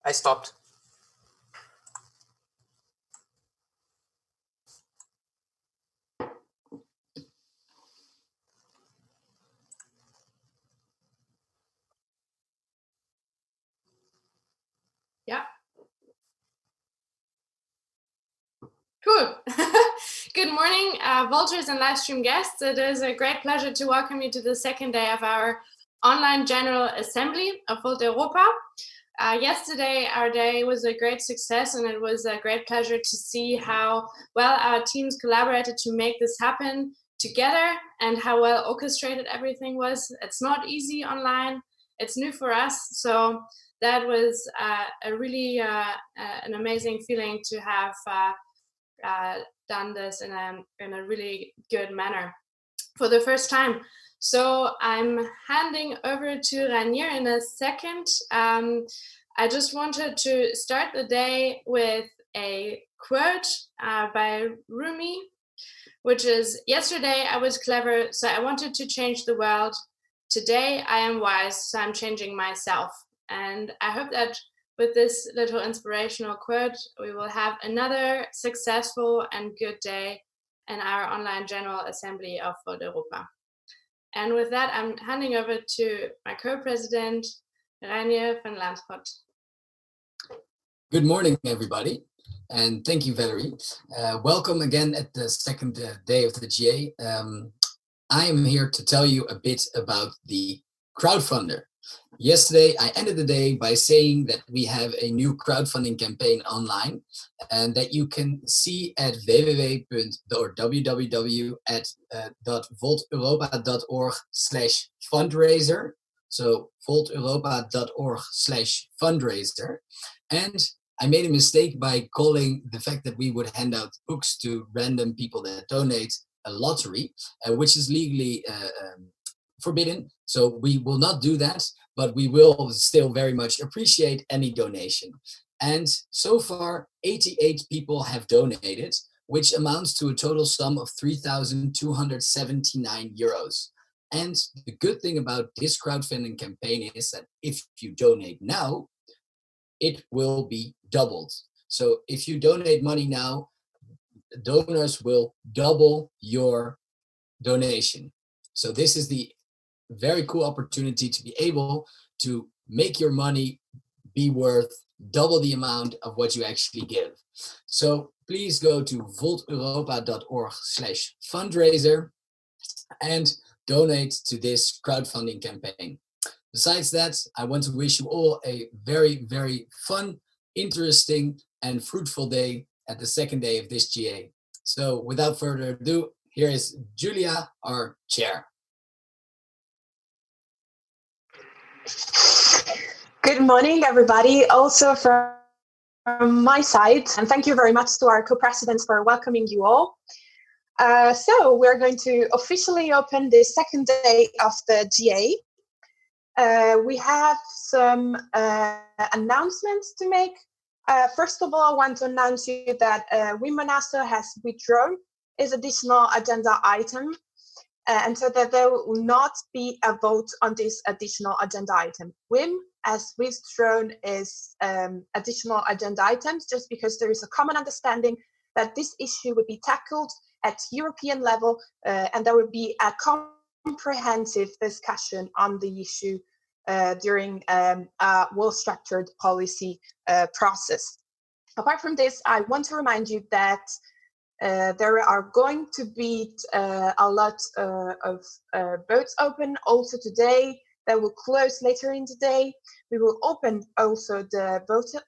I stopped. Yeah. Cool. Good morning, Vultures and live stream guests. It is a great pleasure to welcome you to the second day of our online General Assembly of Volt Europa. Yesterday, our day was a great success, and it was a great pleasure to see how well our teams collaborated to make this happen together and how well orchestrated everything was. It's not easy online. It's new for us. So that was a really an amazing feeling to have done this in a really good manner for the first time. So I'm handing over to Rainier in a second. I just wanted to start the day with a quote by Rumi, which is, "Yesterday I was clever, so I wanted to change the world. Today I am wise, so I'm changing myself." And I hope that with this little inspirational quote, we will have another successful and good day in our online General Assembly of Volt Europa. And with that, I'm handing over to my co-president, Reinier van Lansschot. Good morning, everybody, and thank you, Valerie. Welcome again at the second day of the GA. I am here to tell you a bit about the crowdfunder. Yesterday, I ended the day by saying that we have a new crowdfunding campaign online and that you can see at www.volteuropa.org/fundraiser. So volteuropa.org/fundraiser. And I made a mistake by calling the fact that we would hand out books to random people that donate a lottery, which is legally forbidden. So we will not do that, but we will still very much appreciate any donation. And so far, 88 people have donated, which amounts to a total sum of 3,279 euros. And the good thing about this crowdfunding campaign is that if you donate now, it will be doubled. So if you donate money now, donors will double your donation. So this is the very cool opportunity to be able to make your money be worth double the amount of what you actually give. So please go to volteuropa.org/fundraiser and donate to this crowdfunding campaign. Besides that, I want to wish you all a very, very fun, interesting, and fruitful day at the second day of this GA. So without further ado, here is Julia, our chair. Good morning, everybody. Also from my side, and thank you very much to our co-presidents for welcoming you all. So we're going to officially open the second day of the GA. We have some announcements to make. First of all, I want to announce you that Women also has withdrawn his additional agenda item, and so that there will not be a vote on this additional agenda item. WIM has withdrawn his additional agenda items just because there is a common understanding that this issue would be tackled at European level, and there would be a comprehensive discussion on the issue during a well-structured policy process. Apart from this, I want to remind you that there are going to be a lot of votes open also today. That will close later in the day. We will open also the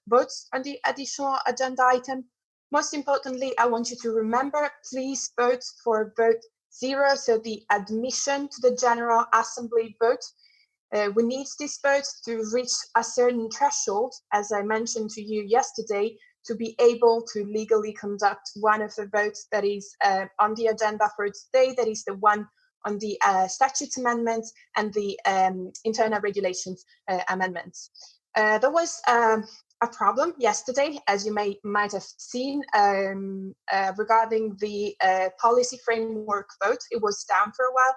votes on the additional agenda item. Most importantly, I want you to remember, please vote for vote 0, so the admission to the General Assembly vote. We need this vote to reach a certain threshold, as I mentioned to you yesterday, to be able to legally conduct one of the votes that is on the agenda for today, that is the one on the statute amendments and the internal regulations amendments. There was a problem yesterday, as you might have seen, regarding the policy framework vote. It was down for a while.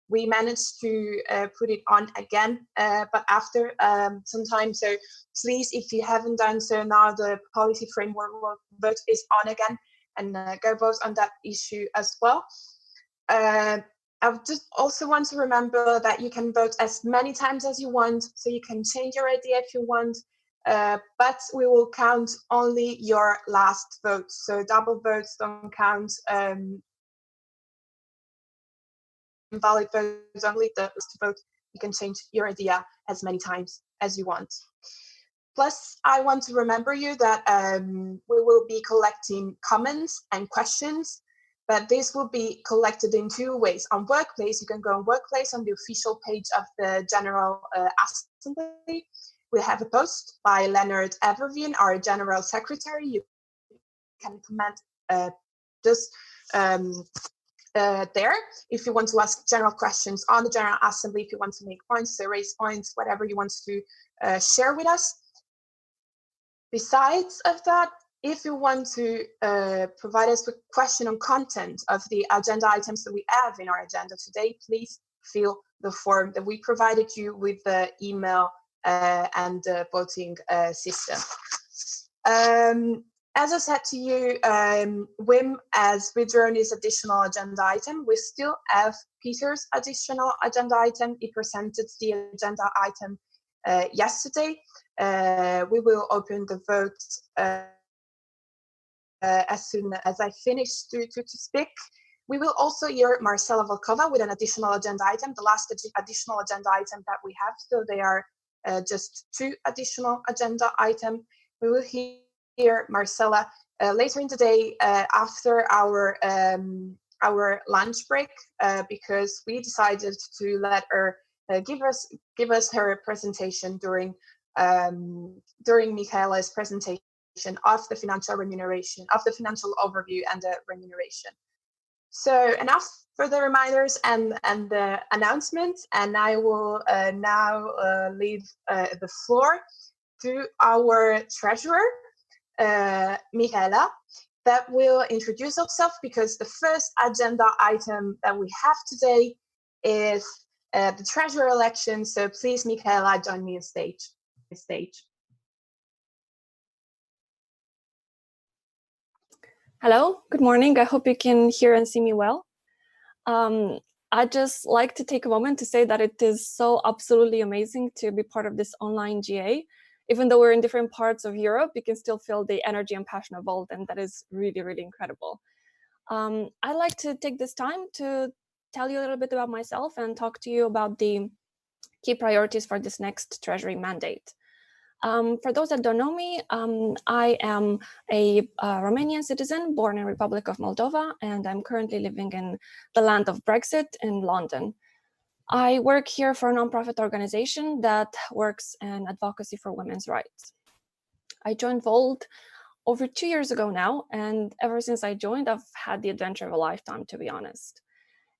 we managed to put it on again, but after some time. So please, if you haven't done so now, the policy framework vote is on again, and go vote on that issue as well. I just also want to remember that you can vote as many times as you want, so you can change your idea if you want, but we will count only your last vote. So double votes don't count. Invalid votes only. The last vote, you can change your idea as many times as you want. Plus, I want to remember you that we will be collecting comments and questions, but this will be collected in two ways. On Workplace, you can go on Workplace on the official page of the General Assembly. We have a post by Leonard Everveen, our General Secretary. You can comment just there if you want to ask general questions on the General Assembly, if you want to make points, raise points, whatever you want to share with us. Besides of that, if you want to provide us with question on content of the agenda items that we have in our agenda today, please fill the form that we provided you with the email and the voting system. As I said to you, Wim has withdrawn his additional agenda item. We still have Peter's additional agenda item. He presented the agenda item yesterday. We will open the vote as soon as I finish to speak. We will also hear Marcela Volkova with an additional agenda item, the last additional agenda item that we have. So they are just two additional agenda items. We will hear Marcela later in the day after our lunch break because we decided to let her give us her presentation during Michaela's presentation of the financial remuneration, of the financial overview and the remuneration. So enough for the reminders and the announcements, and I will now leave the floor to our treasurer, Michaela, that will introduce herself because the first agenda item that we have today is the treasurer election. So please, Michaela, join me on stage. Hello, good morning. I hope you can hear and see me well. I'd just like to take a moment to say that it is so absolutely amazing to be part of this online GA. Even though we're in different parts of Europe, you can still feel the energy and passion of Volt, and that is really, really incredible. I'd like to take this time to tell you a little bit about myself and talk to you about the key priorities for this next Treasury mandate. For those that don't know me, I am a Romanian citizen born in Republic of Moldova, and I'm currently living in the land of Brexit in London. I work here for a nonprofit organization that works in advocacy for women's rights. I joined Volt over 2 years ago now, and ever since I joined, I've had the adventure of a lifetime, to be honest.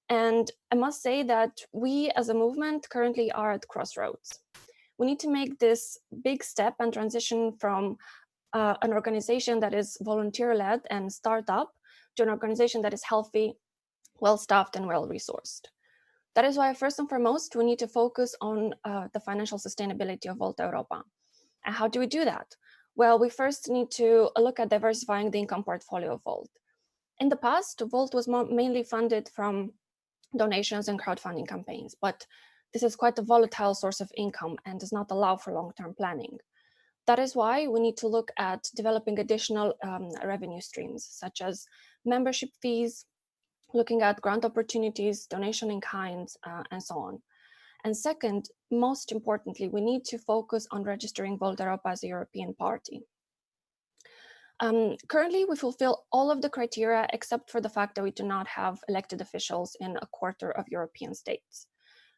And I must say that we as a movement currently are at crossroads. We need to make this big step and transition from an organization that is volunteer-led and startup to an organization that is healthy, well-staffed, and well-resourced. That is why, first and foremost, we need to focus on the financial sustainability of Volt Europa. And how do we do that? Well, we first need to look at diversifying the income portfolio of Volt. In the past, Volt was mainly funded from donations and crowdfunding campaigns, but this is quite a volatile source of income and does not allow for long-term planning. That is why we need to look at developing additional revenue streams, such as membership fees, looking at grant opportunities, donation in kind, and so on. And second, most importantly, we need to focus on registering Volt Europa as a European party. Currently, we fulfill all of the criteria except for the fact that we do not have elected officials in a quarter of European states.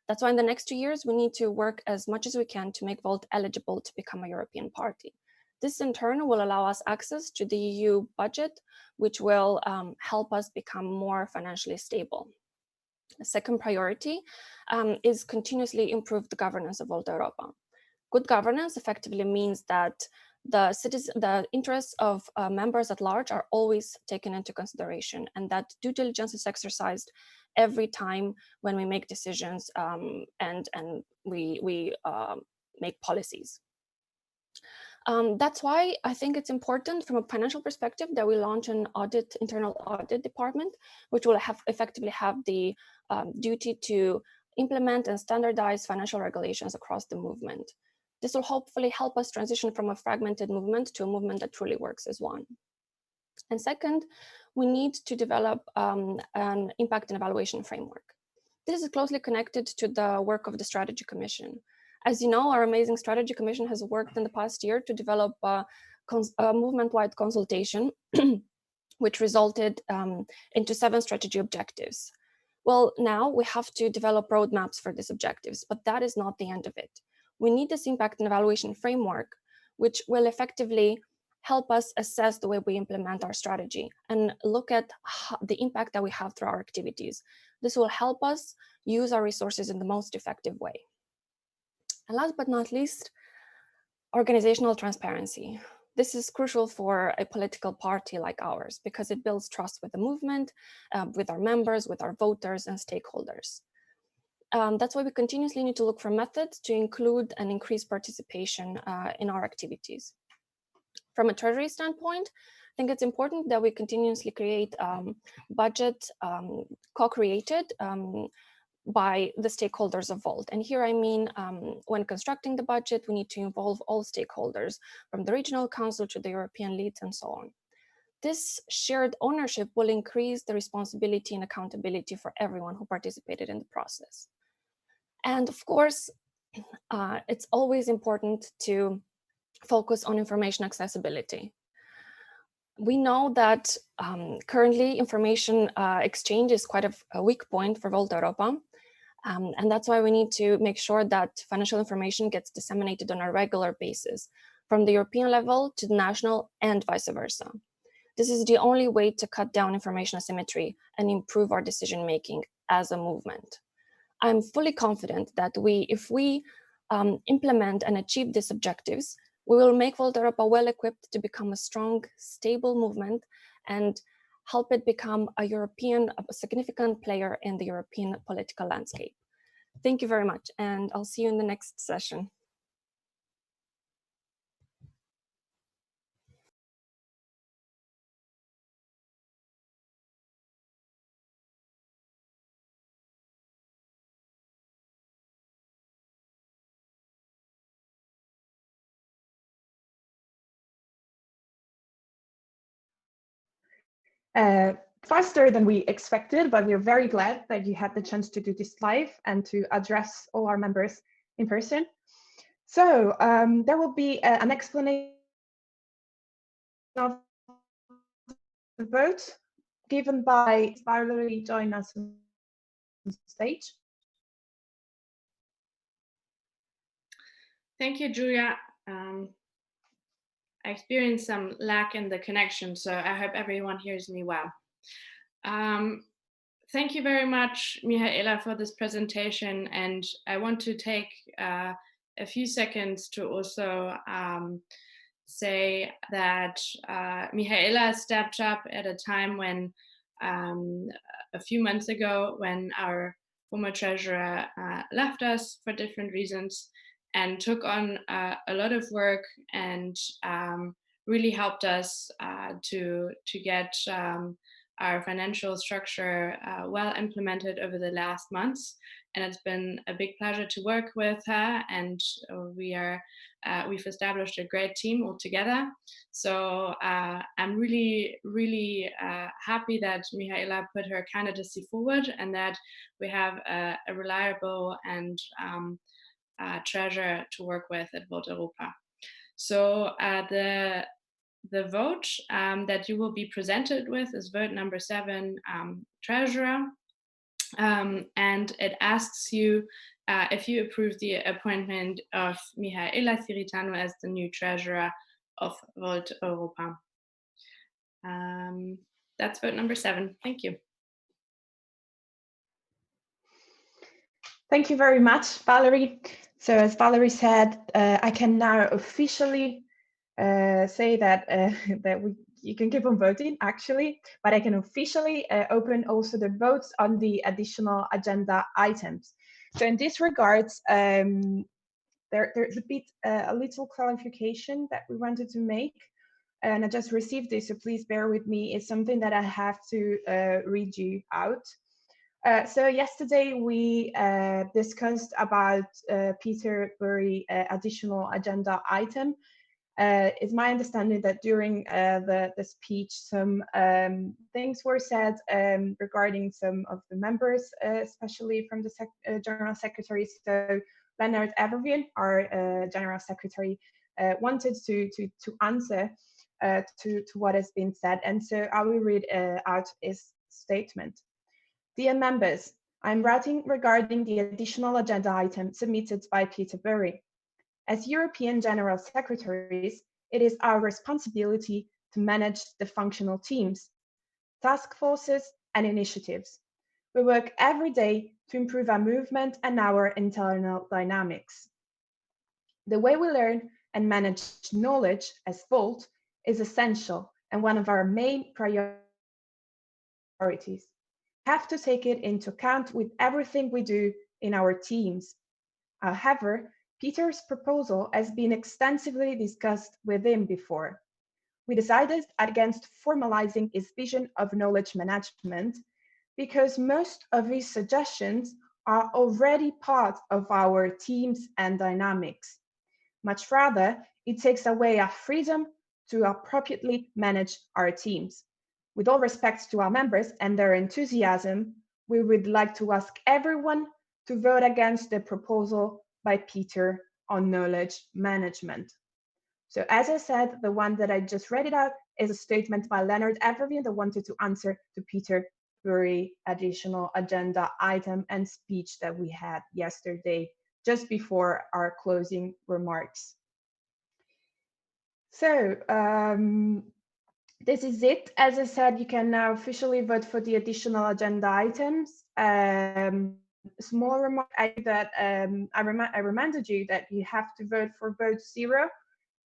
That's why in the next 2 years, we need to work as much as we can to make Volt eligible to become a European party. This in turn will allow us access to the EU budget, which will help us become more financially stable. The second priority is continuously improve the governance of Volt Europa. Good governance effectively means that the interests of members at large are always taken into consideration, and that due diligence is exercised every time when we make decisions and we make policies. That's why I think it's important from a financial perspective that we launch an internal audit department, which will effectively have the duty to implement and standardize financial regulations across the movement. This will hopefully help us transition from a fragmented movement to a movement that truly works as one. And second, we need to develop an impact and evaluation framework. This is closely connected to the work of the Strategy Commission. As you know, our amazing Strategy Commission has worked in the past year to develop a movement-wide consultation, which resulted into 7 strategy objectives. Well, now we have to develop roadmaps for these objectives, but that is not the end of it. We need this impact and evaluation framework, which will effectively help us assess the way we implement our strategy and look at the impact that we have through our activities. This will help us use our resources in the most effective way. And last but not least, organizational transparency. This is crucial for a political party like ours because it builds trust with the movement, with our members, with our voters and stakeholders. That's why we continuously need to look for methods to include and increase participation in our activities. From a treasury standpoint, I think it's important that we continuously create budget co-created by the stakeholders of Volt. And here I mean, when constructing the budget, we need to involve all stakeholders, from the regional council to the European leads and so on. This shared ownership will increase the responsibility and accountability for everyone who participated in the process. And of course, it's always important to focus on information accessibility. We know that currently information exchange is quite a weak point for Volt Europa. And that's why we need to make sure that financial information gets disseminated on a regular basis, from the European level to the national and vice versa. This is the only way to cut down information asymmetry and improve our decision-making as a movement. I'm fully confident that if we implement and achieve these objectives, we will make Volt Europa well-equipped to become a strong, stable movement and help it become a significant player in the European political landscape. Thank you very much, and I'll see you in the next session. Faster than we expected, but we're very glad that you had the chance to do this live and to address all our members in person. So there will be an explanation of the vote given by Valerie. Join us on stage. Thank you, Julia. I experienced some lag in the connection, so I hope everyone hears me well. Thank you very much, Mihaela, for this presentation. And I want to take a few seconds to also say that Mihaela stepped up at a time when, a few months ago, when our former treasurer left us for different reasons, and took on a lot of work and really helped us to get our financial structure well implemented over the last months. And it's been a big pleasure to work with her, and we've established a great team all together. So I'm really, really happy that Mihaela put her candidacy forward, and that we have a reliable and treasure to work with at Volt Europa. So the vote that you will be presented with is vote number 7, treasurer, and it asks you if you approve the appointment of Mihaela Ciritano as the new treasurer of Volt Europa. That's vote number 7. Thank you. Thank you very much, Valerie. So as Valerie said, I can now officially say that that we you can keep on voting actually, but I can officially open also the votes on the additional agenda items. So in this regards, there's a little clarification that we wanted to make, and I just received this, so please bear with me. It's something that I have to read you out. So yesterday we discussed about Peter Bury additional agenda item. It's my understanding that during the speech, some things were said regarding some of the members, especially from the General Secretary. So Leonard Evervian, our General Secretary, wanted to answer to what has been said. And so I will read out his statement. Dear members, I'm writing regarding the additional agenda item submitted by Peter Bury. As European General Secretaries, it is our responsibility to manage the functional teams, task forces, and initiatives. We work every day to improve our movement and our internal dynamics. The way we learn and manage knowledge as Volt is essential and one of our main priorities. We have to take it into account with everything we do in our teams. However, Peter's proposal has been extensively discussed with him before. We decided against formalizing his vision of knowledge management because most of his suggestions are already part of our teams and dynamics. Much rather, it takes away our freedom to appropriately manage our teams. With all respect to our members and their enthusiasm, we would like to ask everyone to vote against the proposal by Peter on knowledge management. So as I said, the one that I just read it out is a statement by Leonard Evervian that wanted to answer to Peter Bury additional agenda item and speech that we had yesterday, just before our closing remarks. So this is it. As I said, you can now officially vote for the additional agenda items. Small remark that I reminded you that you have to vote for vote 0.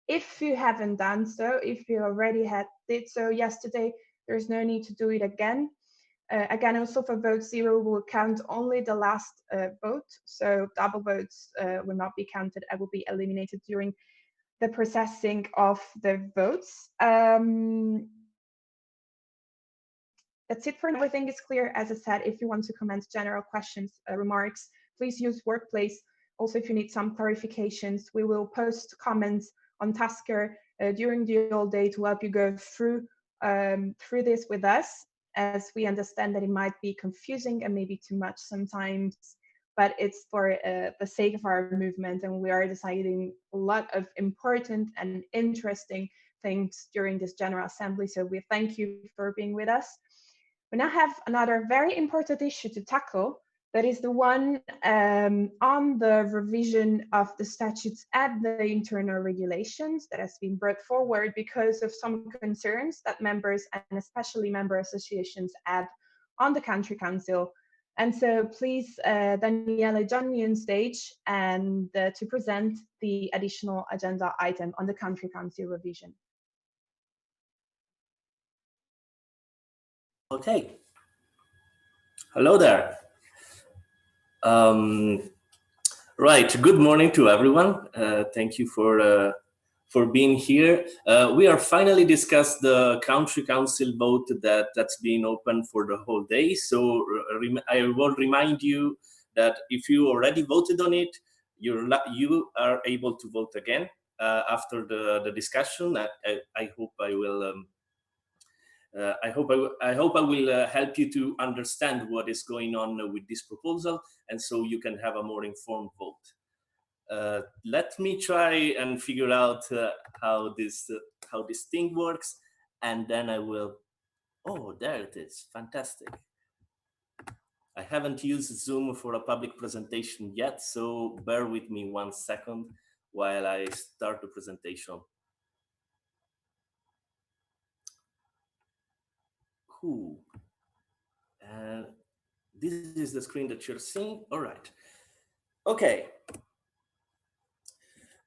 If you haven't done so, if you already did so yesterday, there's no need to do it again. Again, also for vote 0, we'll count only the last vote. So double votes will not be counted and will be eliminated during the processing of the votes. That's it for now. Everything is clear. As I said, if you want to comment general questions, remarks, please use Workplace. Also, if you need some clarifications, we will post comments on Tasker during the whole day to help you go through this with us, as we understand that it might be confusing and maybe too much sometimes, but it's for the sake of our movement, and we are deciding a lot of important and interesting things during this General Assembly. So we thank you for being with us. We now have another very important issue to tackle. That is the one on the revision of the statutes and the internal regulations that has been brought forward because of some concerns that members and especially member associations had on the Country Council. And so please, Daniele, join me on stage and to present the additional agenda item on the Country Council revision. Okay. Hello there. Right. Good morning to everyone. Thank you for being here. We are finally discussed the Country Council vote that's been open for the whole day. So I will remind you that if you already voted on it, you are able to vote again after the discussion. I hope I will. I hope I will help you to understand what is going on with this proposal, and so you can have a more informed vote. Let me try and figure out how this thing works, and then I will. Oh, there it is! Fantastic. I haven't used Zoom for a public presentation yet, so bear with me 1 second while I start the presentation. Cool. And this is the screen that you're seeing. All right. Okay.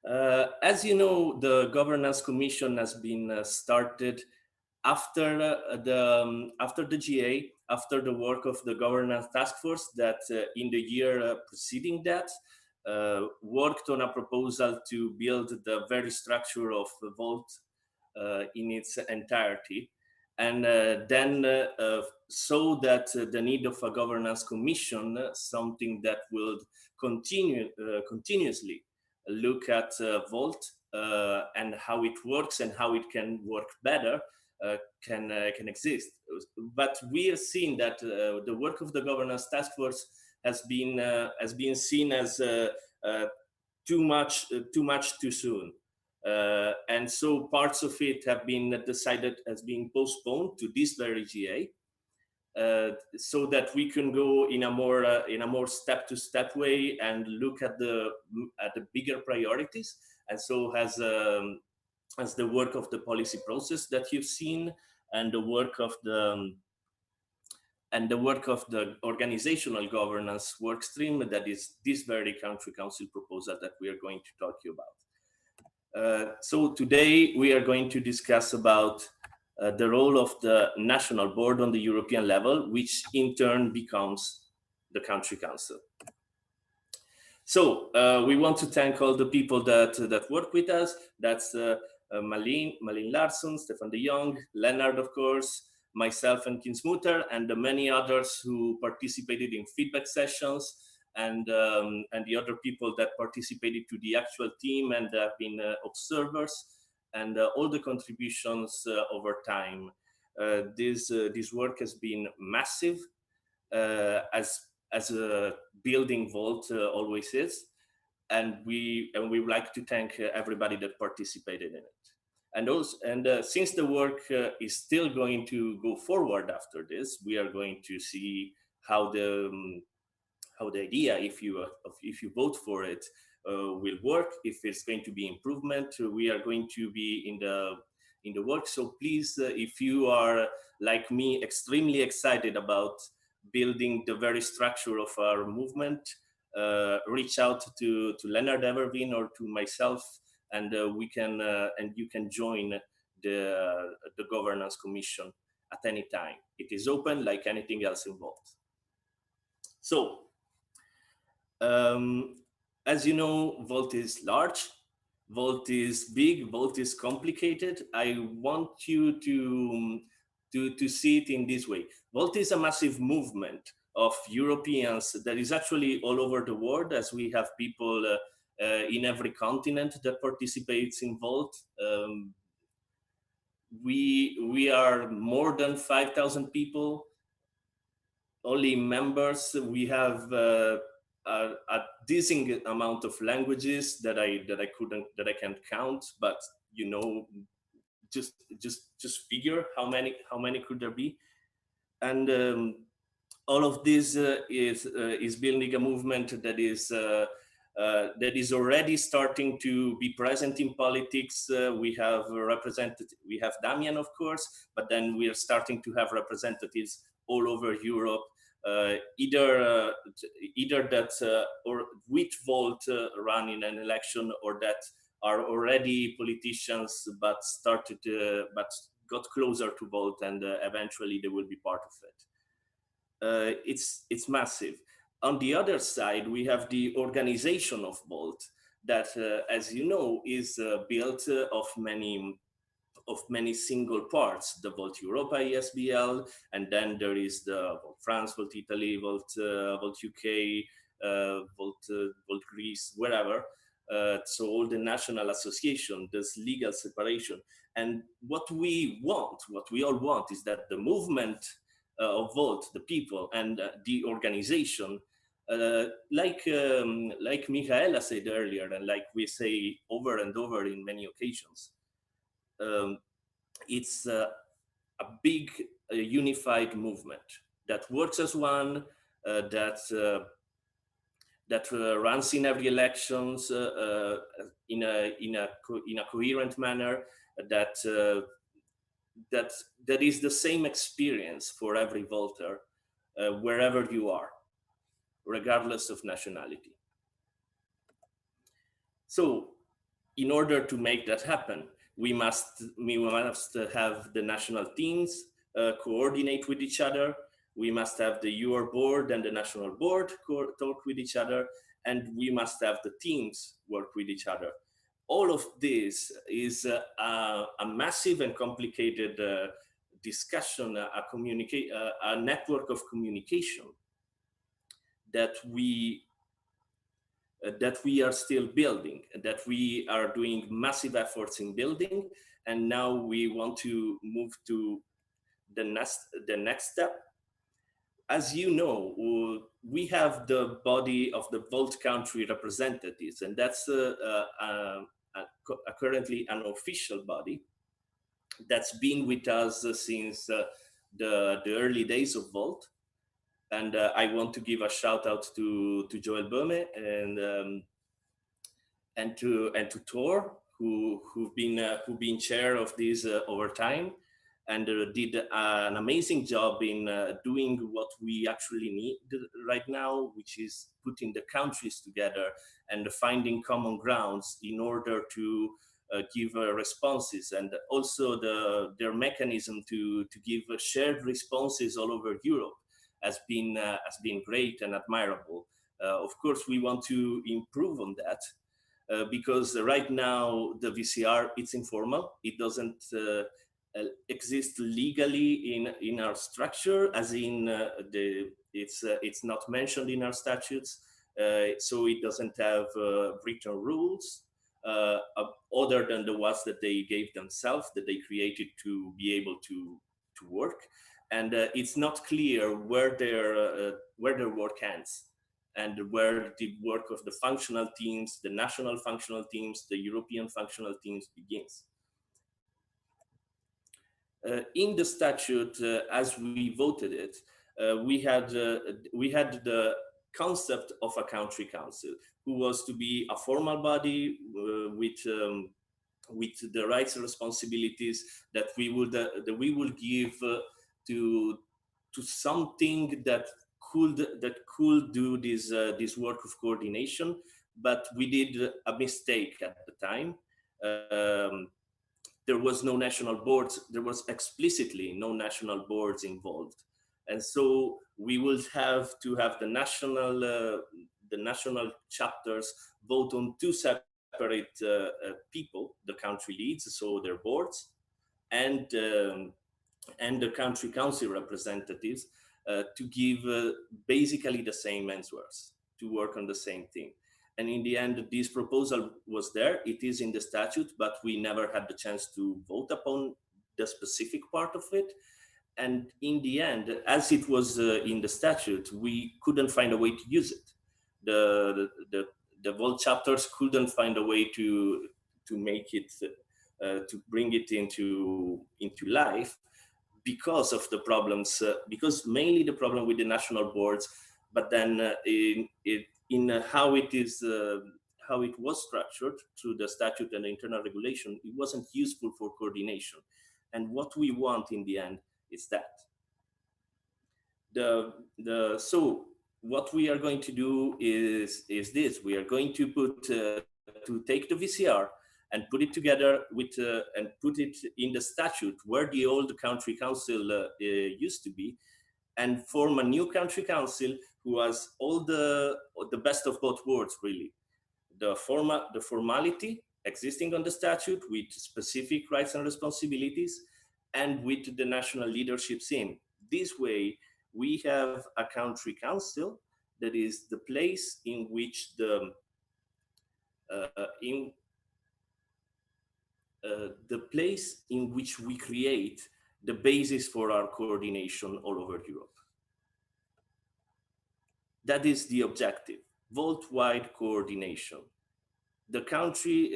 As you know, the Governance Commission has been started after the GA, after the work of the governance task force that in the year preceding that worked on a proposal to build the very structure of Volt in its entirety, and then saw that the need of a governance commission, something that will continuously look at Volt and how it works and how it can work better, can exist. But we are seeing that the work of the governance task force has been seen as too much too soon. And so parts of it have been decided as being postponed to this very GA, so that we can go in a more step-to-step way and look at the bigger priorities. And so as the work of the policy process that you've seen, and the work of the organizational governance work stream, that is this very country council proposal that we are going to talk to you about. So today we are going to discuss about the role of the national board on the European level, which in turn becomes the country council. So we want to thank all the people that work with us. That's Malin Larsson, Stefan de Jong, Leonard, of course, myself and Kinsmutter, and the many others who participated in feedback sessions, and the other people that participated to the actual team and have been observers, and all the contributions over time. This work has been massive, as building Volt always is, and we would like to thank everybody that participated in it. And also, since the work is still going to go forward after this, we are going to see how the idea, if you vote for it, will work. If it's going to be improvement, we are going to be in the work. So please, if you are like me, extremely excited about building the very structure of our movement, reach out to Leonard Everveen or to myself, and we can and you can join the governance commission at any time. It is open like anything else involved. So, as you know, Volt is large, Volt is big, Volt is complicated. I want you to see it in this way. Volt is a massive movement of Europeans that is actually all over the world, as we have people in every continent that participates in Volt. We are more than 5,000 people. Only members, we have a decent amount of languages that I can't count, but you know, just figure how many could there be, and all of this is building a movement that is already starting to be present in politics. We have Damian, of course, but then we are starting to have representatives all over Europe, either that or with Volt run in an election, or that are already politicians but got closer to Volt, and eventually they will be part of it. It's massive. On the other side, we have the organization of Volt that, as you know, is built of many single parts. The Volt Europa ESBL, and then there is the Volt France, Volt Italy, Volt UK, Volt Greece, wherever. So all the national association, there's legal separation. And what we all want is that the movement of Volt, the people, and the organization, like Michaela said earlier, and like we say over and over in many occasions, it's a big unified movement that works as one, that runs in every elections in a coherent manner, that is the same experience for every Volter, wherever you are, regardless of nationality. So, in order to make that happen, We must have the national teams coordinate with each other. We must have the UR board and the national board talk with each other, and we must have the teams work with each other. All of this is a massive and complicated discussion, a network of communication that we are still building, that we are doing massive efforts in building, and now we want to move to the next step. As you know, we have the body of the Volt country representatives, and that's currently an official body that's been with us since the early days of Volt. And I want to give a shout out to Joel Böhme and to Tor, who've been chair of this over time, and did an amazing job in doing what we actually need right now, which is putting the countries together and finding common grounds in order to give responses, and also their mechanism to give shared responses all over Europe has been great and admirable. Of course, we want to improve on that. Because right now the VCR, it's informal. It doesn't exist legally in our structure, as in it's not mentioned in our statutes, so it doesn't have written rules other than the ones that they gave themselves, that they created to be able to work, and it's not clear where their work ends, and where the work of the functional teams, the national functional teams, the European functional teams begins. In the statute, as we voted it, we had the concept of a country council, who was to be a formal body with the rights and responsibilities that we would give to something that could do this work of coordination. But we did a mistake at the time. There was no national boards. There was explicitly no national boards involved, and so we will have to have the national chapters vote on two separate people: the country leads, so their boards, and the country council representatives, to give basically the same answers, to work on the same thing. And in the end, this proposal was there. It is in the statute, but we never had the chance to vote upon the specific part of it. And in the end, as it was in the statute, we couldn't find a way to use it. The Volt chapters couldn't find a way to make it, to bring it into life, because of the problems, because mainly the problem with the national boards, but then in how it was structured through the statute and the internal regulation, it wasn't useful for coordination. And what we want in the end is that. So what we are going to do is this: we are going to take the VCR and put it together with and put it in the statute where the old country council used to be, and form a new country council who has all the best of both worlds, really. The formality existing on the statute with specific rights and responsibilities, and with the national leaderships in. This way, we have a country council that is the place in which the place in which we create the basis for our coordination all over Europe. That is the objective: Volt-wide coordination. The country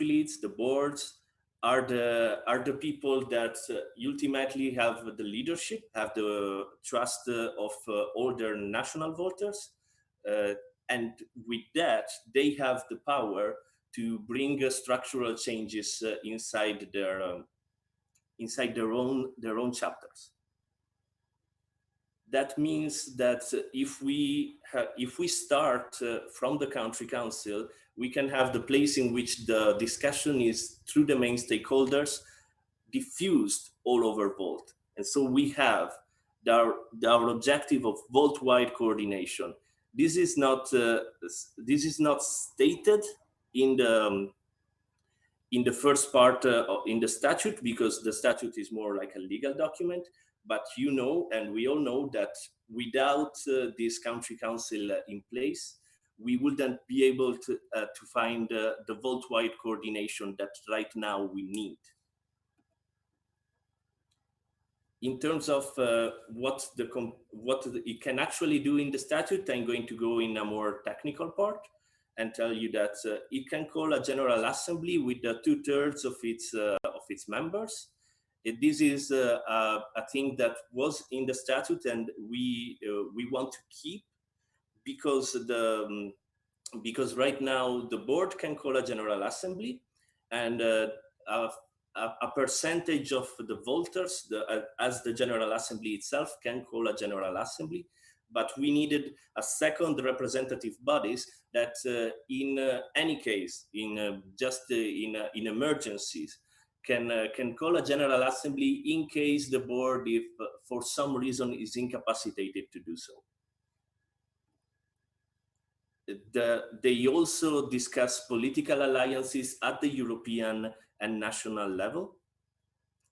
leads, the boards, are the people that ultimately have the leadership, have the trust of all their national voters, and with that, they have the power to bring structural changes inside their own chapters. That means that if we start from the country council, we can have the place in which the discussion is through the main stakeholders diffused all over Volt. And so we have our objective of Volt-wide coordination. This is not stated in the first part in the statute, because the statute is more like a legal document. But you know, and we all know, that without this country council in place, we wouldn't be able to find the Volt-wide coordination that right now we need. In terms of what it can actually do in the statute, I'm going to go in a more technical part and tell you that it can call a general assembly with 2/3 of its members. This is a thing that was in the statute, and we want to keep, because right now the board can call a general assembly, and a percentage of the voters, as the General Assembly itself, can call a General Assembly. But we needed a second representative bodies that, in any case, in emergencies, can call a General Assembly in case the board, if for some reason, is incapacitated to do so. They also discuss political alliances at the European and national level.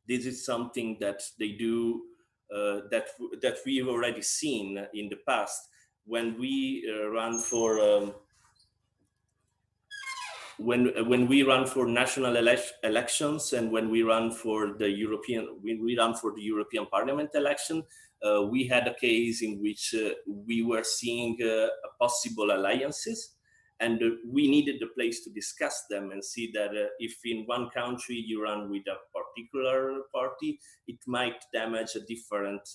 This is something that they do, that we've already seen in the past when we run for when we run for national elections, and when we run for the European Parliament election. We had a case in which we were seeing possible alliances, and we needed a place to discuss them and see that if in one country you run with a particular party, it might damage a different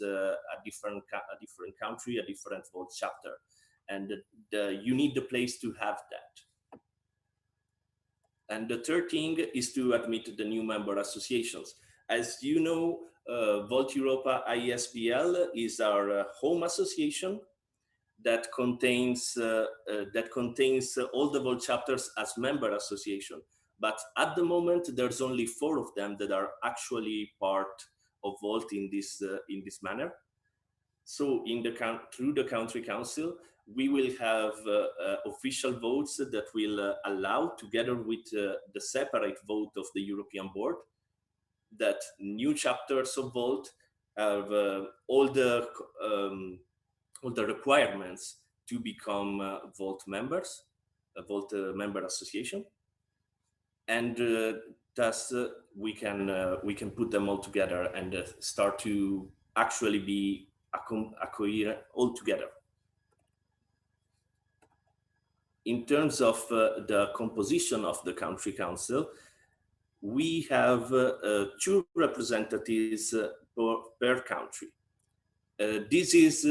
country, a different vote chapter, and you need the place to have that. And the third thing is to admit the new member associations. As you know, Volt Europa ISBL is our home association that contains all the Volt chapters as member association. But at the moment, there's only 4 of them that are actually part of Volt in this manner. So through the country council, we will have official votes that will allow, together with the separate vote of the European board, that new chapters of Volt have all the requirements to become Volt members, a Volt member association, and thus we can put them all together and start to actually be a coherent all together. In terms of the composition of the country council, we have 2 representatives per country. This is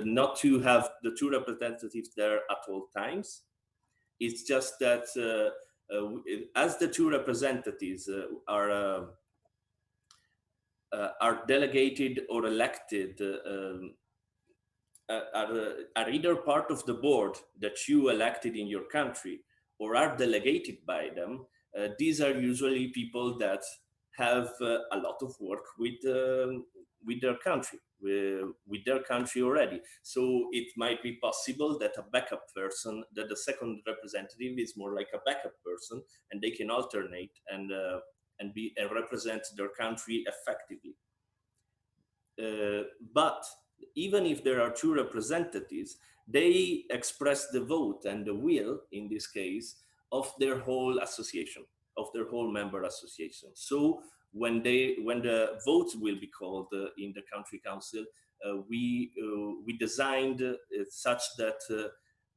not to have the 2 representatives there at all times. It's just that as the 2 representatives are delegated or elected, are either part of the board that you elected in your country or are delegated by them, these are usually people that have a lot of work with their country already. So it might be possible that a backup person, that the second representative is more like a backup person, and they can alternate and represent their country effectively. But even if there are 2 representatives, they express the vote and the will, in this case, of their whole association, of their whole member association. So when the votes will be called in the country council, we designed such that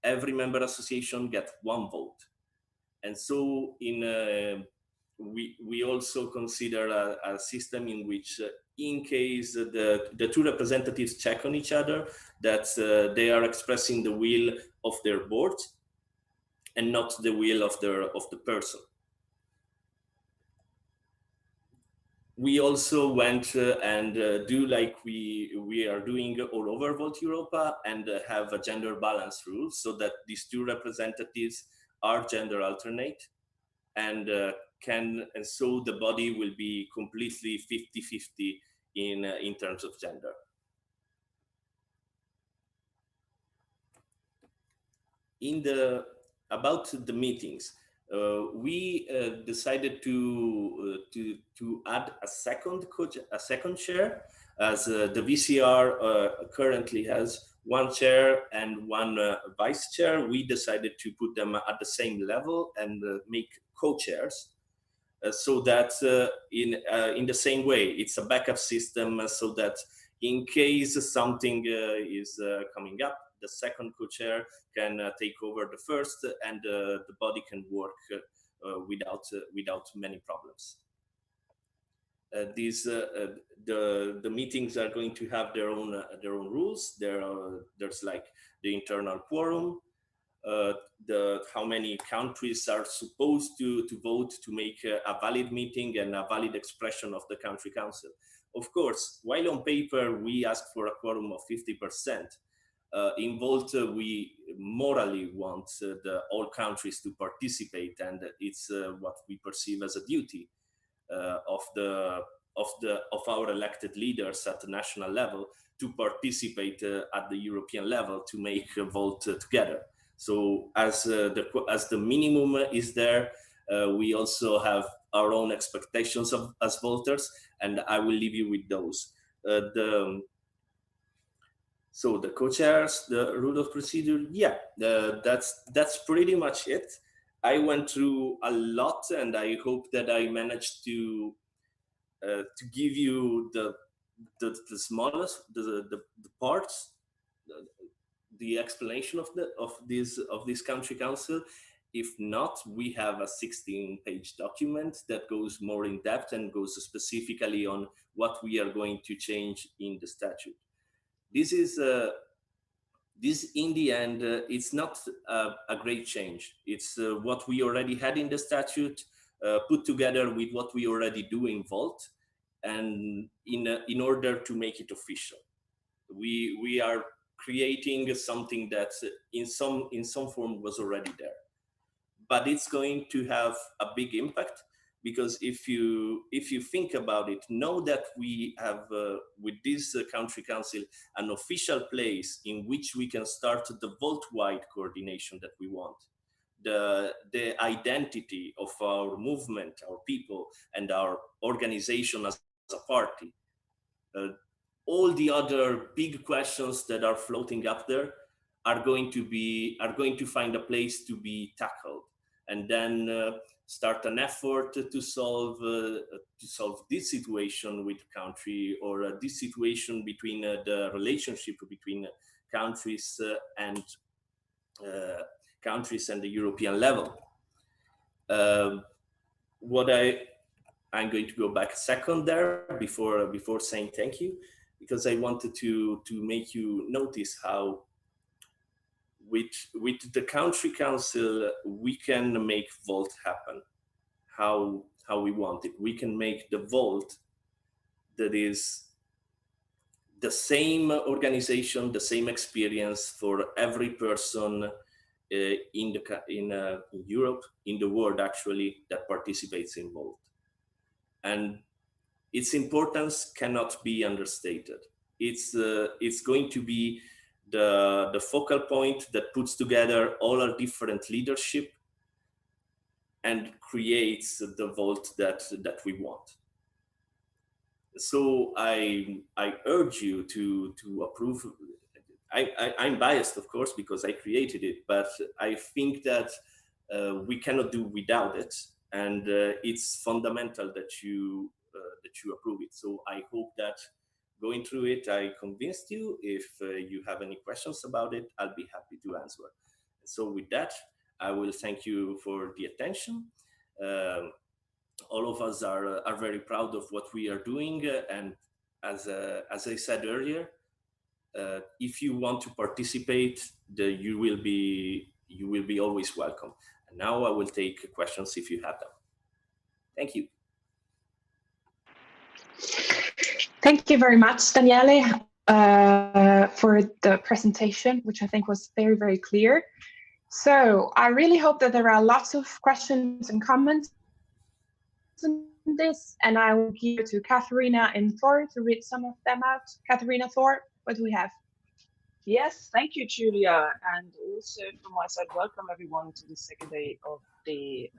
every member association gets 1 vote. And so we also consider a system in which, in case the 2 representatives check on each other, that they are expressing the will of their board and not the will of the person. we also went and do like we are doing all over Volt Europa, and have a gender balance rule so that these two representatives are gender alternate, and and so the body will be completely 50-50 in terms of gender. About the meetings, we decided to add a second chair, as the VCR currently has one chair and one vice chair. We decided to put them at the same level and make co-chairs, so that in the same way it's a backup system, so that in case something is coming up, the second co-chair can take over the first, and the body can work without many problems. The meetings are going to have their own rules. There's like the internal quorum, how many countries are supposed to vote to make a valid meeting and a valid expression of the country council. Of course, while on paper we ask for a quorum of 50%, in Volt we morally want all countries to participate, and it's what we perceive as a duty of our elected leaders at the national level to participate at the European level to make Volt together. So as the minimum is there, we also have our own expectations as voters, and I will leave you with those. So the co-chairs, the rule of procedure, yeah, that's pretty much it. I went through a lot, and I hope that I managed to give you the smallest, the parts, the explanation of this country council. If not, we have a 16-page document that goes more in depth and goes specifically on what we are going to change in the statute. This is this in the end, it's not a great change. It's what we already had in the statute, put together with what we already do in Volt, and in order to make it official. We are creating something that in some form was already there, but it's going to have a big impact, because if you think about it, know that we have with this country council an official place in which we can start the Volt-wide coordination that we want, the identity of our movement, our people, and our organization as a party. All the other big questions that are floating up there are going to find a place to be tackled, and then start an effort to solve this situation with country, or this situation between the relationship between countries and the European level. I'm going to go back a second there before saying thank you, because I wanted to make you notice how with the country council we can make Volt happen how we want it. We can make the Volt that is the same organization, the same experience for every person in Europe, in the world actually, that participates in Volt. And its importance cannot be understated. It's going to be the focal point that puts together all our different leadership and creates the Volt that we want. So I urge you to approve. I'm biased, of course, because I created it, but I think that we cannot do without it, and it's fundamental that you approve it. So I hope that going through it, I convinced you. If you have any questions about it, I'll be happy to answer. So with that, I will thank you for the attention. All of us are very proud of what we are doing, and as I said earlier, if you want to participate, you will be always welcome. And now I will take questions if you have them. Thank you. Thank you very much, Daniele, for the presentation, which I think was very, very clear. So I really hope that there are lots of questions and comments on this, and I will give it to Katharina and Thor to read some of them out. Katharina, Thor, what do we have? Yes, thank you, Julia. And also from my side, welcome everyone to the second day of the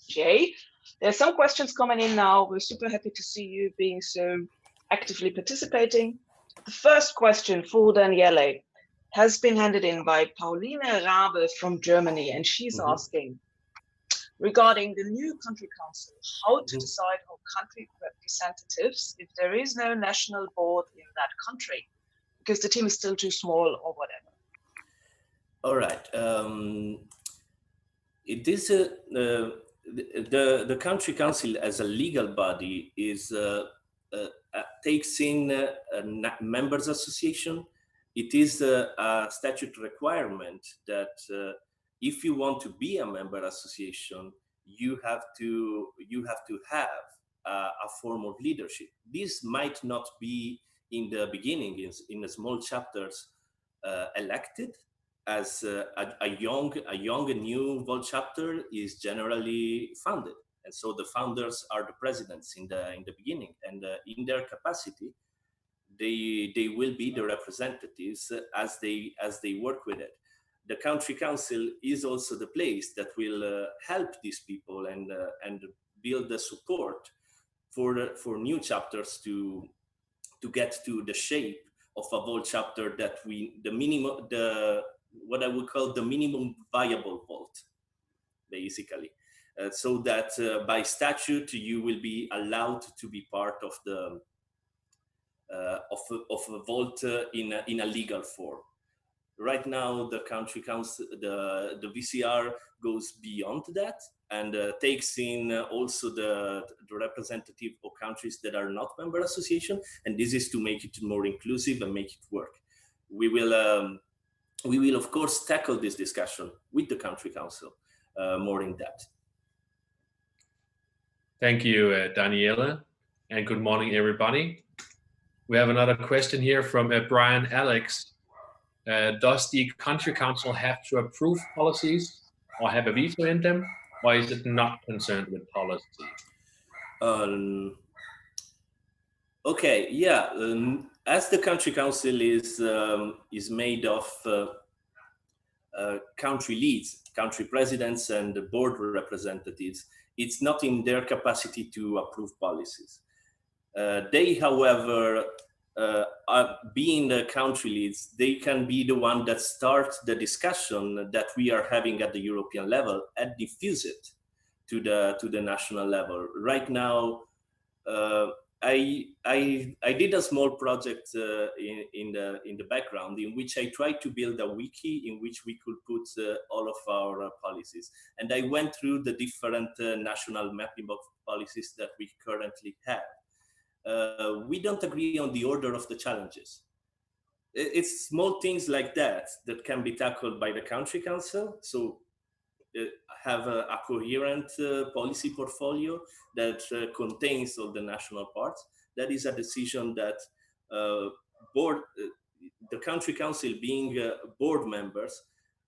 GA. There's some questions coming in now. We're super happy to see you being so actively participating. The first question for Daniele has been handed in by Pauline Rabe from Germany, and she's asking, regarding the new country council, how to decide on country representatives if there is no national board in that country, because the team is still too small or whatever. All right. It is the country council as a legal body is takes in a members association. It is a statute requirement that if you want to be a member association, you have to have a form of leadership. This might not be in the beginning, in the small chapters, elected, as a young and new Volt chapter is generally funded, and so the founders are the presidents in the beginning, and in their capacity, they will be the representatives as they work with it. The country council is also the place that will help these people and build the support for new chapters to get to the shape of a Volt chapter that what I would call the minimum viable Volt, basically, so that by statute you will be allowed to be part of the of a Volt in a legal form. Right now, the country council, the VCR goes beyond that and takes in also the representative of countries that are not member association, and this is to make it more inclusive and make it work. We will of course tackle this discussion with the country council more in depth. Thank you, Daniele, and good morning, everybody. We have another question here from Brian Alex. Does the country council have to approve policies or have a veto in them, or is it not concerned with policy? Okay, yeah. As the country council is made of country leads, country presidents, and board representatives, it's not in their capacity to approve policies. They, however, being the country leads, they can be the one that starts the discussion that we are having at the European level and diffuse it to the national level. Right now, I did a small project in the background in which I tried to build a wiki in which we could put all of our policies, and I went through the different national mapping of policies that we currently have. We don't agree on the order of the challenges. It's small things like that that can be tackled by the country council. So have a coherent policy portfolio that contains all the national parts. That is a decision that the country council, being board members,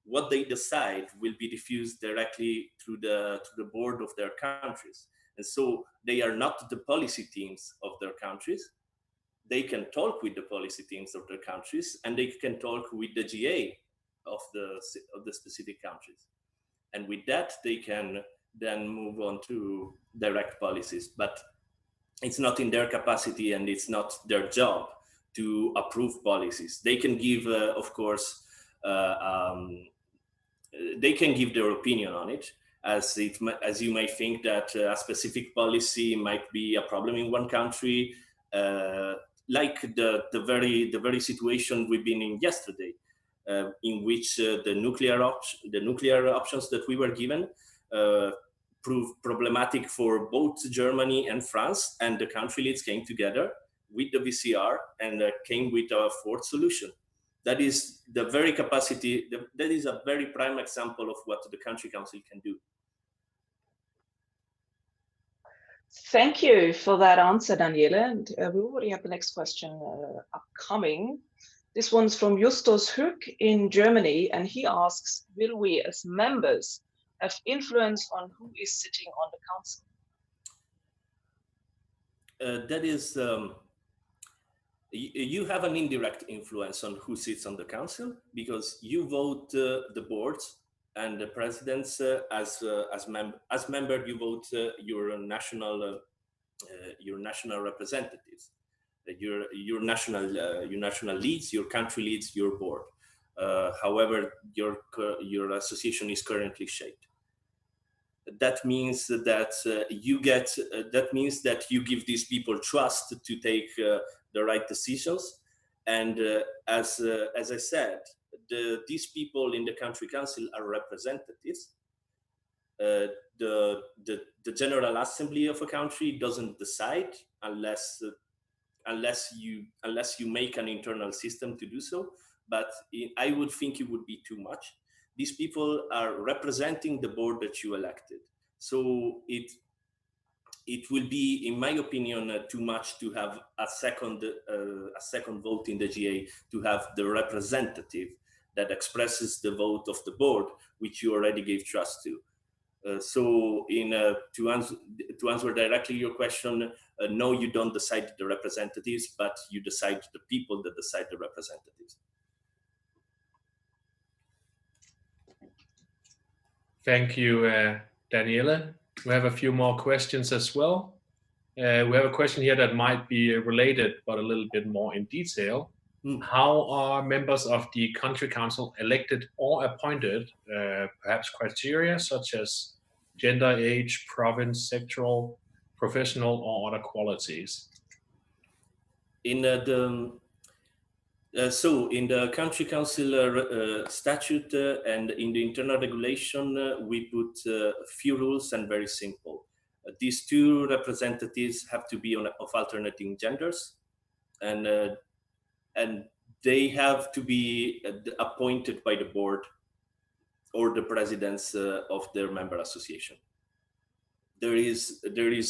what they decide will be diffused directly to the board of their countries. And so they are not the policy teams of their countries. They can talk with the policy teams of their countries, and they can talk with the GA of the specific countries. And with that, they can then move on to direct policies. But it's not in their capacity, and it's not their job to approve policies. They can give, of course, they can give their opinion on it, as you may think that a specific policy might be a problem in one country, like the very situation we've been in yesterday, in which the nuclear options that we were given proved problematic for both Germany and France, and the country leads came together with the VCR and came with a fourth solution. That is the very capacity, that is a very prime example of what the country council can do. Thank you for that answer, Daniele. And we already have the next question upcoming. This one's from Justus Hück in Germany, and he asks, will we as members have influence on who is sitting on the council? That is, you have an indirect influence on who sits on the council, because you vote the boards and the presidents as member. You vote your national representatives, your national leads, your country leads, your board. However, your association is currently shaped. That means that you give these people trust to take the right decisions. And as I said, these people in the country council are representatives. The General Assembly of a country doesn't decide unless you make an internal system to do so. But I would think it would be too much. These people are representing the board that you elected. So it will be, in my opinion, too much to have a second vote in the GA, to have the representative that expresses the vote of the board, which you already gave trust to. So to answer directly your question, no, you don't decide the representatives, but you decide the people that decide the representatives. Thank you, Daniele. We have a few more questions as well. We have a question here that might be related, but a little bit more in detail. How are members of the country council elected or appointed? Perhaps criteria such as gender, age, province, sectoral, professional, or other qualities? In in the country council statute and in the internal regulation, we put a few rules, and very simple. These two representatives have to be of alternating genders, and they have to be appointed by the board or the presidents of their member association. There is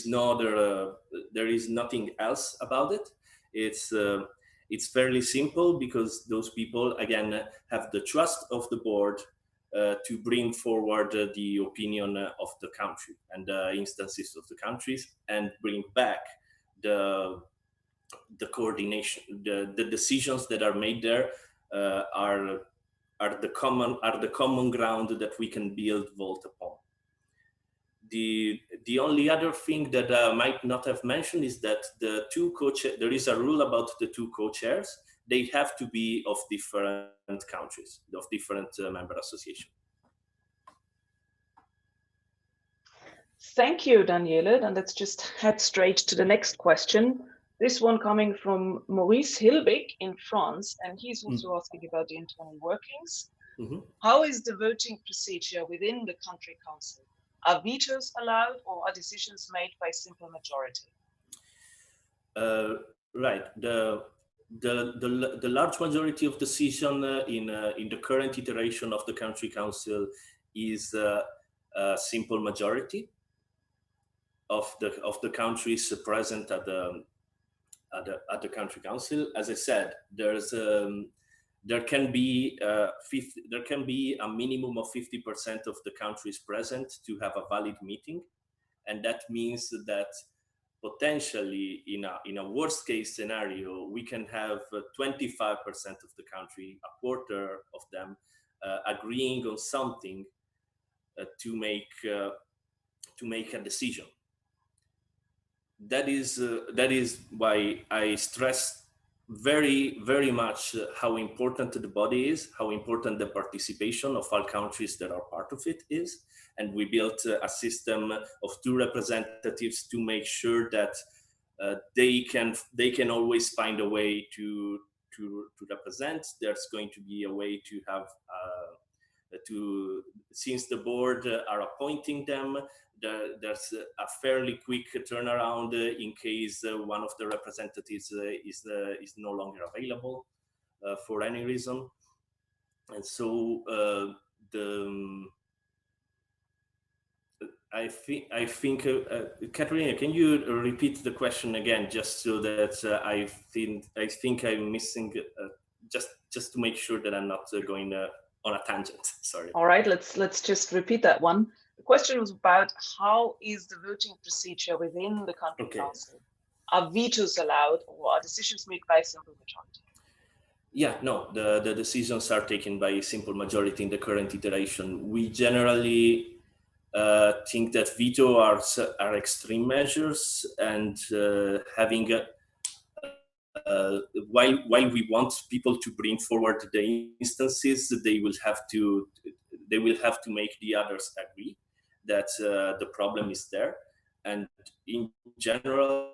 nothing else about it. It's fairly simple, because those people, again, have the trust of the board to bring forward the opinion of the country and the instances of the countries, and bring back the coordination. The decisions that are made there are the common ground that we can build Volt upon. The only other thing that I might not have mentioned is that the two there is a rule about the two co-chairs. They have to be of different countries, of different member associations. Thank you, Daniele. And let's just head straight to the next question. This one coming from Maurice Hilbig in France, and he's also asking about the internal workings. How is the voting procedure within the country council? Are vetoes allowed, or are decisions made by simple majority? Right. The large majority of decision in the current iteration of the country council is a simple majority of the countries present at the country council. As I said, there can be a minimum of 50% of the countries present to have a valid meeting, and that means that potentially in a worst case scenario, we can have 25% of the country, a quarter of them, agreeing on something to make a decision. That is why I stress very, very much how important the body is, how important the participation of all countries that are part of it is. And we built a system of two representatives to make sure that they can always find a way to represent. There's going to be a way to have since the board are appointing them, there's a fairly quick turnaround in case one of the representatives is no longer available for any reason. I think, Katerina, can you repeat the question again, just so that I think I'm missing, just to make sure that I'm not going on a tangent. Sorry. All right, let's just repeat that one. The question was about how is the voting procedure within the country council? Are vetoes allowed, or are decisions made by simple majority? Yeah, no, the decisions are taken by simple majority in the current iteration. We generally think that veto are extreme measures, and having while we want people to bring forward the instances, they will have to make the others agree that the problem is there, and in general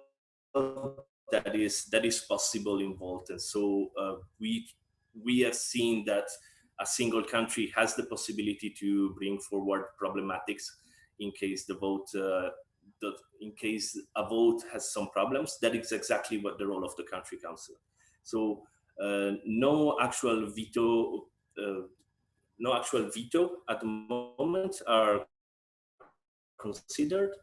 that is possible in Volt. And so we have seen that a single country has the possibility to bring forward problematics in case the vote in case a vote has some problems. That is exactly what the role of the country council. So no actual veto at the moment are considered.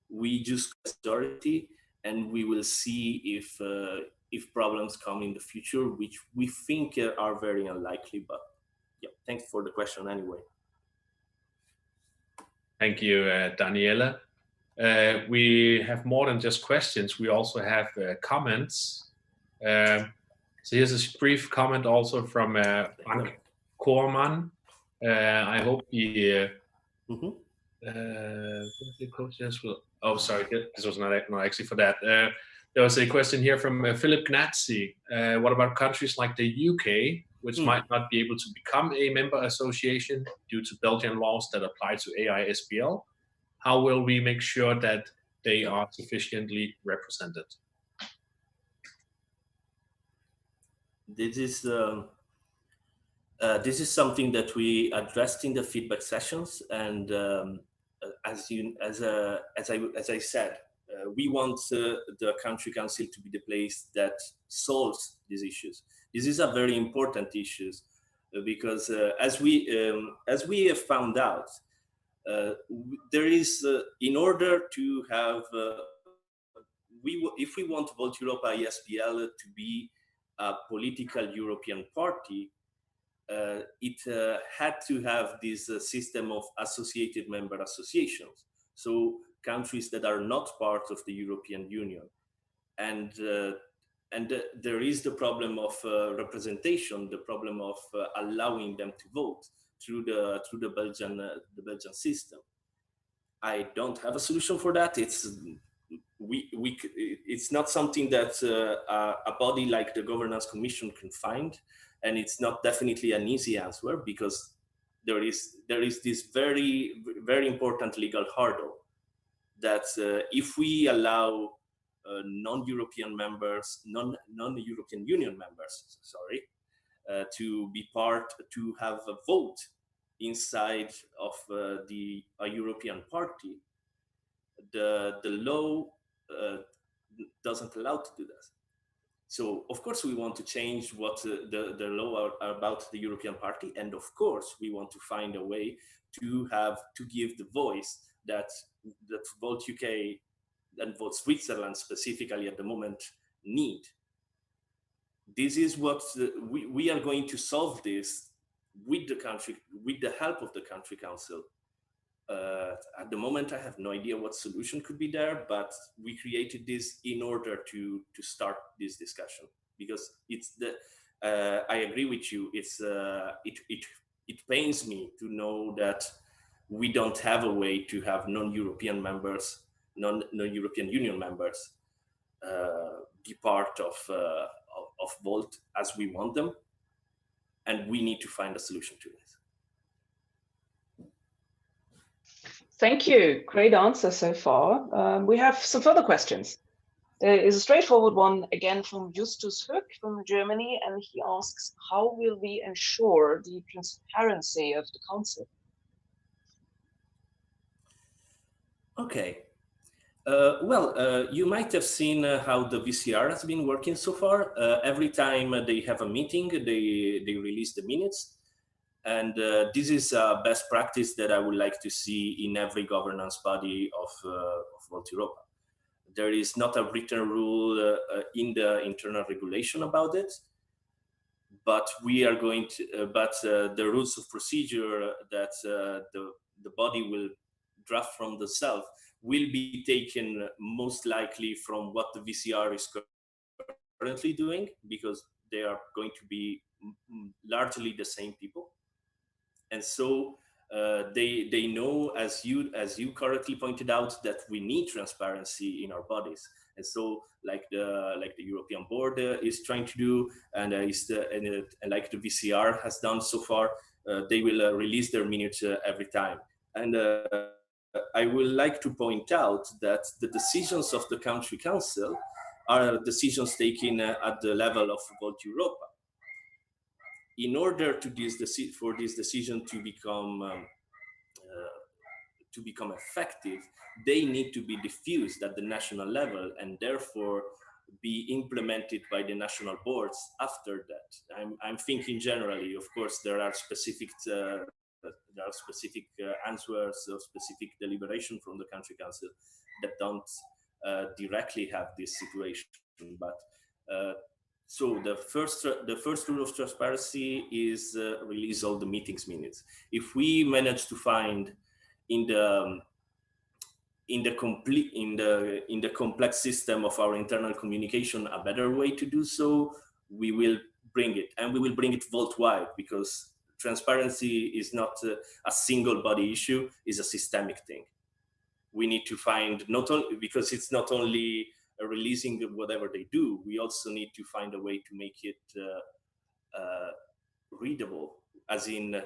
We just majority, and we will see if problems come in the future, which we think are very unlikely. But yeah, thanks for the question anyway. Thank you, Daniela. We have more than just questions. We also have comments. So here's a brief comment also from Frank Korman. I hope he oh, sorry, this was not actually for that. There was a question here from Philip Gnazzi. What about countries like the UK, which might not be able to become a member association due to Belgian laws that apply to AISPL? How will we make sure that they are sufficiently represented? This is something that we addressed in the feedback sessions, and as I said, we want the country council to be the place that solves these issues. This is a very important issue because as we have found out, there is in order to have if we want Volt Europa ISPL to be a political European party, it had to have this system of associated member associations. So countries that are not part of the European Union, and there is the problem of representation, the problem of allowing them to vote through the Belgian system. I don't have a solution for that. It's not something that a body like the Governance Commission can find, and it's not definitely an easy answer, because there is this very, very important legal hurdle that if we allow non-European members, non-European Union members, sorry, to have a vote inside of a European party, the law doesn't allow to do that. So of course we want to change what the law are about the European Party, and of course we want to find a way to give the voice that Volt UK and Volt Switzerland specifically at the moment need. This is what we are going to solve this with the help of the country council. At the moment, I have no idea what solution could be there, but we created this in order to start this discussion, because it's I agree with you. It's it pains me to know that we don't have a way to have non-European members, non-European Union members, be part of Volt as we want them, and we need to find a solution to this. Thank you. Great answer so far. We have some further questions. There is a straightforward one again from Justus Höck from Germany, and he asks, how will we ensure the transparency of the council? Okay. You might have seen how the VCR has been working so far. Every time they have a meeting, they release the minutes. And this is a best practice that I would like to see in every governance body of Volt Europa. There is not a written rule in the internal regulation about it, but we are going to, the rules of procedure that the body will draft from the self will be taken most likely from what the VCR is currently doing, because they are going to be largely the same people. And so they know, as you correctly pointed out, that we need transparency in our bodies. And so, like the European board is trying to do, and like the VCR has done so far, they will release their minutes every time. And I would like to point out that the decisions of the country council are decisions taken at the level of Volt Europa. In order for this decision to become effective, they need to be diffused at the national level and therefore be implemented by the national boards after that. I'm thinking generally. Of course, there are specific answers or specific deliberation from the country council that don't directly have this situation, but. So the first rule of transparency is release all the meetings minutes. If we manage to find in the complex system of our internal communication a better way to do so, we will bring it, and we will bring it Volt-wide, because transparency is not a single body issue; is a systemic thing. We need to find because it's not only releasing whatever they do, we also need to find a way to make it readable, as in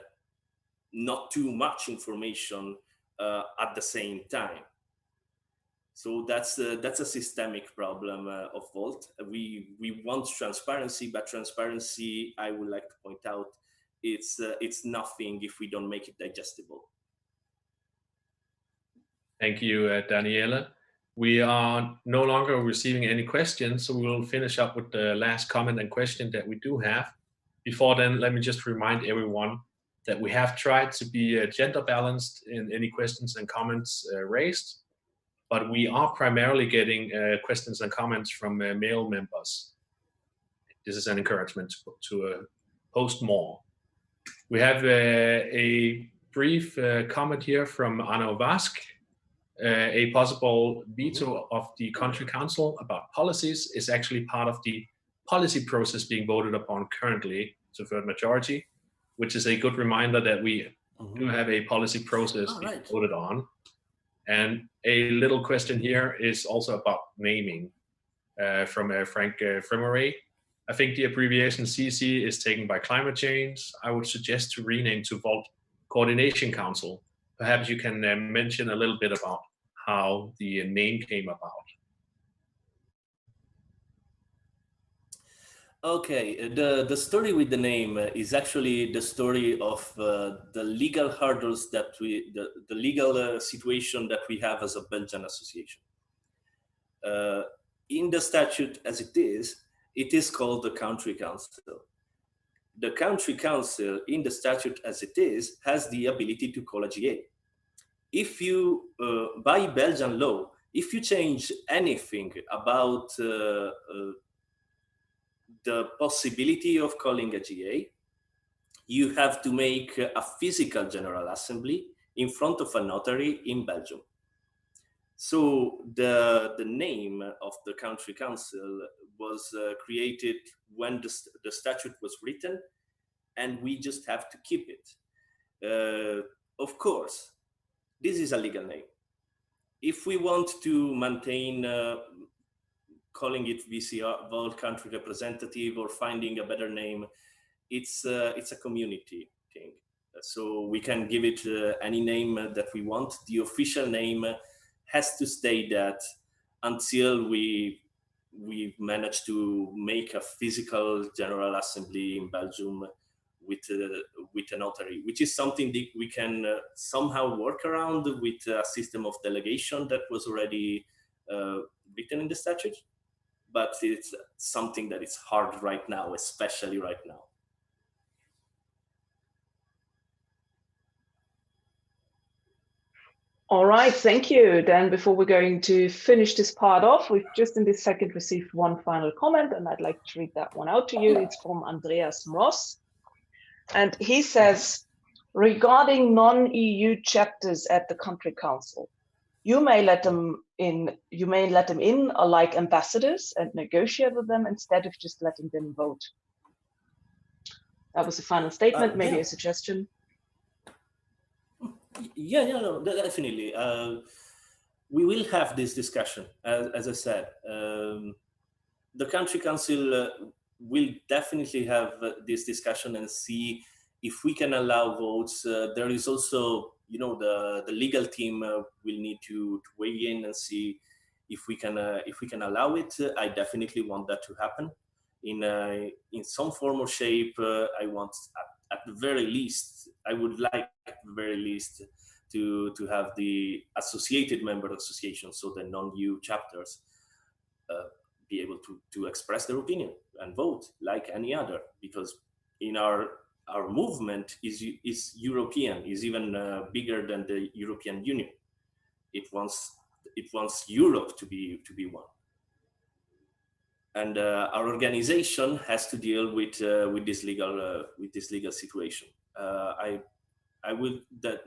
not too much information at the same time. So that's a systemic problem of Volt. We want transparency, but transparency, I would like to point out, it's nothing if we don't make it digestible. Thank you, Daniele. We are no longer receiving any questions, so we'll finish up with the last comment and question that we do have. Before then, let me just remind everyone that we have tried to be gender balanced in any questions and comments raised, but we are primarily getting questions and comments from male members. This is an encouragement to post more. We have a brief comment here from Arno Vask. A possible veto of the country council about policies is actually part of the policy process being voted upon currently, to third majority, which is a good reminder that we do have a policy process being voted on. And a little question here is also about naming from Frank Remuneration. I think the abbreviation CC is taken by climate change. I would suggest to rename to Volt Coordination Council. Perhaps you can mention a little bit about how the name came about. Okay, the story with the name is actually the story of the legal hurdles that the legal situation that we have as a Belgian association. In the statute as it is called the country council. The country council in the statute as it is has the ability to call a GA. If you, by Belgian law, if you change anything about the possibility of calling a GA, you have to make a physical general assembly in front of a notary in Belgium. So the name of the country council was created when the statute was written, and we just have to keep it. Of course, this is a legal name. If we want to maintain calling it VCR, Volt Country Representative, or finding a better name, it's a community thing. So we can give it any name that we want. The official name has to stay that until we manage to make a physical general assembly in Belgium with a notary, which is something that we can somehow work around with a system of delegation that was already written in the statute. But it's something that is hard right now, especially right now. All right, thank you. Then before we're going to finish this part off, we've just in this second received one final comment, and I'd like to read that one out to you. It's from Andreas Moss. And he says, regarding non-EU chapters at the country council, you may let them in like ambassadors and negotiate with them instead of just letting them vote. That was the final statement, maybe a suggestion. Yeah, no, definitely. We will have this discussion, as I said. The country council will definitely have this discussion and see if we can allow votes. There is also, the legal team will need to weigh in and see if we can allow it. I definitely want that to happen in some form or shape. I want at the very least, I would like at the very least to have the associated member associations, so the non-EU chapters, be able to express their opinion and vote like any other, because in our movement is European, is even bigger than the European Union. It wants Europe to be one. And our organization has to deal with this legal situation.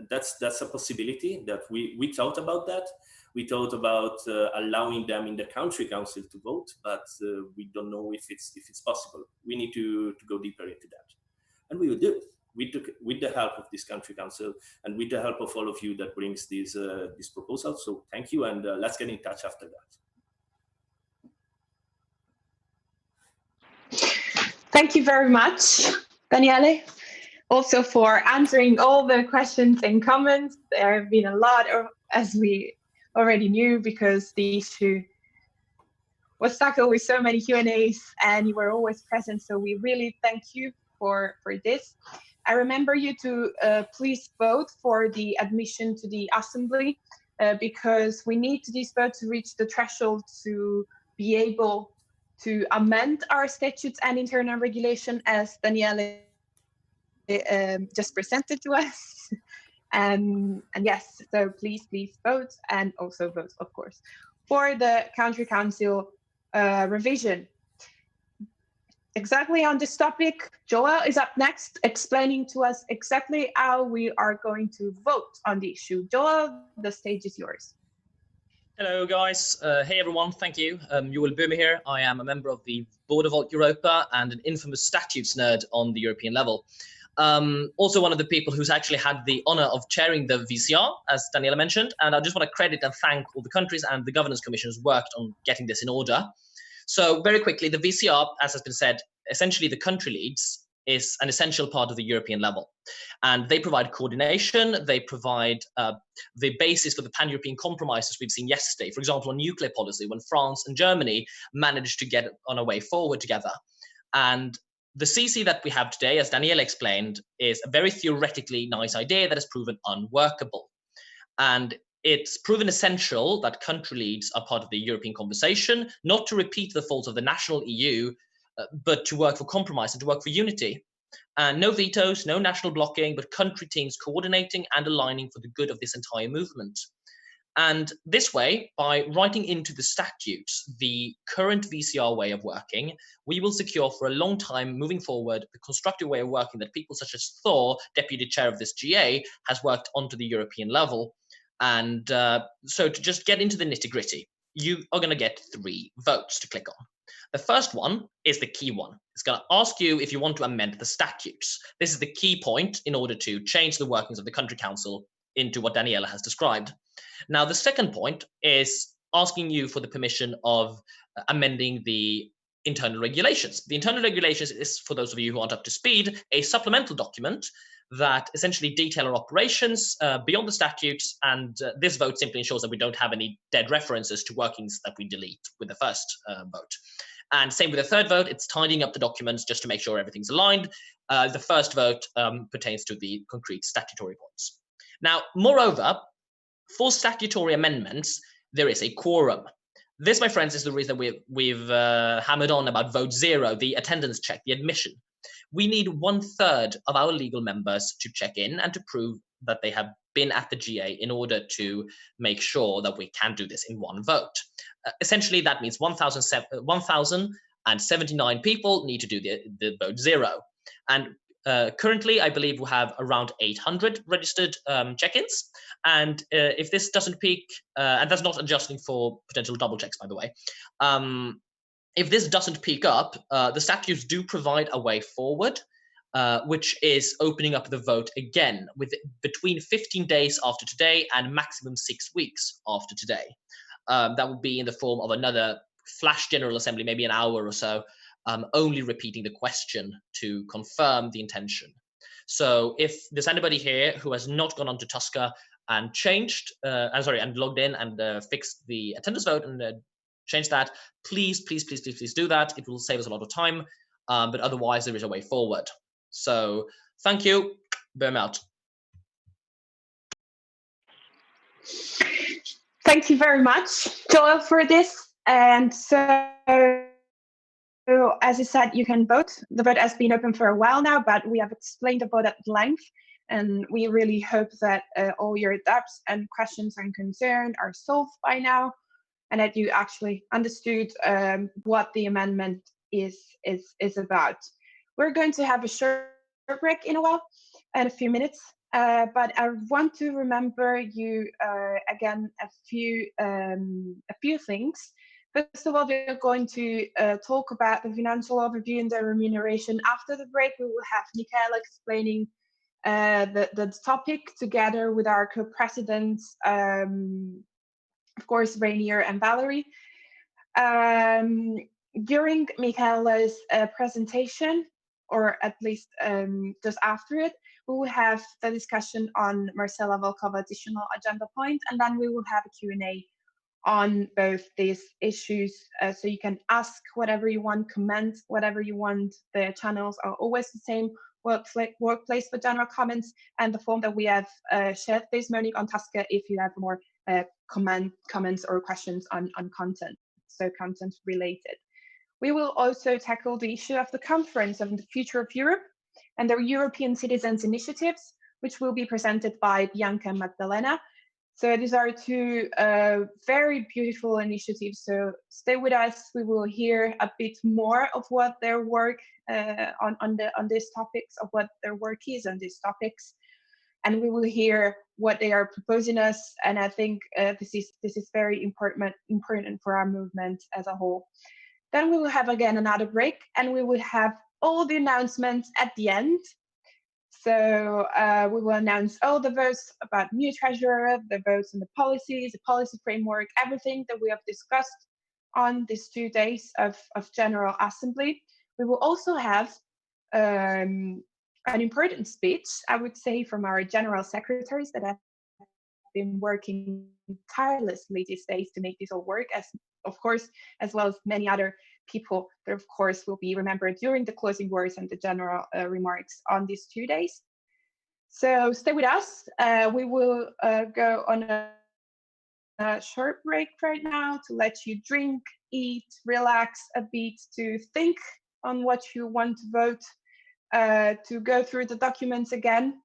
That's a possibility that we thought about that. We thought about allowing them in the country council to vote, but we don't know if it's possible. We need to go deeper into that, and we will do it with the help of this country council and with the help of all of you that brings this proposal. So thank you, and let's get in touch after that. Thank you very much, Daniele, also for answering all the questions and comments. There have been a lot, as we already knew, because the issue was tackled with so many Q&As and you were always present. So we really thank you for this. I remember you to please vote for the admission to the assembly because we need these votes to reach the threshold to be able to amend our statutes and internal regulation, as Daniele just presented to us. And yes, so please vote, and also vote, of course, for the country council revision. Exactly on this topic, Joel is up next, explaining to us exactly how we are going to vote on the issue. Joel, the stage is yours. Hello, guys. Hey, everyone. Thank you. Joel Böhme here. I am a member of the board of Volt Europa and an infamous statutes nerd on the European level. Also one of the people who's actually had the honor of chairing the VCR, as Daniela mentioned. And I just want to credit and thank all the countries and the governance commission who's worked on getting this in order. So very quickly, the VCR, as has been said, essentially the country leads is an essential part of the European level. And they provide coordination, they provide the basis for the pan-European compromises we've seen yesterday. For example, on nuclear policy, when France and Germany managed to get on a way forward together. And the CC that we have today, as Daniela explained, is a very theoretically nice idea that has proven unworkable. And it's proven essential that country leads are part of the European conversation, not to repeat the faults of the national EU, but to work for compromise and to work for unity. And no vetoes, no national blocking, but country teams coordinating and aligning for the good of this entire movement. And this way, by writing into the statutes the current VCR way of working, we will secure for a long time moving forward the constructive way of working that people such as Thor, deputy chair of this GA, has worked onto the European level. And so to just get into the nitty-gritty, you are going to get 3 votes to click on. The first one is the key one. It's going to ask you if you want to amend the statutes. This is the key point in order to change the workings of the country council into what Daniela has described. Now, the second point is asking you for the permission of amending the internal regulations. The internal regulations is, for those of you who aren't up to speed, a supplemental document that essentially detail our operations beyond the statutes, and this vote simply ensures that we don't have any dead references to workings that we delete with the first vote. And same with the third vote, it's tidying up the documents just to make sure everything's aligned. The first vote pertains to the concrete statutory points. Now, moreover, for statutory amendments, there is a quorum. This, my friends, is the reason we've hammered on about vote 0, the attendance check, the admission. We need 1/3 of our legal members to check in and to prove that they have been at the GA in order to make sure that we can do this in one vote. Essentially, that means 1,079 people need to do the vote 0. And currently, I believe we have around 800 registered check-ins. And if this doesn't peak, and that's not adjusting for potential double checks, by the way, if this doesn't peak up, the statutes do provide a way forward, which is opening up the vote again with between 15 days after today and maximum 6 weeks after today. That would be in the form of another flash General Assembly, maybe an hour or so, only repeating the question to confirm the intention. So if there's anybody here who has not gone on to Tusker and changed, and logged in and fixed the attendance vote and changed that, please do that. It will save us a lot of time, but otherwise there is a way forward. So thank you, Boom out. Thank you very much, Joel, for this. And so, as I said, you can vote. The vote has been open for a while now, but we have explained the vote at length. And we really hope that all your doubts and questions and concerns are solved by now, and that you actually understood what the amendment is about. We're going to have a short break in a few minutes. But I want to remember you again a few things. First of all, we're going to talk about the financial overview and the remuneration. After the break, we will have Michaela explaining the topic together with our co-presidents, of course, Rainier and Valerie. During Michaela's presentation, or at least just after it, we will have the discussion on Marcela Volkova additional agenda point, and then we will have a Q&A on both these issues. So you can ask whatever you want, comment whatever you want. The channels are always the same: workplace for general comments, and the form that we have shared this morning on Tusker if you have more comments or questions on content, so content related. We will also tackle the issue of the conference on the future of Europe and the European Citizens Initiatives, which will be presented by Bianca and Magdalena. So these are two very beautiful initiatives. So stay with us. We will hear a bit more of what their work on these topics, of what their work is on these topics, and we will hear what they are proposing us. And I think this is very important for our movement as a whole. Then we will have again another break, and we will have all the announcements at the end. So we will announce all the votes about new treasurer, the votes on the policies, the policy framework, everything that we have discussed on these 2 days of General Assembly. We will also have an important speech, I would say, from our general secretaries that have been working tirelessly these days to make this all work, as well as many other people that, of course, will be remembered during the closing words and the general remarks on these 2 days. So stay with us. We will go on a short break right now to let you drink, eat, relax a bit, to think on what you want to vote, to go through the documents again.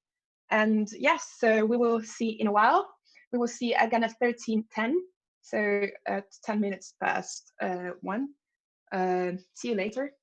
And yes, so we will see in a while. We will see again at 13:10, so at 10 minutes past 1. See you later.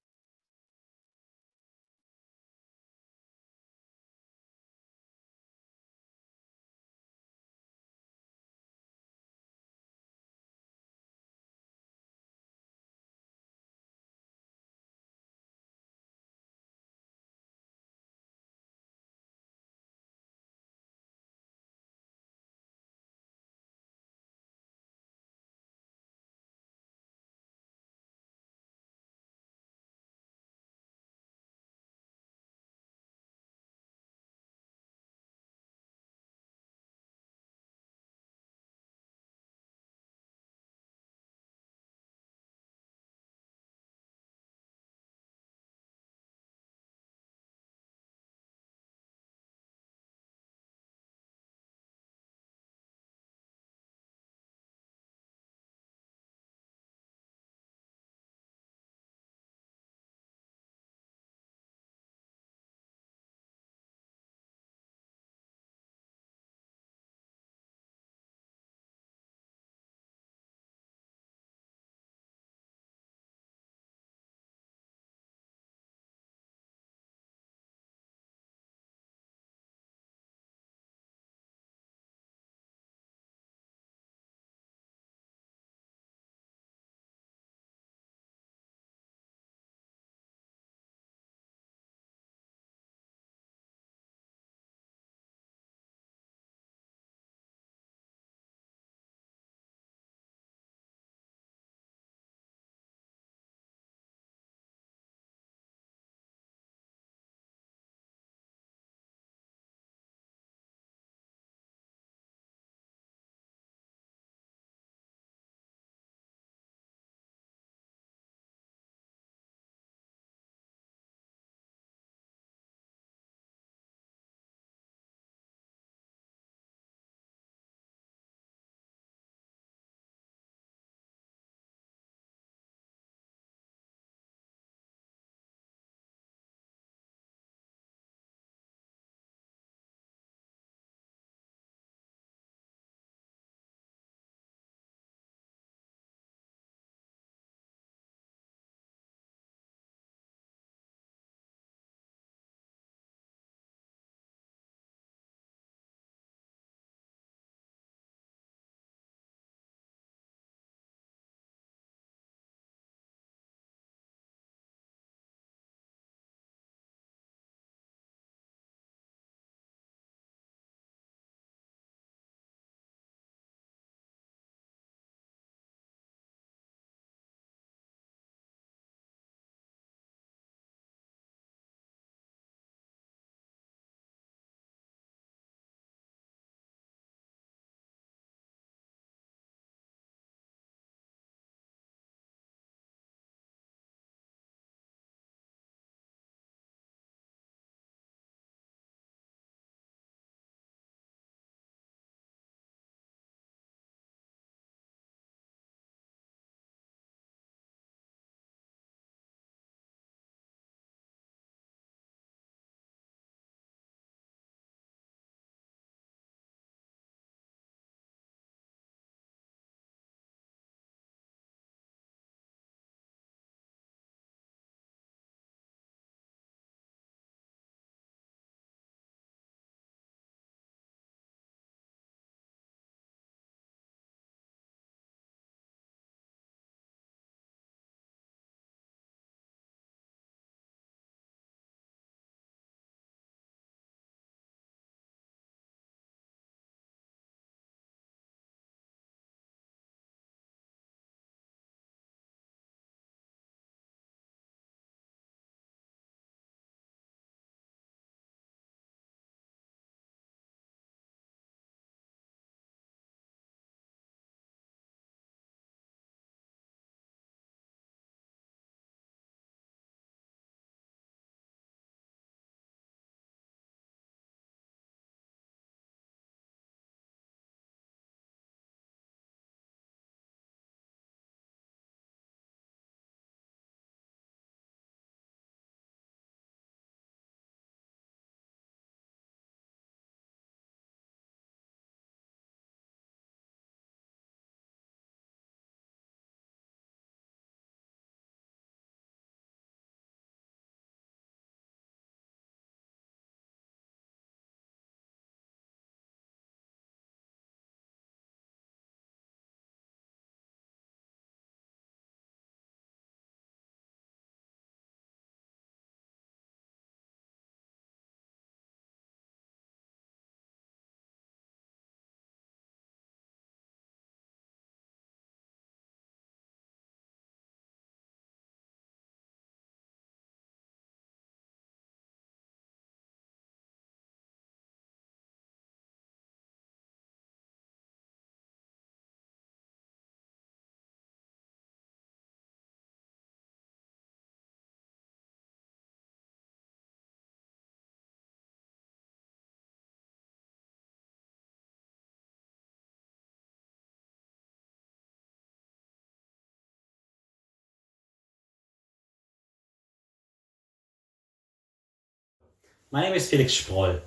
My name is Felix Sproll,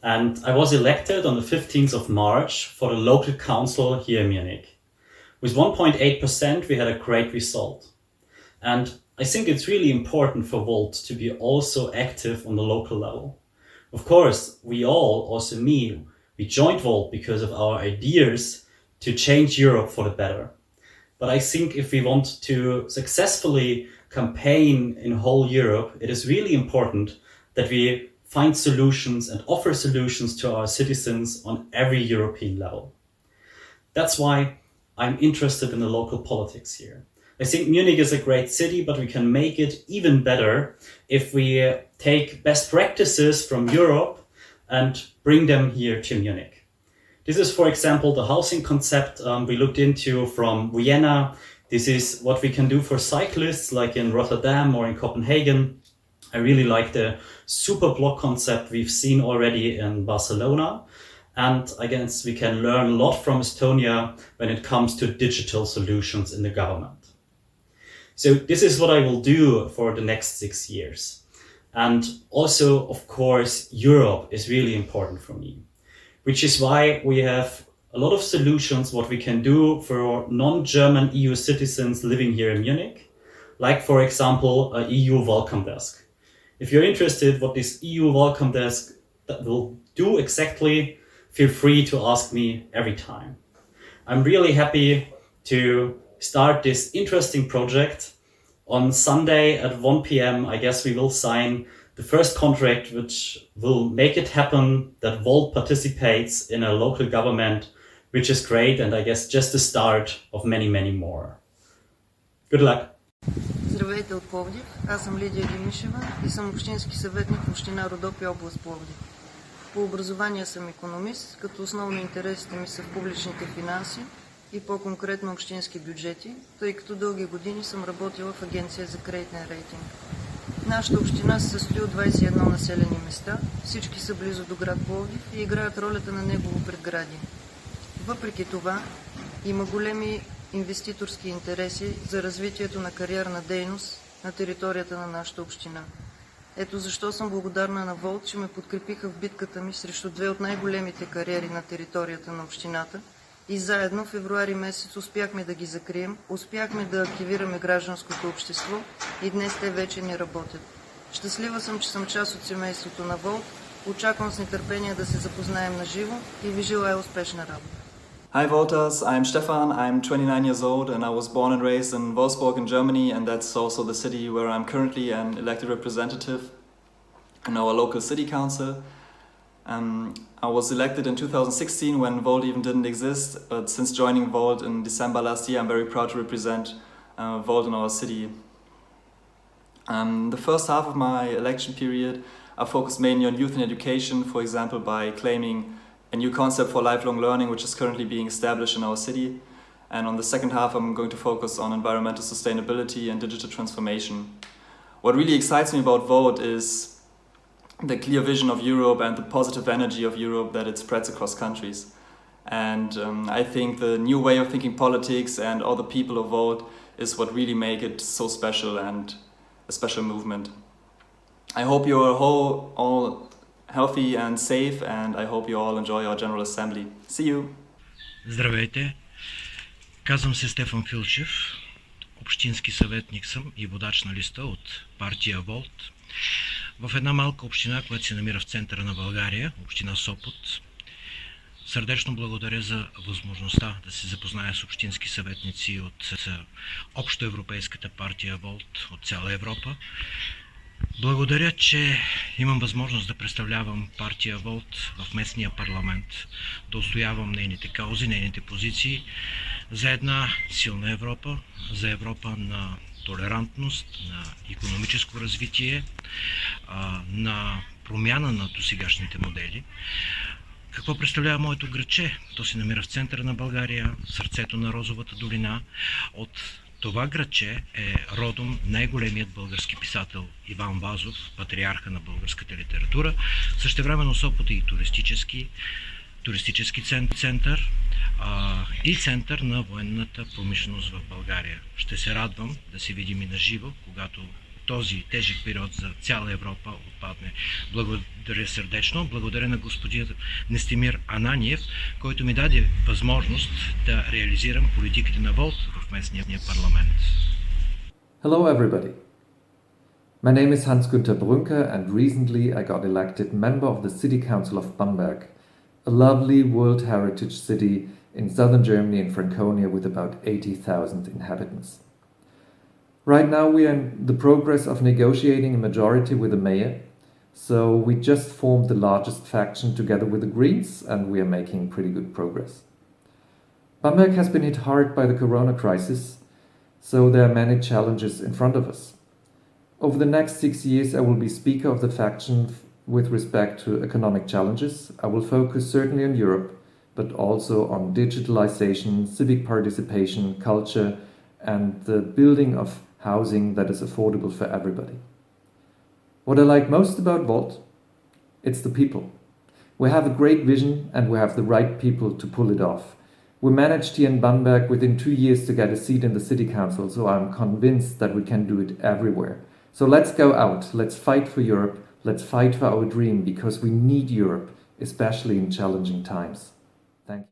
and I was elected on the 15th of March for the local council here in Munich. With 1.8%, we had a great result. And I think it's really important for Volt to be also active on the local level. Of course, we all, also me, we joined Volt because of our ideas to change Europe for the better. But I think if we want to successfully campaign in whole Europe, it is really important that we find solutions and offer solutions to our citizens on every European level. That's why I'm interested in the local politics here. I think Munich is a great city, but we can make it even better if we take best practices from Europe and bring them here to Munich. This is, for example, the housing concept we looked into from Vienna. This is what we can do for cyclists, like in Rotterdam or in Copenhagen. I really like the super block concept we've seen already in Barcelona. And I guess we can learn a lot from Estonia when it comes to digital solutions in the government. So this is what I will do for the next 6 years. And also, of course, Europe is really important for me, which is why we have a lot of solutions what we can do for non-German EU citizens living here in Munich, like, for example, a EU welcome desk. If you're interested what this EU welcome desk will do exactly, feel free to ask me every time. I'm really happy to start this interesting project. On Sunday at 1 p.m, I guess we will sign the first contract which will make it happen that Volt participates in a local government, which is great, and I guess just the start of many, many more. Good luck! Здравейте от Пловдив, аз съм Лидия Димишева и съм общински съветник в община Родопи, област Пловдив. По образование съм икономист, като основно интересите ми са в публичните финанси и по-конкретно общински бюджети, тъй като дълги години съм работила в агенция за кредитен рейтинг. Нашата община се състои от 21 населени места, всички са близо до град Пловдив и играят ролята на негово предградие. Въпреки това, има големи инвеститорски интереси за развитието на кариерна дейност на територията на нашата община. Ето защо съм благодарна на Волт, че ме подкрепиха в битката ми срещу две от най-големите кариери на територията на общината и заедно в февруари месец успяхме да ги закрием, успяхме да активираме гражданското общество и днес те вече не работят. Щастлива съм, че съм част от семейството на Волт, очаквам с нетърпение да се запознаем на живо и ви желая успешна работа. Hi voters, I'm Stefan, I'm 29 years old and I was born and raised in Wolfsburg in Germany, and that's also the city where I'm currently an elected representative in our local city council. I was elected in 2016 when Volt even didn't exist, but since joining Volt in December last year, I'm very proud to represent Volt in our city. The first half of my election period, I focused mainly on youth and education, for example by claiming a new concept for lifelong learning, which is currently being established in our city. And on the second half, I'm going to focus on environmental sustainability and digital transformation. What really excites me about Volt is the clear vision of Europe and the positive energy of Europe that it spreads across countries. And I think the new way of thinking politics and all the people of Volt is what really make it so special and a special movement. I hope you're all healthy and safe, and I hope you all enjoy our General Assembly. See you! Здравейте! Казвам се Стефан Филчев, общински съветник съм и водач на листа от партия Волт. В една малка община, която се намира в центъра на България, община Сопот. Сърдечно благодаря за възможността да се запозная с общински съветници от общоевропейската партия Волт от цяла Европа. Благодаря, че имам възможност да представлявам партия Волт в местния парламент, да отстоявам нейните каузи, нейните позиции за една силна Европа, за Европа на толерантност, на икономическо развитие, на промяна на досегашните модели. Какво представлява моето градче? То се намира в центъра на България, сърцето на Розовата долина. От това градче е родом най-големият български писател Иван Вазов, патриарха на българската литература. Същевременно Сопот е и туристически център и център на военната промишленост в България. Ще се радвам да се видим и на живо, когато този тежък период за цяла Европа отпадне. Благодаря сърдечно. Благодаря на господин Нестимир Ананиев, който ми даде възможност да реализирам политиките на Волт в местния парламент. Hello everybody. My name is Hans-Günther Brünker and recently I got elected member of the City Council of Bamberg, a lovely World Heritage city in southern Germany in Franconia with about 80,000 inhabitants. Right now we are in the progress of negotiating a majority with the mayor, so we just formed the largest faction together with the Greens and we are making pretty good progress. Bamberg has been hit hard by the corona crisis, so there are many challenges in front of us. Over the next 6 years I will be speaker of the faction with respect to economic challenges. I will focus certainly on Europe, but also on digitalization, civic participation, culture, and the building of housing that is affordable for everybody. What I like most about Volt? It's the people. We have a great vision and we have the right people to pull it off. We managed here in Bamberg within 2 years to get a seat in the city council, so I'm convinced that we can do it everywhere. So let's go out, let's fight for Europe, let's fight for our dream, because we need Europe, especially in challenging times. Thank you.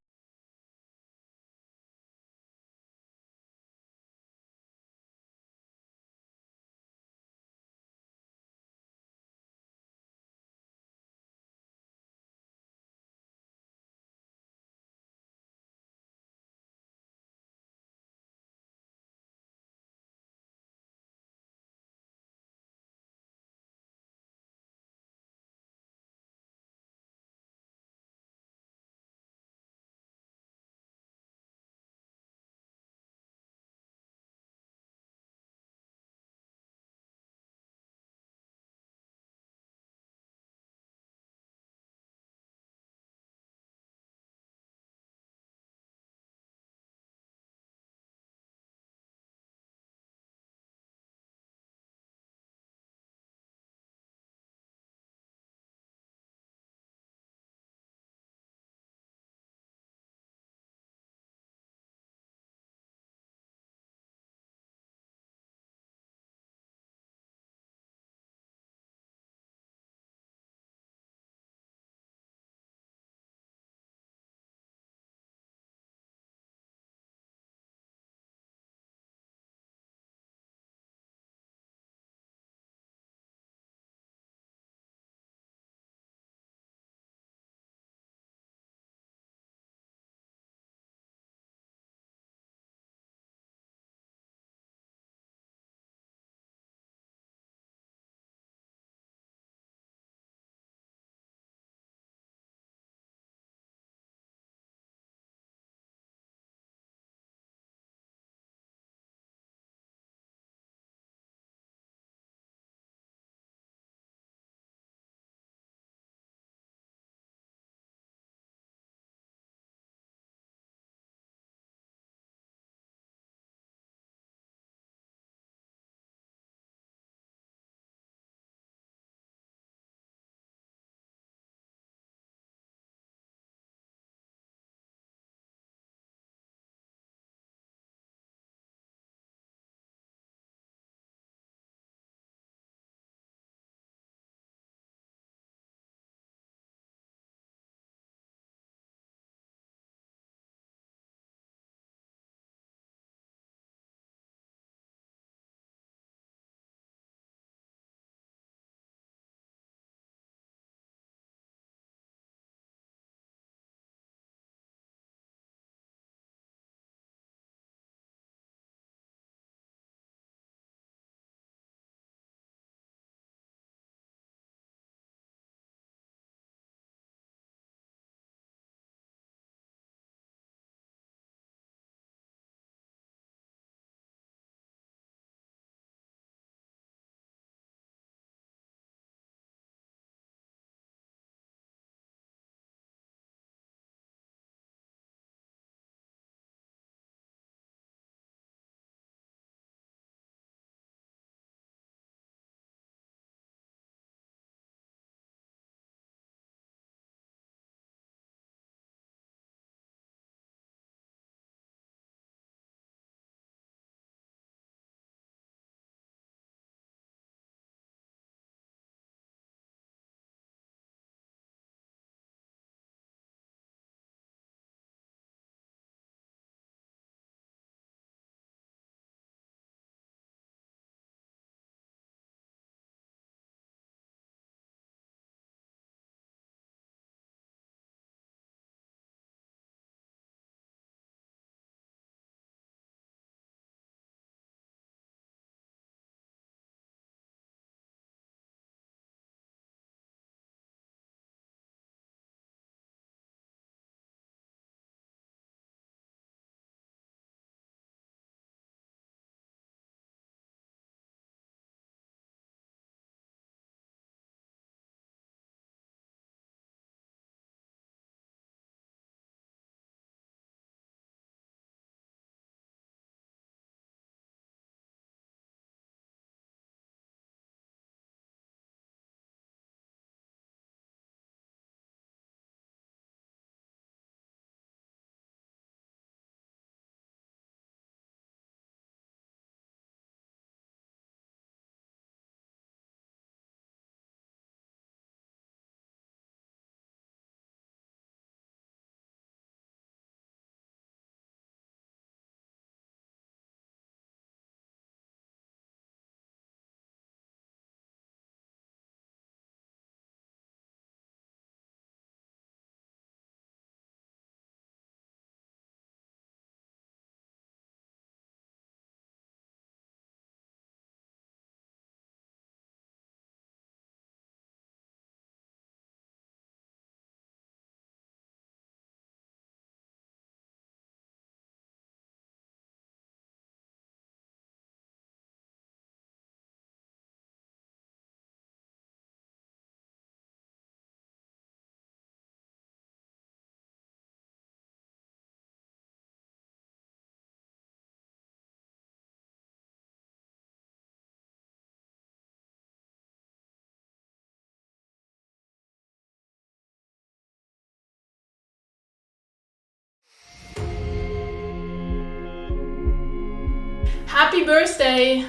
Happy birthday!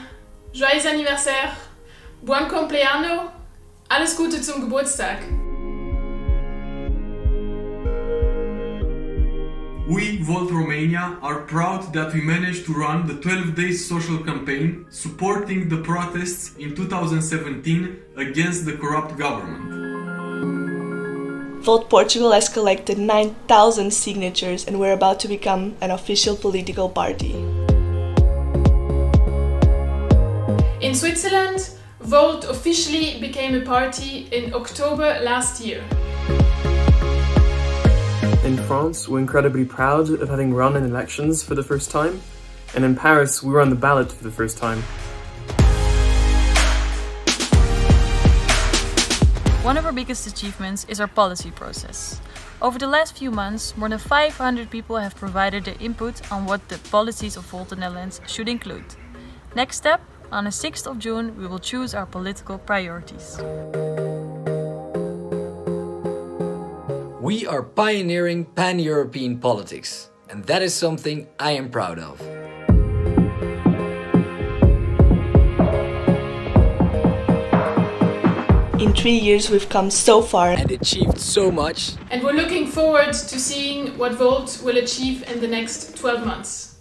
Joyeux anniversaire! Buon compleanno! Alles Gute zum Geburtstag! We, Volt Romania, are proud that we managed to run the 12-day social campaign supporting the protests in 2017 against the corrupt government. Volt Portugal has collected 9,000 signatures and we're about to become an official political party. In Switzerland, Volt officially became a party in October last year. In France, we're incredibly proud of having run in elections for the first time, and in Paris, we were on the ballot for the first time. One of our biggest achievements is our policy process. Over the last few months, more than 500 people have provided their input on what the policies of Volt Netherlands should include. Next step, on the 6th of June, we will choose our political priorities. We are pioneering pan-European politics, and that is something I am proud of. In 3 years, we've come so far and achieved so much. And we're looking forward to seeing what Volt will achieve in the next 12 months.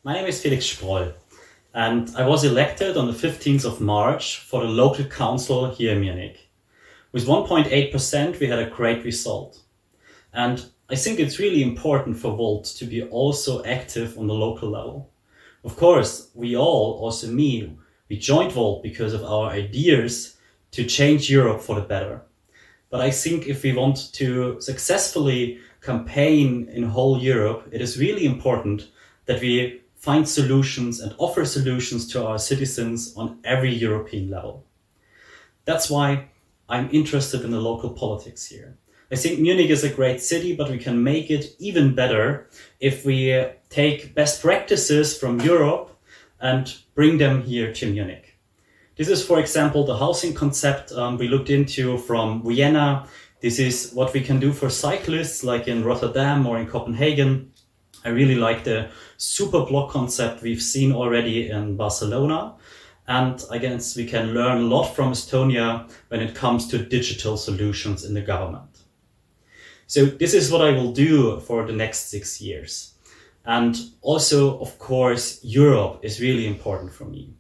My name is Felix Sproll, and I was elected on the 15th of March for the local council here in Munich. With 1.8%, we had a great result. And I think it's really important for Volt to be also active on the local level. Of course, we all, also me, we joined Volt because of our ideas to change Europe for the better. But I think if we want to successfully campaign in whole Europe, it is really important that we find solutions and offer solutions to our citizens on every European level. That's why I'm interested in the local politics here. I think Munich is a great city, but we can make it even better if we take best practices from Europe and bring them here to Munich. This is, for example, the housing concept we looked into from Vienna. This is what we can do for cyclists, like in Rotterdam or in Copenhagen. I really like the super block concept we've seen already in Barcelona. And I guess we can learn a lot from Estonia when it comes to digital solutions in the government. So this is what I will do for the next 6 years. And also, of course, Europe is really important for me,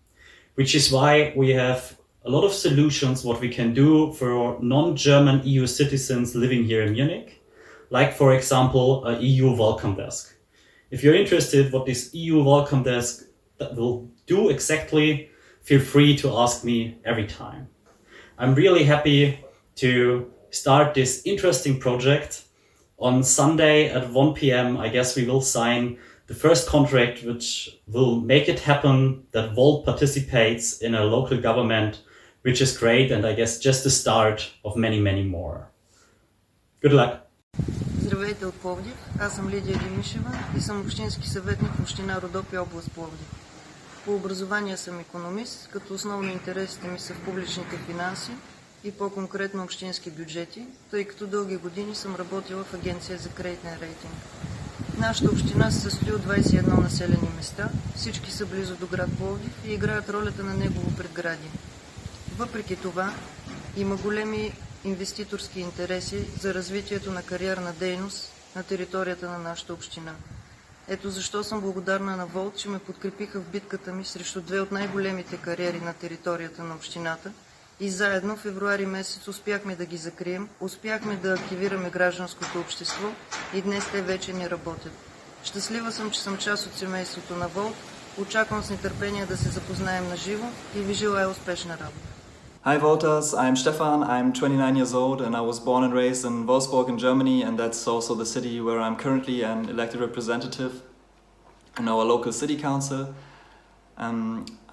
which is why we have a lot of solutions what we can do for non-German EU citizens living here in Munich, like, for example, a EU welcome desk. If you're interested what this EU welcome desk will do exactly, feel free to ask me every time. I'm really happy to start this interesting project. On Sunday at 1 p.m, I guess we will sign the first contract which will make it happen that Volt participates in a local government, which is great, and I guess just the start of many, many more. Good luck. Здравейте от Пловдив, аз съм Лидия Димишева и съм общински съветник в община Родопи, област Пловдив. По образование съм икономист, като основно интересите ми са в публичните финанси и по-конкретно общински бюджети, тъй като дълги години съм работила в агенция за кредитен рейтинг. Нашата община се състои от 21 населени места, всички са близо до град Пловдив и играят ролята на негово предградие. Въпреки това, има големи инвеститорски интереси за развитието на кариерна дейност на територията на нашата община. Ето защо съм благодарна на Волт, че ме подкрепиха в битката ми срещу две от най-големите кариери на територията на общината и заедно в февруари месец успяхме да ги закрием, успяхме да активираме гражданското общество и днес те вече не работят. Щастлива съм, че съм част от семейството на Волт. Очаквам с нетърпение да се запознаем на живо и ви желая успешна работа. Hi voters, I'm Stefan, I'm 29 years old and I was born and raised in Wolfsburg in Germany, and that's also the city where I'm currently an elected representative in our local city council.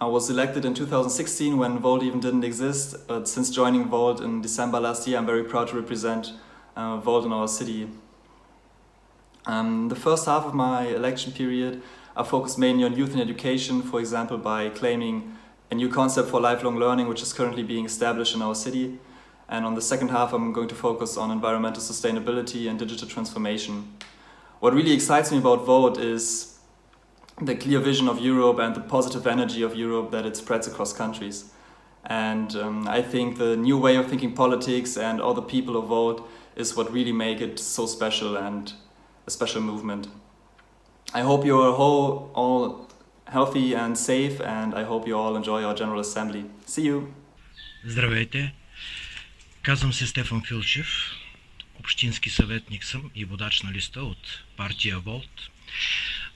I was elected in 2016 when Volt even didn't exist, but since joining Volt in December last year, I'm very proud to represent Volt in our city. The first half of my election period, I focused mainly on youth and education, for example, by claiming a new concept for lifelong learning, which is currently being established in our city. And on the second half, I'm going to focus on environmental sustainability and digital transformation. What really excites me about Volt is the clear vision of Europe and the positive energy of Europe that it spreads across countries. And I think the new way of thinking politics and all the people of Volt is what really make it so special and a special movement. I hope you're all healthy and safe, and I hope you all enjoy our General Assembly. See you! Здравейте! Казвам се Стефан Филчев. Общински съветник съм и водач на листа от партия Волт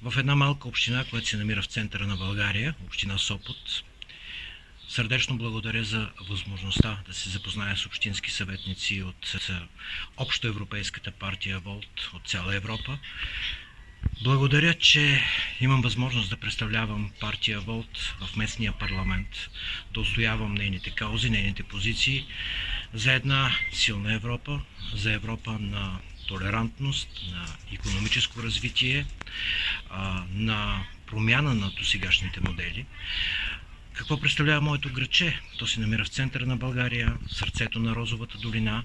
в една малка община, която се намира в центъра на България, община Сопот. Сърдечно благодаря за възможността да се запозная с общински съветници от общоевропейската партия Волт от цяла Европа. Благодаря, че имам възможност да представлявам партия Волт в местния парламент, да отстоявам нейните каузи, нейните позиции за една силна Европа, за Европа на толерантност, на икономическо развитие, на промяна на досегашните модели. Какво представлява моето градче? То се намира в центъра на България, в сърцето на Розовата долина.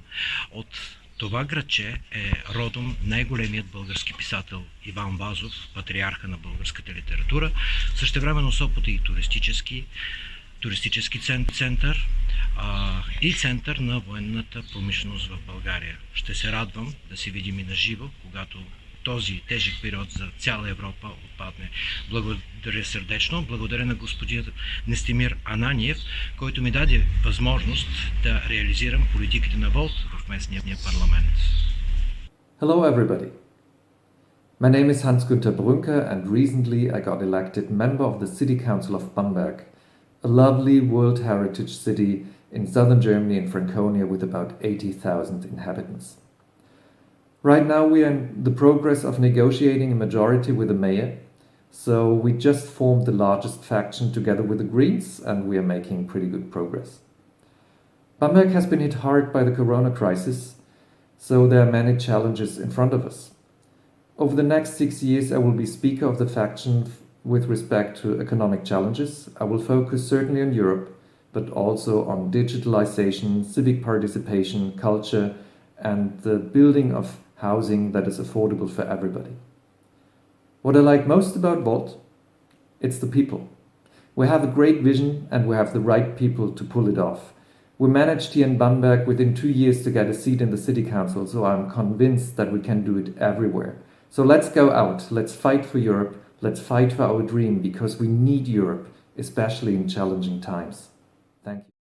От това градче е родом най-големият български писател Иван Вазов, патриарха на българската литература. Същевременно Сопот е и туристически център и център на военната промишленост в България. Ще се радвам да се видим и на живо, когато този тежък период за цяла Европа отпадне. Благодаря сърдечно. Благодаря на господин Нестимир Ананиев, който ми даде възможност да реализирам политиките на Волт в местния парламент. Hello everybody. My name is Hans-Günther Brünker and recently I got elected member of the City Council of Bamberg, a lovely World Heritage city in southern Germany in Franconia with about 80,000 inhabitants. Right now we are in the progress of negotiating a majority with the mayor, so we just formed the largest faction together with the Greens and we are making pretty good progress. Bamberg has been hit hard by the corona crisis, so there are many challenges in front of us. Over the next 6 years I will be speaker of the faction with respect to economic challenges. I will focus certainly on Europe, but also on digitalization, civic participation, culture, and the building of housing that is affordable for everybody. What I like most about Volt? It's the people. We have a great vision and we have the right people to pull it off. We managed here in Bamberg within 2 years to get a seat in the city council, so I'm convinced that we can do it everywhere. So let's go out, let's fight for Europe, let's fight for our dream, because we need Europe, especially in challenging times. Thank you.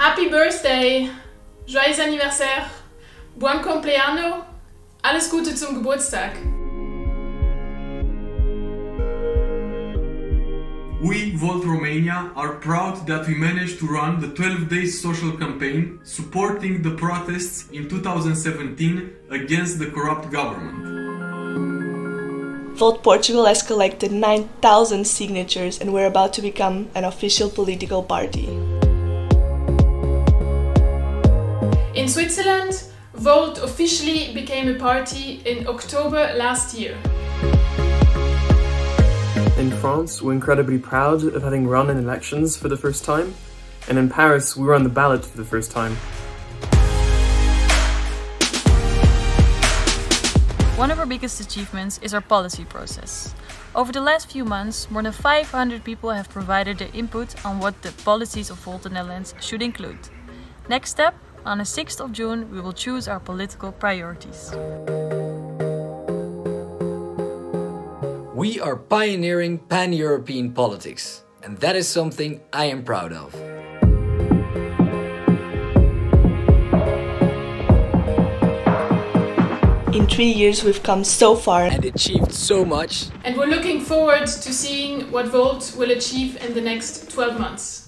Happy Birthday! Joyeux anniversaire! Buon compleanno! Alles Gute zum Geburtstag! We, Volt Romania, are proud that we managed to run the 12-day social campaign supporting the protests in 2017 against the corrupt government. Volt Portugal has collected 9,000 signatures and we're about to become an official political party. In Switzerland, Volt officially became a party in October last year. In France, we're incredibly proud of having run in elections for the first time, and in Paris, we were on the ballot for the first time. One of our biggest achievements is our policy process. Over the last few months, more than 500 people have provided their input on what the policies of Volt Netherlands should include. Next step, on the 6th of June, we will choose our political priorities. We are pioneering pan-European politics, and that is something I am proud of. In 3 years, we've come so far and achieved so much. And we're looking forward to seeing what Volt will achieve in the next 12 months.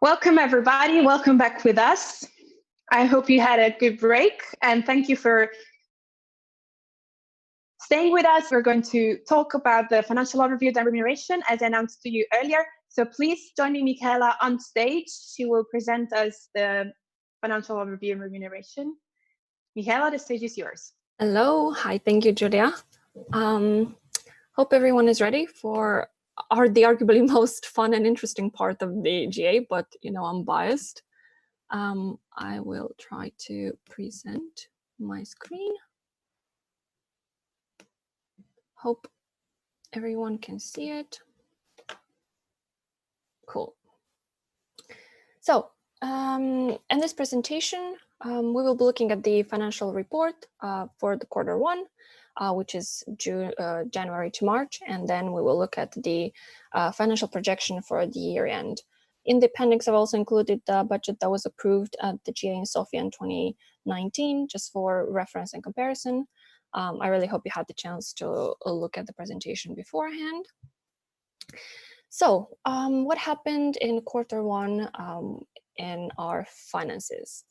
Welcome, everybody. Welcome back with us. I hope you had a good break, and thank you for staying with us. We're going to talk about the financial overview and remuneration, as announced to you earlier. So please join me, Michaela, on stage. She will present us the financial overview and remuneration. Michaela, the stage is yours. Hello. Hi. Thank you, Julia. Hope everyone is ready for the arguably most fun and interesting part of the GA, but I'm biased. I will try to present my screen. Hope everyone can see it. Cool. So in this presentation, we will be looking at the financial report for the Q1, which is January to March, and then we will look at the financial projection for the year end. In the appendix, I've also included the budget that was approved at the GA in Sofia in 2019, just for reference and comparison. I really hope you had the chance to look at the presentation beforehand. So what happened in Q1 in our finances?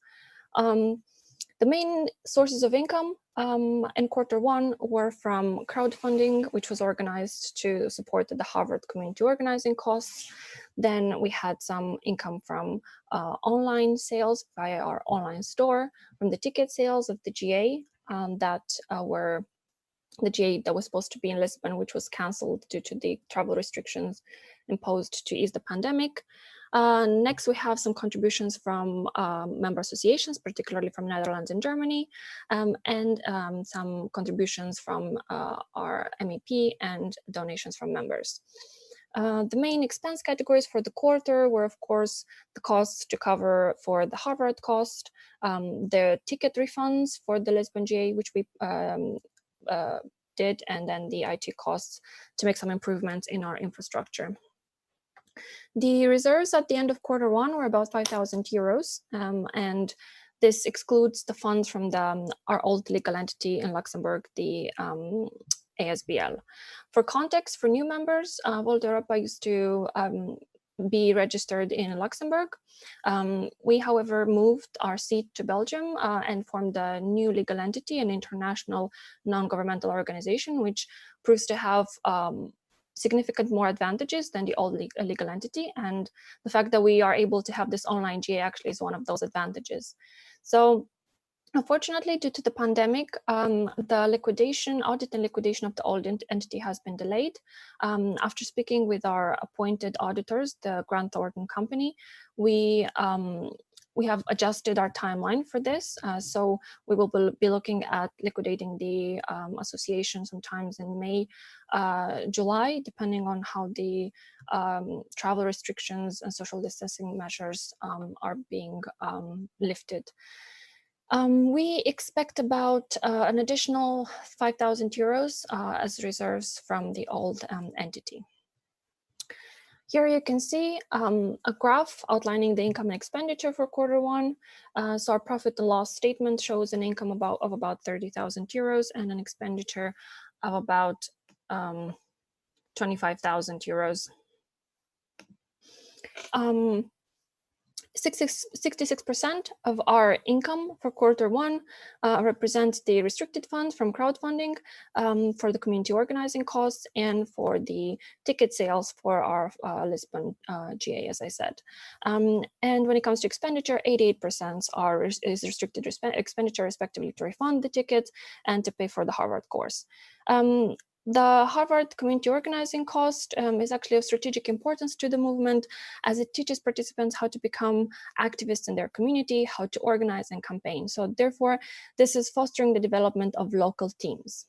The main sources of income in Q1 were from crowdfunding, which was organized to support the Harvard community organizing costs. Then we had some income from online sales via our online store, from the ticket sales of the GA that were the GA that was supposed to be in Lisbon, which was cancelled due to the travel restrictions imposed to ease the pandemic. Next, we have some contributions from member associations, particularly from Netherlands and Germany, and some contributions from our MEP and donations from members. The main expense categories for the quarter were, of course, the costs to cover for the Harvard cost, the ticket refunds for the Lisbon GA, which we did, and then the IT costs to make some improvements in our infrastructure. The reserves at the end of Q1 were about 5,000 euros, and this excludes the funds from our old legal entity in Luxembourg, the ASBL. For context, for new members, Volt Europa used to be registered in Luxembourg. We, however, moved our seat to Belgium and formed a new legal entity, an international non-governmental organization, which proves to have significant more advantages than the old legal entity. And the fact that we are able to have this online GA actually is one of those advantages. So unfortunately, due to the pandemic, the audit and liquidation of the old entity has been delayed. After speaking with our appointed auditors, the Grant Thornton company, we have adjusted our timeline for this. So we will be looking at liquidating the association sometimes in May, July, depending on how the travel restrictions and social distancing measures are being lifted. We expect about an additional 5,000 euros as reserves from the old entity. Here you can see a graph outlining the income and expenditure for Q1. So our profit and loss statement shows an income of about 30,000 euros and an expenditure of about 25,000 euros. 66% of our income for Q1 represents the restricted funds from crowdfunding for the community organizing costs and for the ticket sales for our Lisbon GA, as I said. And when it comes to expenditure, 88% is restricted expenditure, respectively, to refund the tickets and to pay for the Harvard course. The Harvard community organizing cost is actually of strategic importance to the movement, as it teaches participants how to become activists in their community, how to organize and campaign. So therefore, this is fostering the development of local teams.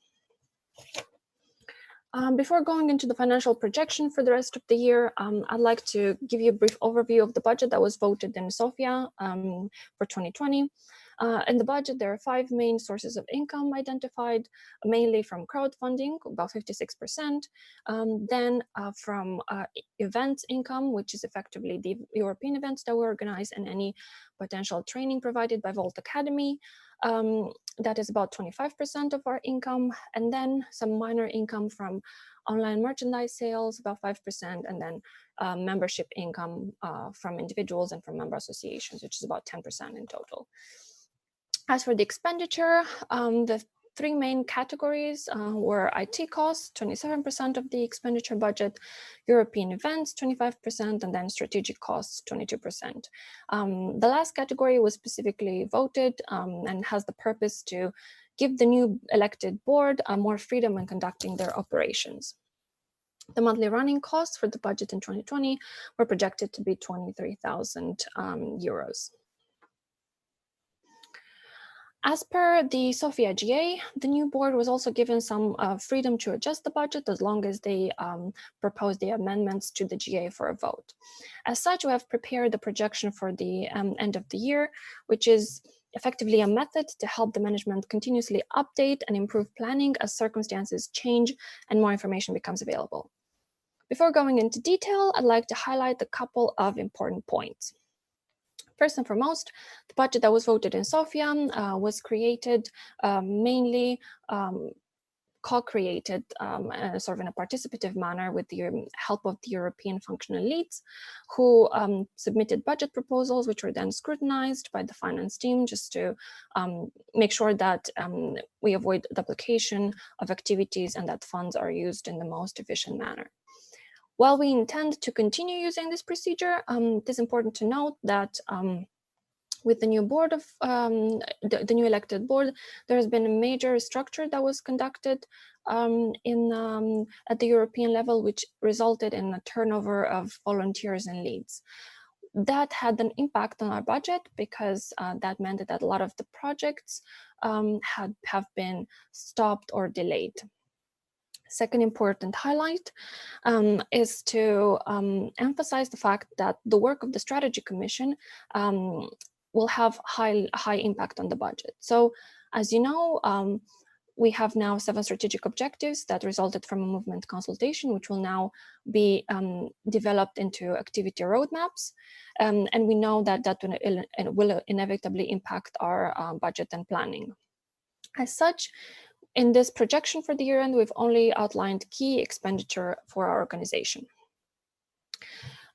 Before going into the financial projection for the rest of the year, I'd like to give you a brief overview of the budget that was voted in Sofia for 2020. In the budget, there are 5 main sources of income identified, mainly from crowdfunding, about 56%, then from events income, which is effectively the European events that we organize and any potential training provided by Volt Academy. That is about 25% of our income, and then some minor income from online merchandise sales, about 5%, and then membership income from individuals and from member associations, which is about 10% in total. As for the expenditure, the three main categories were IT costs, 27% of the expenditure budget, European events, 25%, and then strategic costs, 22%. The last category was specifically voted and has the purpose to give the new elected board more freedom in conducting their operations. The monthly running costs for the budget in 2020 were projected to be 23,000 euros. As per the Sofia GA, the new board was also given some freedom to adjust the budget as long as they propose the amendments to the GA for a vote. As such, we have prepared the projection for the end of the year, which is effectively a method to help the management continuously update and improve planning as circumstances change and more information becomes available. Before going into detail, I'd like to highlight a couple of important points. First and foremost, the budget that was voted in Sofia was created mainly co-created sort of in a participative manner with the help of the European functional elites who submitted budget proposals, which were then scrutinized by the finance team just to make sure that we avoid duplication of activities and that funds are used in the most efficient manner. While we intend to continue using this procedure, it is important to note that with the new board of the new elected board, there has been a major structure that was conducted at the European level, which resulted in a turnover of volunteers and leads. That had an impact on our budget because that meant that a lot of the projects have been stopped or delayed. Second important highlight is to emphasize the fact that the work of the Strategy Commission will have high impact on the budget. So, as you know, we have now 7 strategic objectives that resulted from a movement consultation, which will now be developed into activity roadmaps. And we know that will inevitably impact our budget and planning. As such, in this projection for the year end, we've only outlined key expenditure for our organization.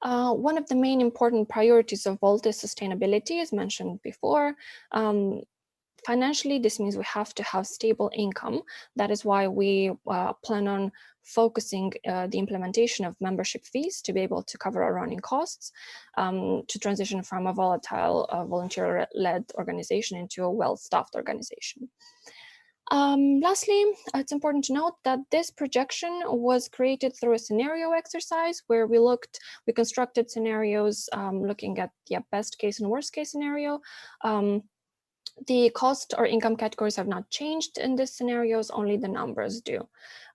One of the main important priorities of Volt is sustainability, as mentioned before. Financially, this means we have to have stable income. That is why we plan on focusing the implementation of membership fees to be able to cover our running costs, to transition from a volatile volunteer-led organization into a well-staffed organization. Lastly, it's important to note that this projection was created through a scenario exercise where we constructed scenarios looking at the best case and worst case scenario. The cost or income categories have not changed in these scenarios, only the numbers do.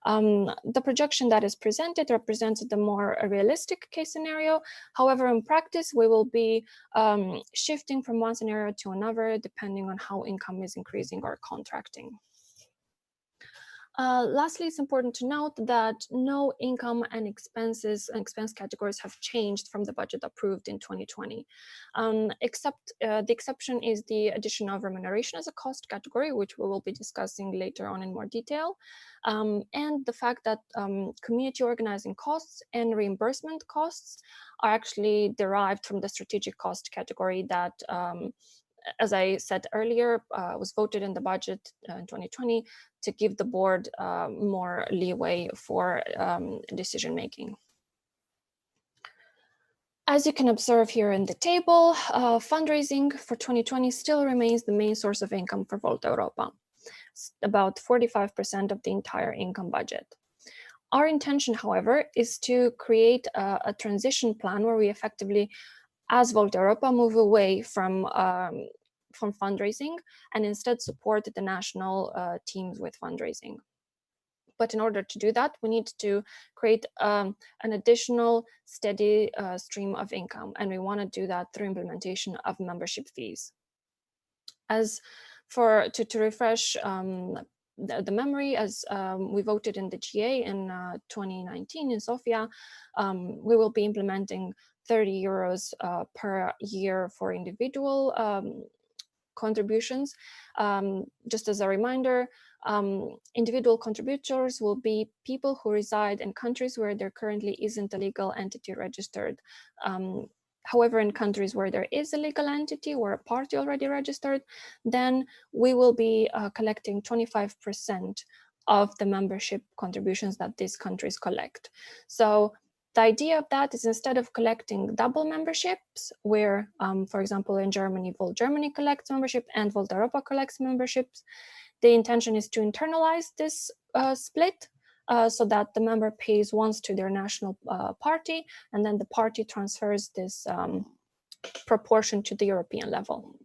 The projection that is presented represents the more realistic case scenario. However, in practice, we will be shifting from one scenario to another depending on how income is increasing or contracting. Lastly, it's important to note that no income and expense categories have changed from the budget approved in 2020, except the exception is the addition of remuneration as a cost category, which we will be discussing later on in more detail, and the fact that community organizing costs and reimbursement costs are actually derived from the strategic cost category that as I said earlier, was voted in the budget in 2020 to give the board more leeway for decision making. As you can observe here in the table, fundraising for 2020 still remains the main source of income for Volt Europa, about 45% of the entire income budget. Our intention, however, is to create a transition plan where we effectively, as Volt Europa, move away from fundraising and instead support the national teams with fundraising. But in order to do that, we need to create an additional steady stream of income, and we want to do that through implementation of membership fees. As for to refresh the memory, as we voted in the GA in 2019 in Sofia, we will be implementing 30 euros per year for individual contributions. Just as a reminder, individual contributors will be people who reside in countries where there currently isn't a legal entity registered. However, in countries where there is a legal entity or a party already registered, then we will be collecting 25% of the membership contributions that these countries collect. So the idea of that is, instead of collecting double memberships, where, for example, in Germany, Volt Germany collects membership and Volt Europa collects memberships, the intention is to internalize this split, so that the member pays once to their national party, and then the party transfers this proportion to the European level.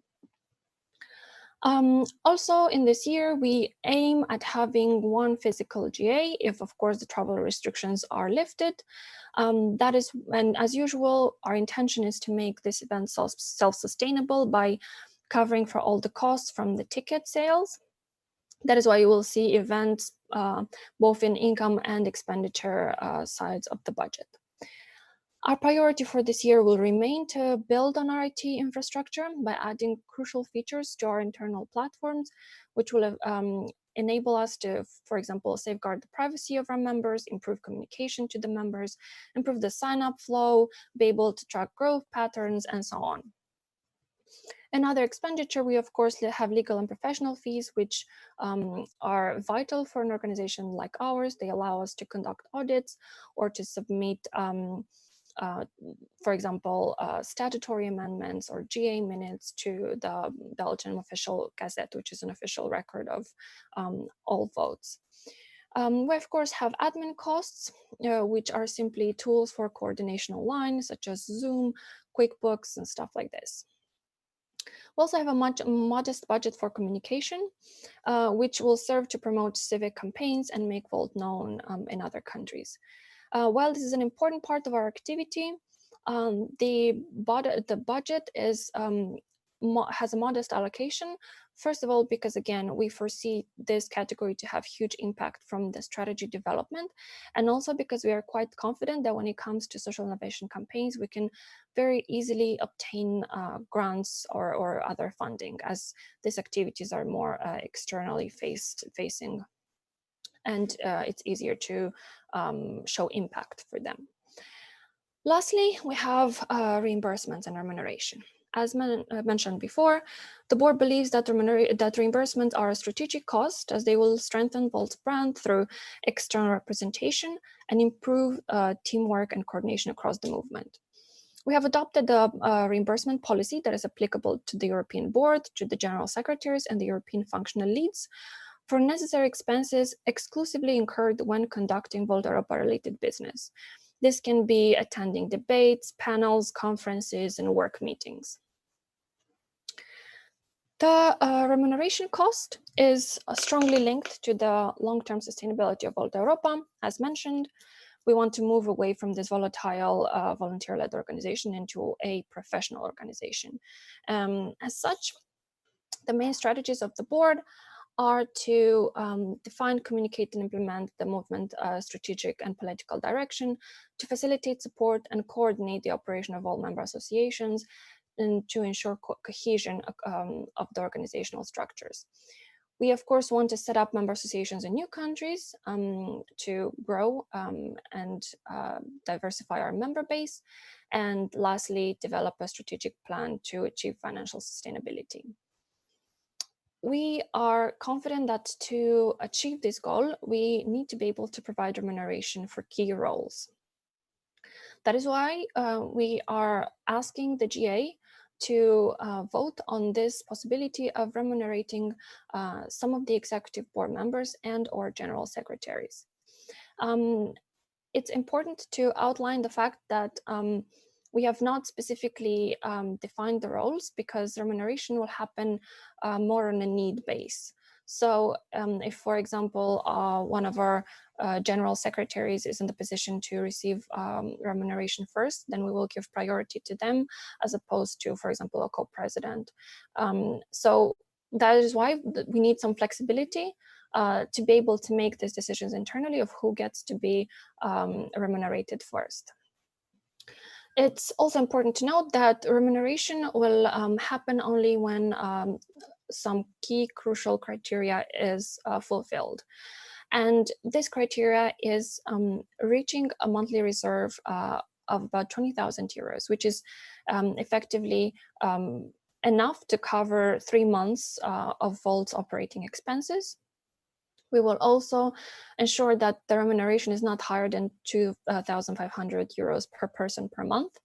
Also, in this year, we aim at having one physical GA, if of course the travel restrictions are lifted. That is, and as usual, our intention is to make this event self-sustainable by covering for all the costs from the ticket sales. That is why you will see events both in income and expenditure sides of the budget. Our priority for this year will remain to build on our IT infrastructure by adding crucial features to our internal platforms, which will enable us to, for example, safeguard the privacy of our members, improve communication to the members, improve the sign-up flow, be able to track growth patterns, and so on. Another expenditure, we of course have legal and professional fees, which are vital for an organization like ours. They allow us to conduct audits or to submit, for example, statutory amendments or GA minutes to the Belgian official gazette, which is an official record of all votes. We of course have admin costs, which are simply tools for coordination online, such as Zoom, QuickBooks, and stuff like this. We also have a much modest budget for communication, which will serve to promote civic campaigns and make Volt known in other countries. While this is an important part of our activity, the budget is has a modest allocation. First of all, because again, we foresee this category to have huge impact from the strategy development, and also because we are quite confident that when it comes to social innovation campaigns, we can very easily obtain grants or other funding, as these activities are more externally facing, and it's easier to show impact for them. Lastly, we have reimbursements and remuneration. As mentioned before, the board believes that reimbursements are a strategic cost, as they will strengthen Volt's brand through external representation and improve teamwork and coordination across the movement. We have adopted the reimbursement policy that is applicable to the European Board, to the General Secretaries, and the European Functional Leads for necessary expenses exclusively incurred when conducting Volt Europa-related business. This can be attending debates, panels, conferences, and work meetings. The remuneration cost is strongly linked to the long-term sustainability of Volt Europa. As mentioned, we want to move away from this volatile volunteer-led organization into a professional organization. As such, the main strategies of the board are to define, communicate, and implement the movement strategic and political direction, to facilitate, support, and coordinate the operation of all member associations, and to ensure cohesion of the organizational structures. We, of course, want to set up member associations in new countries to grow and diversify our member base. And lastly, develop a strategic plan to achieve financial sustainability. We are confident that to achieve this goal, we need to be able to provide remuneration for key roles. That is why we are asking the GA to vote on this possibility of remunerating some of the executive board members and or general secretaries. It's important to outline the fact that we have not specifically defined the roles, because remuneration will happen more on a need base. So if, for example, one of our general secretaries is in the position to receive remuneration first, then we will give priority to them as opposed to, for example, a co-president. So that is why we need some flexibility to be able to make these decisions internally of who gets to be remunerated first. It's also important to note that remuneration will happen only when some key crucial criteria is fulfilled. And this criteria is reaching a monthly reserve of about 20,000 euros, which is effectively enough to cover 3 months of Volt's operating expenses. We will also ensure that the remuneration is not higher than 2,500 euros per person per month.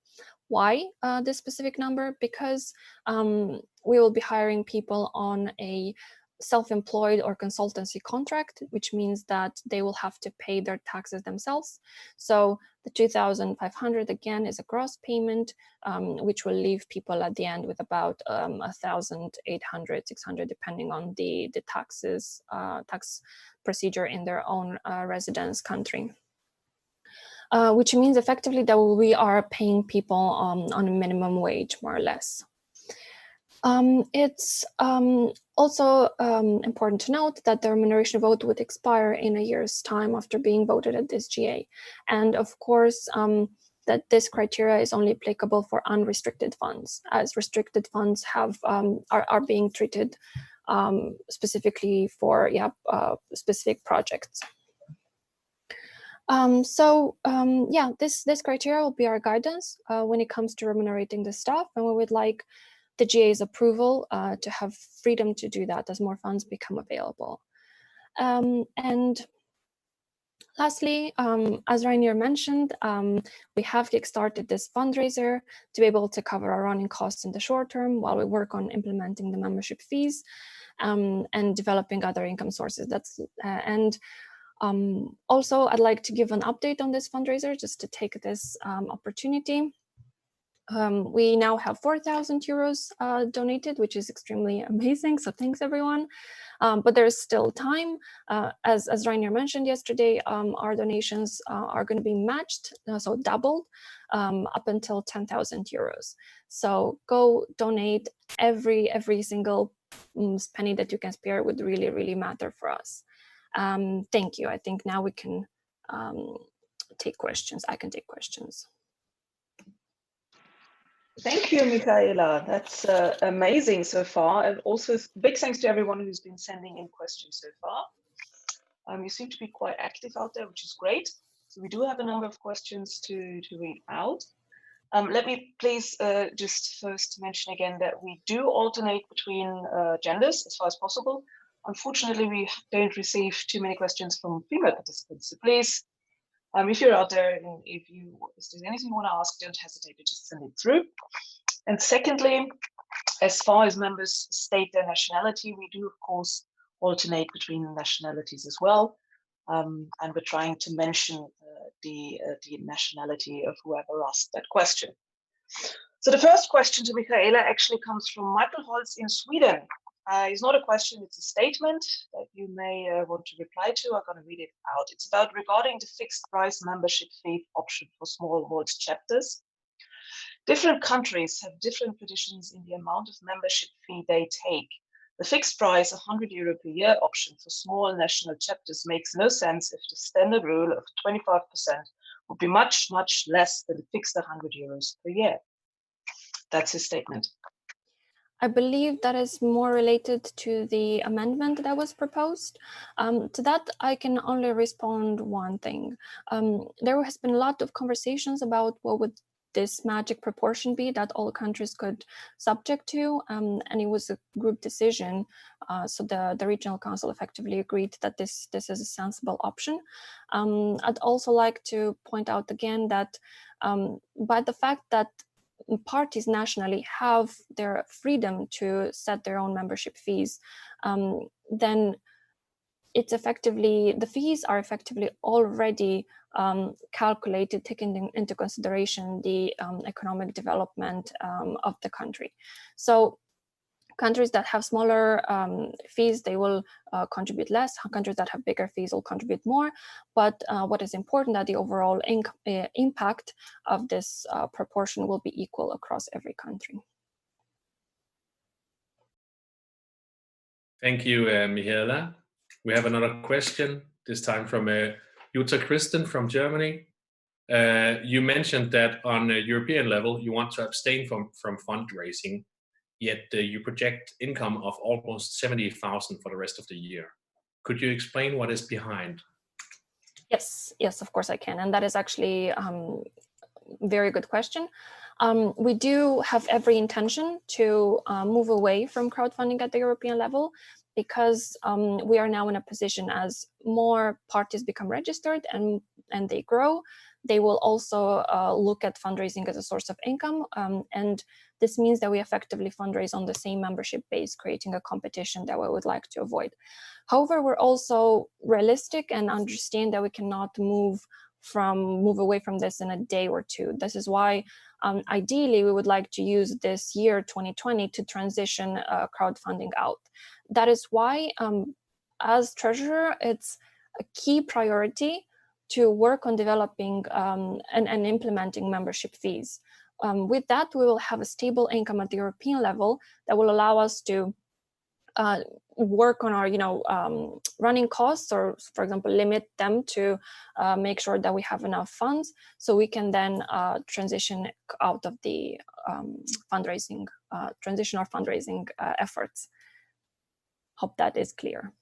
Why this specific number? Because we will be hiring people on a self-employed or consultancy contract, which means that they will have to pay their taxes themselves. So the 2,500 again is a gross payment, which will leave people at the end with about 1,800, 600, depending on the taxes, tax procedure in their own residence country. Which means effectively that we are paying people on a minimum wage, more or less. It's also important to note that the remuneration vote would expire in a year's time after being voted at this GA. And of course, that this criteria is only applicable for unrestricted funds, as restricted funds are being treated specifically for specific projects. This criteria will be our guidance when it comes to remunerating the staff, and we would like the GA's approval to have freedom to do that as more funds become available. And lastly, as Rainier mentioned, we have kickstarted this fundraiser to be able to cover our running costs in the short term while we work on implementing the membership fees and developing other income sources. Also, I'd like to give an update on this fundraiser just to take this opportunity. We now have 4,000 euros donated, which is extremely amazing. So thanks, everyone. But there's still time. As Rainier mentioned yesterday, our donations are going to be matched, so doubled, up until 10,000 euros. So go donate. Every single penny that you can spare would really, really matter for us. Thank you. I think now we can take questions. I can take questions. Thank you, Michaela. That's amazing so far. And also big thanks to everyone who's been sending in questions so far. You seem to be quite active out there, which is great. So we do have a number of questions to read out. Let me please just first mention again that we do alternate between genders as far as possible. Unfortunately, we don't receive too many questions from female participants. So please, if you're out there and if there's anything you want to ask, don't hesitate to just send it through. And secondly, as far as members state their nationality, we do, of course, alternate between nationalities as well. And we're trying to mention the nationality of whoever asked that question. So the first question to Michaela actually comes from Michael Holz in Sweden. It's not a question, it's a statement that you may want to reply to. I'm going to read it out. It's about regarding the fixed price membership fee option for small Volt chapters. Different countries have different traditions in the amount of membership fee they take. The fixed price, €100 per year option for small national chapters makes no sense if the standard rule of 25% would be much, much less than the fixed €100 per year. That's his statement. I believe that is more related to the amendment that was proposed. To that, I can only respond one thing. There has been a lot of conversations about what would this magic proportion be that all countries could subject to, and it was a group decision. So the regional council effectively agreed that this is a sensible option. I'd also like to point out again that by the fact that parties nationally have their freedom to set their own membership fees, then it's effectively, the fees are effectively already calculated, taking into consideration the economic development of the country. So countries that have smaller fees, they will contribute less. Countries that have bigger fees will contribute more. But what is important that the overall impact of this proportion will be equal across every country. Thank you, Michaela. We have another question, this time from Jutta Christen from Germany. You mentioned that on a European level, you want to abstain from fundraising, yet you project income of almost 70,000 for the rest of the year. Could you explain what is behind? Yes, of course I can. And that is actually very good question. We do have every intention to move away from crowdfunding at the European level, because we are now in a position, as more parties become registered and they grow, they will also look at fundraising as a source of income. And this means that we effectively fundraise on the same membership base, creating a competition that we would like to avoid. However, we're also realistic and understand that we cannot move away from this in a day or two. This is why ideally we would like to use this year 2020 to transition crowdfunding out. That is why as treasurer, it's a key priority to work on developing and implementing membership fees. With that, we will have a stable income at the European level that will allow us to work on our running costs, or for example limit them to make sure that we have enough funds, so we can then transition out of the fundraising efforts. Hope that is clear.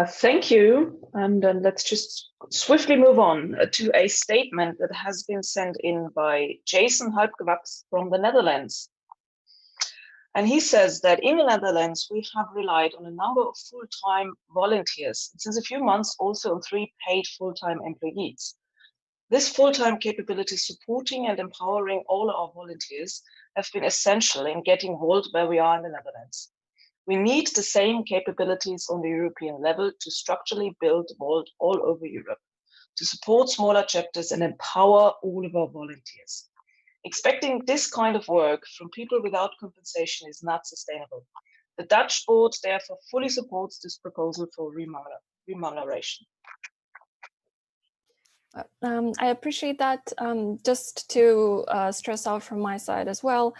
Thank you. And then let's just swiftly move on to a statement that has been sent in by Jason Halbgewachs from the Netherlands. And he says that in the Netherlands, we have relied on a number of full-time volunteers, and since a few months also on 3 paid full-time employees. This full-time capability supporting and empowering all our volunteers have been essential in getting Volt where we are in the Netherlands. We need the same capabilities on the European level to structurally build Volt all over Europe, to support smaller chapters and empower all of our volunteers. Expecting this kind of work from people without compensation is not sustainable. The Dutch board therefore fully supports this proposal for remuneration. I appreciate that. Just to stress out from my side as well,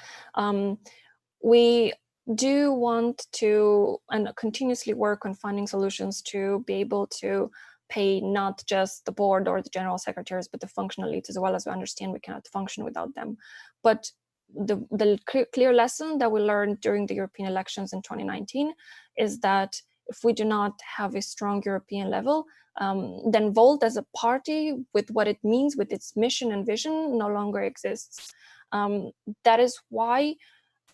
we do want to and continuously work on finding solutions to be able to pay not just the board or the general secretaries, but the functional leads as well, as we understand we cannot function without them. But the clear lesson that we learned during the European elections in 2019 is that if we do not have a strong European level, then Volt as a party, with what it means, with its mission and vision, no longer exists. That is why,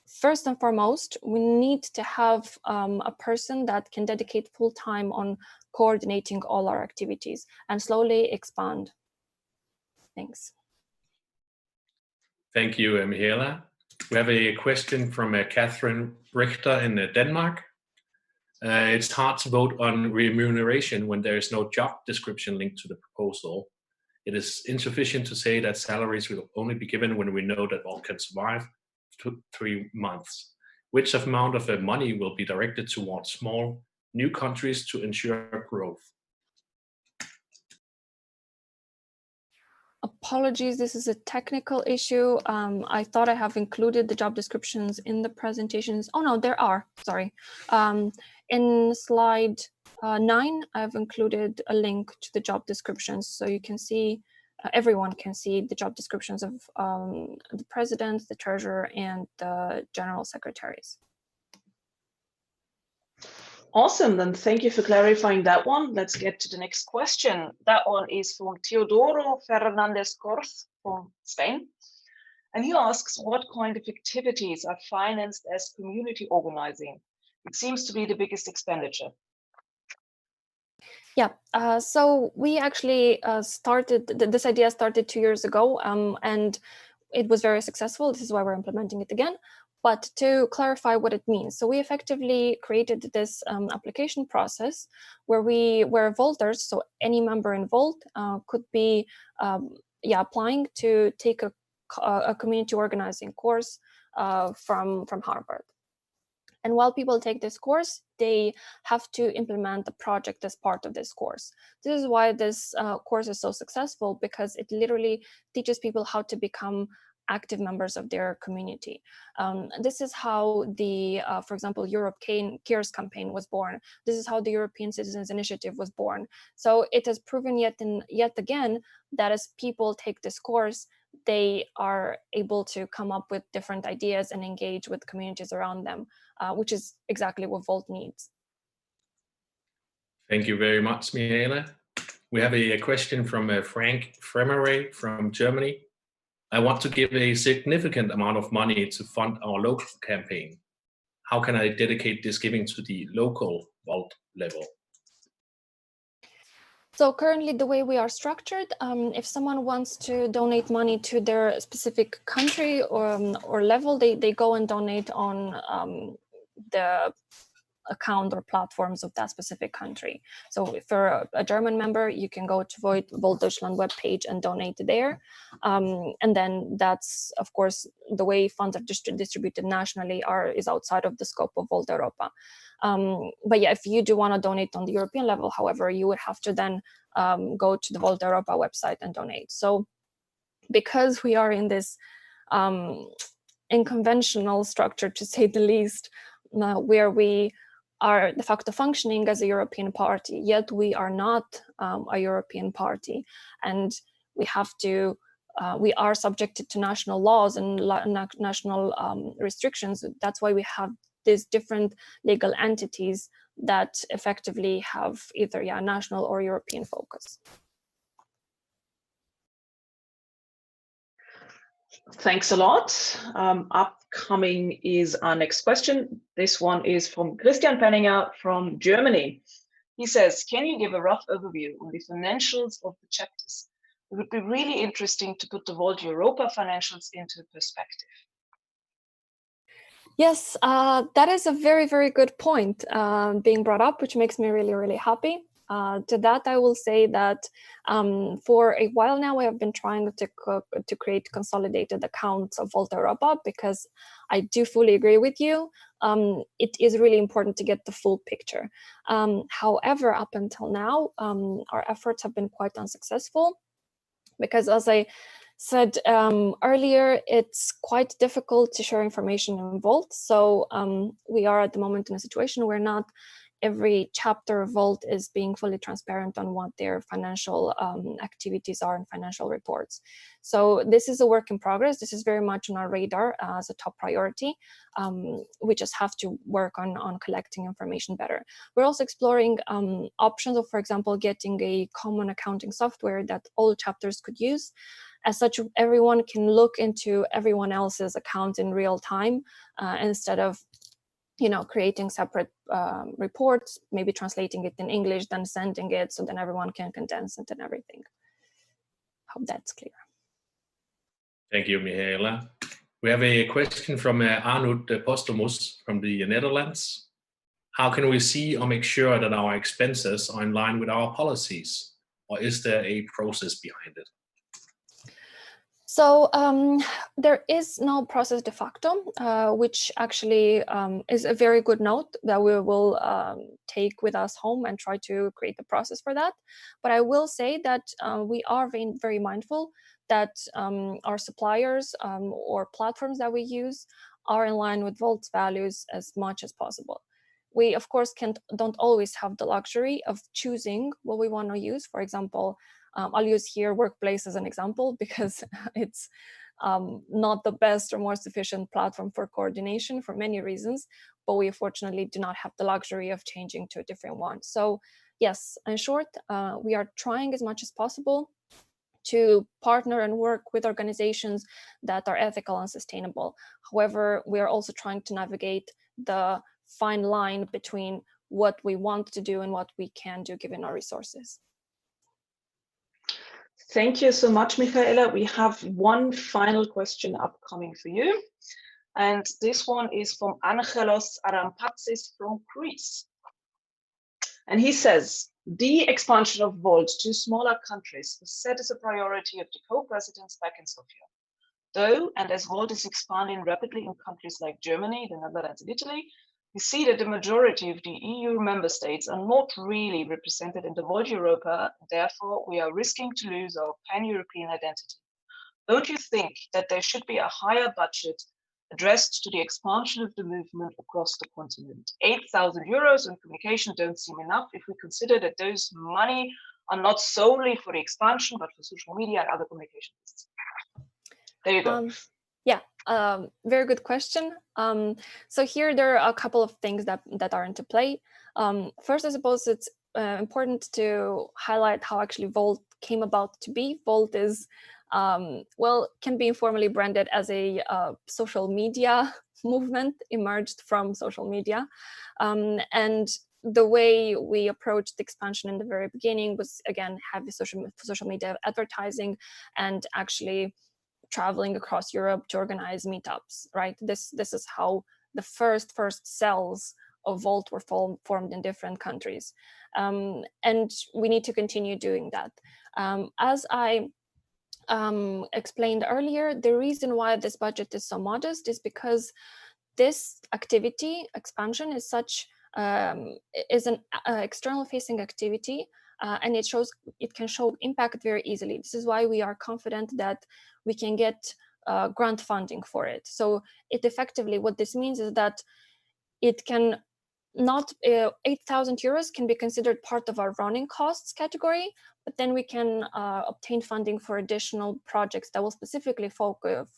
first and foremost, we need to have a person that can dedicate full time on coordinating all our activities and slowly expand. Thanks. Thank you, Michaela. We have a question from Catherine Richter in Denmark. It's hard to vote on remuneration when there is no job description linked to the proposal. It is insufficient to say that salaries will only be given when we know that all can survive 3 months. Which amount of money will be directed towards small new countries to ensure growth? Apologies, this is a technical issue. I thought I have included the job descriptions in the presentations. Oh no, there are, sorry. In slide 9, I've included a link to the job descriptions, so you can see, everyone can see the job descriptions of the president, the treasurer, and the general secretaries. Awesome, then thank you for clarifying that one. Let's get to the next question. That one is from Teodoro Fernandez Corz from Spain. And he asks, what kind of activities are financed as community organizing? It seems to be the biggest expenditure. Yeah, so we actually this idea started 2 years ago, and it was very successful. This is why we're implementing it again. But to clarify what it means, so we effectively created this application process where Volters, so any member in Volt, could be applying to take a community organizing course from Harvard. And while people take this course, they have to implement the project as part of this course. This is why this course is so successful, because it literally teaches people how to become active members of their community. This is how the, for example, Europe Cares campaign was born. This is how the European Citizens Initiative was born. So it has proven yet again that as people take this course, they are able to come up with different ideas and engage with communities around them, which is exactly what Volt needs. Thank you very much, Mihaela. We have a question from Frank Fremere from Germany. I want to give a significant amount of money to fund our local campaign. How can I dedicate this giving to the local Volt level? So currently the way we are structured, if someone wants to donate money to their specific country or level, they go and donate on the account or platforms of that specific country. So if you're a German member, you can go to Volt Deutschland webpage and donate there. And then that's, of course, the way funds are distributed nationally is outside of the scope of Volt Europa. But yeah, if you do want to donate on the European level, however, you would have to then go to the Volt Europa website and donate. So because we are in this unconventional structure, to say the least, where we are de facto functioning as a European party, yet we are not a European party, and we have to. We are subjected to national laws and national restrictions. That's why we have these different legal entities that effectively have either national or European focus. Thanks a lot. Upcoming is our next question. This one is from Christian Penninger from Germany. He says, can you give a rough overview on the financials of the chapters? It would be really interesting to put the Volt Europa financials into perspective. Yes, that is a very, very good point being brought up, which makes me really, really happy. To that, I will say that for a while now, I have been trying to create consolidated accounts of Volt Europa, because I do fully agree with you. It is really important to get the full picture. However, up until now, our efforts have been quite unsuccessful, because as I said earlier, it's quite difficult to share information in Volt. So we are at the moment in a situation where not every chapter of Volt is being fully transparent on what their financial activities are and financial reports. So this is a work in progress. This is very much on our radar as a top priority. We just have to work on collecting information better. We're also exploring options of, for example, getting a common accounting software that all chapters could use. As such, everyone can look into everyone else's account in real time instead of creating separate reports, maybe translating it in English, then sending it, so then everyone can condense it and everything. Hope that's clear. Thank you, Mihaela. We have a question from Arnoud Postumus from the Netherlands. How can we see or make sure that our expenses are in line with our policies? Or is there a process behind it? So there is no process de facto, which actually is a very good note that we will take with us home and try to create a process for that. But I will say that we are very mindful that our suppliers or platforms that we use are in line with Volt's values as much as possible. We, of course, don't always have the luxury of choosing what we want to use. For example, I'll use here Workplace as an example, because it's not the best or most efficient platform for coordination for many reasons, but we fortunately do not have the luxury of changing to a different one. So yes, in short, we are trying as much as possible to partner and work with organizations that are ethical and sustainable. However, we are also trying to navigate the fine line between what we want to do and what we can do given our resources. Thank you so much, Mihaela. We have one final question upcoming for you. And this one is from Angelos Arampatsis from Greece. And he says, the expansion of Volt to smaller countries was set as a priority of the co-presidents back in Sofia. Though, and as Volt is expanding rapidly in countries like Germany, the Netherlands, and Italy, we see that the majority of the EU member states are not really represented in the Volt Europa. Therefore, we are risking to lose our pan-European identity. don't you think that there should be a higher budget addressed to the expansion of the movement across the continent? 8,000 euros on communication don't seem enough if we consider that those money are not solely for the expansion, but for social media and other communications. There you go. Very good question. So here there are a couple of things that are into play. First, I suppose it's important to highlight how actually Volt came about to be. Volt is, can be informally branded as a social media movement emerged from social media. And the way we approached the expansion in the very beginning was, again, have the social media advertising and actually traveling across Europe to organize meetups, right? This is how the first cells of Volt were formed in different countries. And we need to continue doing that. As I explained earlier, the reason why this budget is so modest is because this activity, expansion, is an external facing activity, and it can show impact very easily. This is why we are confident that we can get grant funding for it. So it effectively, what this means is that it can not 8,000 euros can be considered part of our running costs category, but then we can obtain funding for additional projects that will specifically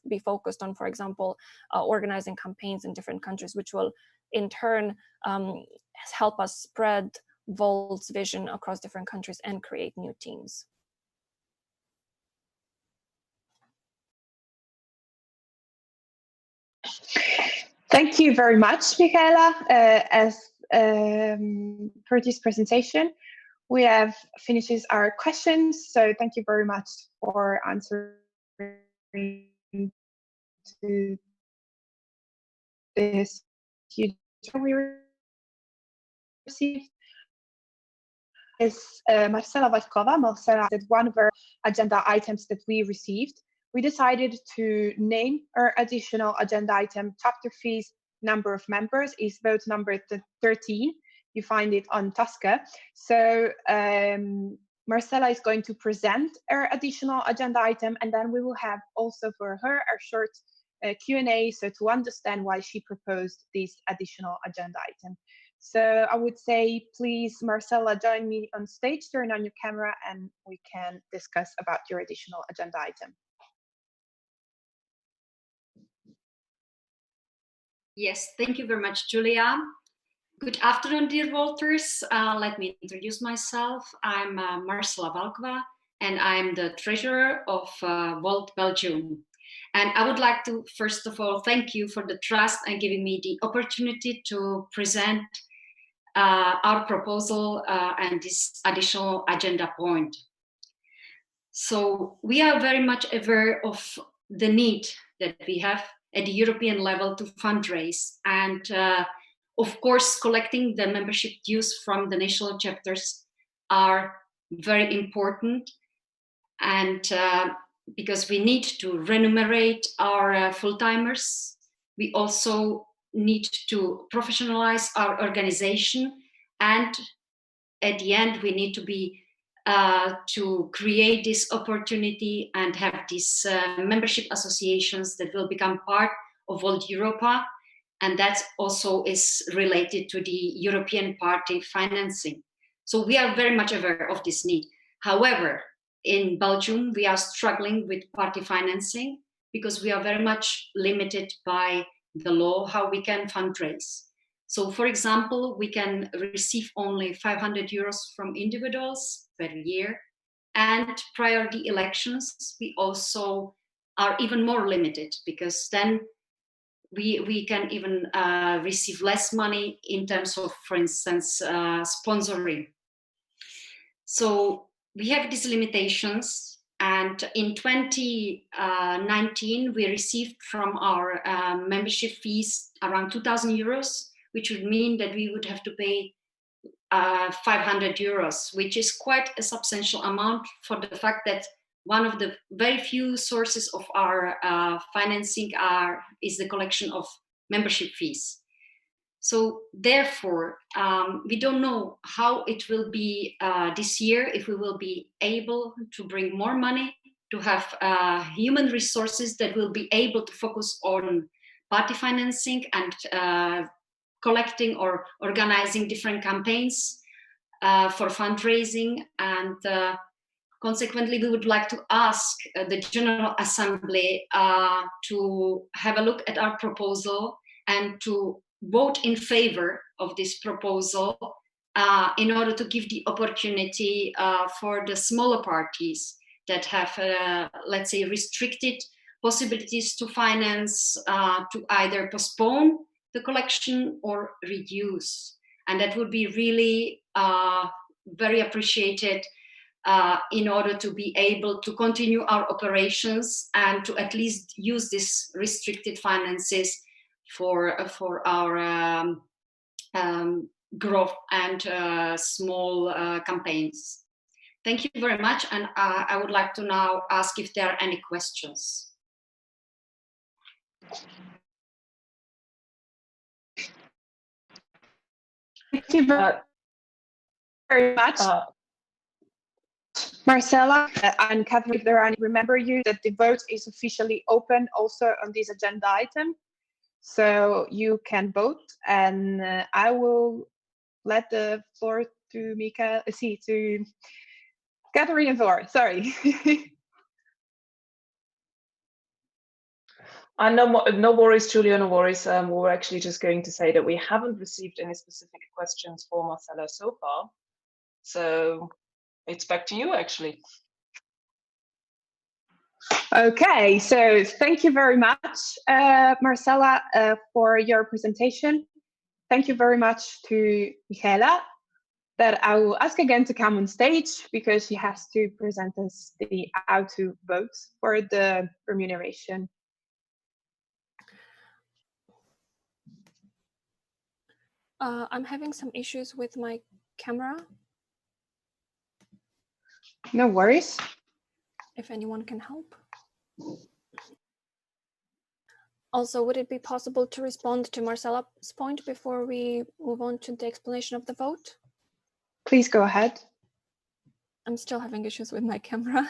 be focused on, for example, organizing campaigns in different countries, which will in turn help us spread Volt's vision across different countries and create new teams. Thank you very much, Michaela, for this presentation. We have finishes our questions, so thank you very much for answering to this huge we received. Is Marcela Vatkova. Marcela said one of our agenda items that we received. We decided to name our additional agenda item chapter fees number of members is vote number 13. You find it on Tasca. So Marcela is going to present our additional agenda item, and then we will have also for her a short Q&A, so to understand why she proposed this additional agenda item. So I would say, please, Marcela, join me on stage, turn on your camera, and we can discuss about your additional agenda item. Yes, thank you very much, Julia. Good afternoon, dear voters. Let me introduce myself. I'm Marcela Valkova, and I'm the treasurer of Volt Belgium. And I would like to, first of all, thank you for the trust and giving me the opportunity to present our proposal and this additional agenda point. So we are very much aware of the need that we have at the European level to fundraise, and of course, collecting the membership dues from the national chapters are very important, and because we need to remunerate our full-timers, we also need to professionalize our organization, and at the end we need to be to create this opportunity and have these membership associations that will become part of Volt Europa, and that also is related to the European party financing. So we are very much aware of this need. However, in Belgium we are struggling with party financing because we are very much limited by the law how we can fundraise. So, for example, we can receive only 500 euros from individuals per year, and prior the elections, we also are even more limited because then we can even receive less money in terms of, for instance, sponsoring. So we have these limitations, and in 2019, we received from our membership fees around 2,000 euros, which would mean that we would have to pay 500 euros, which is quite a substantial amount for the fact that one of the very few sources of our financing is the collection of membership fees. So therefore, we don't know how it will be this year, if we will be able to bring more money to have human resources that will be able to focus on party financing and collecting or organizing different campaigns for fundraising. And consequently, we would like to ask the General Assembly to have a look at our proposal and to vote in favor of this proposal in order to give the opportunity for the smaller parties that have, let's say, restricted possibilities to finance to either postpone the collection or reduce. And that would be really very appreciated in order to be able to continue our operations and to at least use these restricted finances for our growth and small campaigns. Thank you very much, and I would like to now ask if there are any questions. Thank you very much. Marcela and Catherine, if there are any, remember you that the vote is officially open also on this agenda item. So you can vote, and I will let the floor to to Catherine and Thor, sorry. No worries, Julia, no worries. We were actually just going to say that we haven't received any specific questions for Marcela so far. So it's back to you, actually. Okay, so thank you very much, Marcela, for your presentation. Thank you very much to Michaela, that I will ask again to come on stage because she has to present us the how to vote for the remuneration. I'm having some issues with my camera. No worries. If anyone can help. Also, would it be possible to respond to Marcela's point before we move on to the explanation of the vote? Please go ahead. I'm still having issues with my camera.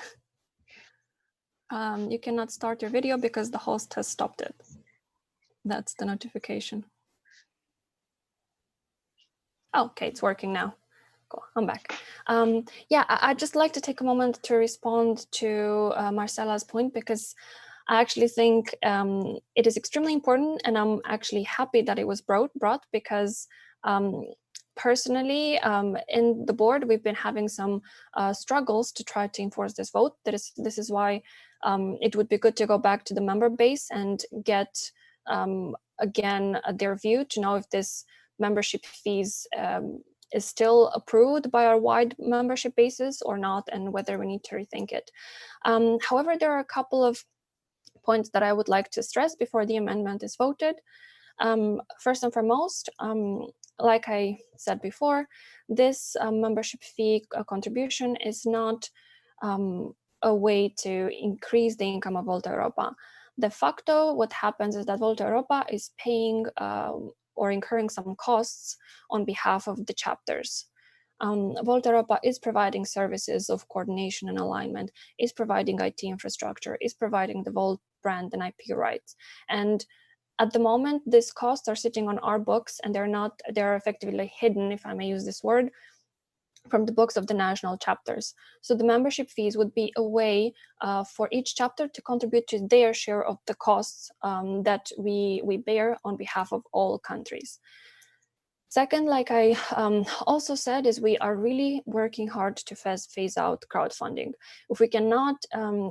You cannot start your video because the host has stopped it. That's the notification. Oh, okay, it's working now. Cool, I'm back. Yeah, I'd just like to take a moment to respond to Marcela's point, because I actually think it is extremely important, and I'm actually happy that it was brought because personally, in the board, we've been having some struggles to try to enforce this vote. This is why it would be good to go back to the member base and get, again, their view to know if this membership fees is still approved by our wide membership basis or not, and whether we need to rethink it. However, there are a couple of points that I would like to stress before the amendment is voted. First and foremost, like I said before, this membership fee contribution is not a way to increase the income of Volt Europa. De facto, what happens is that Volt Europa is paying or incurring some costs on behalf of the chapters. Volt Europa is providing services of coordination and alignment, is providing IT infrastructure, is providing the Volt brand and IP rights. And at the moment, these costs are sitting on our books, and they're effectively hidden, if I may use this word, from the books of the national chapters. So the membership fees would be a way for each chapter to contribute to their share of the costs that we bear on behalf of all countries. Second, like I also said, is we are really working hard to phase out crowdfunding. If we cannot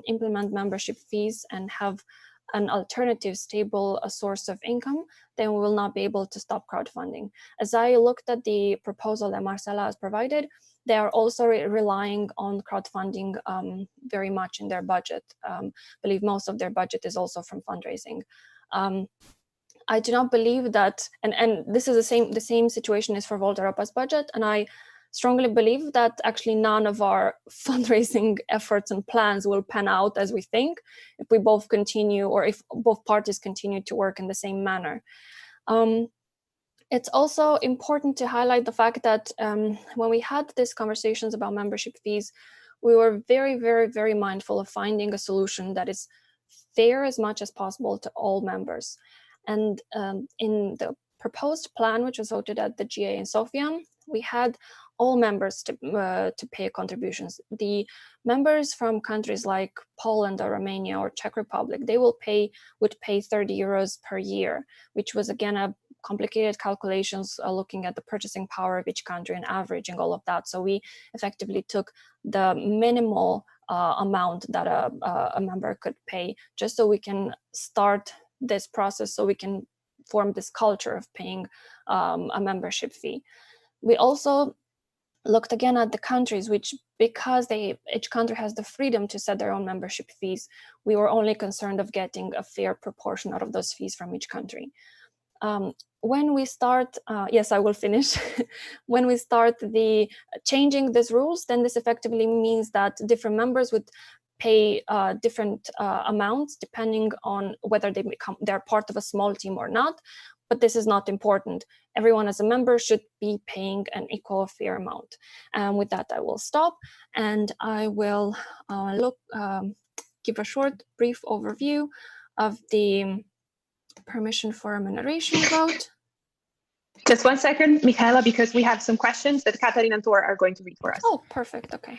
implement membership fees and have an alternative stable source of income, then we will not be able to stop crowdfunding. As I looked at the proposal that Marcela has provided, they are also relying on crowdfunding very much in their budget. I believe most of their budget is also from fundraising. I do not believe that, and this is the same situation is for Volt Europa's budget, and I strongly believe that actually none of our fundraising efforts and plans will pan out as we think if we both continue, or if both parties continue to work in the same manner. It's also important to highlight the fact that when we had these conversations about membership fees, we were very, very, very mindful of finding a solution that is fair as much as possible to all members. And in the proposed plan, which was voted at the GA in Sofia, we had all members to pay contributions. The members from countries like Poland or Romania or Czech Republic, they would pay 30 euros per year, which was again a complicated calculations looking at the purchasing power of each country and averaging all of that. So we effectively took the minimal amount that a member could pay, just so we can start this process, so we can form this culture of paying a membership fee. We also looked again at the countries, which, because each country has the freedom to set their own membership fees, we were only concerned of getting a fair proportion out of those fees from each country. When we start, yes, I will finish. When we start changing these rules, then this effectively means that different members would pay different amounts depending on whether they're part of a small team or not. But this is not important. Everyone as a member should be paying an equal, fair amount. And with that, I will stop, and I will give a short, brief overview of the permission for remuneration vote. Just 1 second, Michaela, because we have some questions that Katarina and Thor are going to read for us. Oh, perfect. Okay.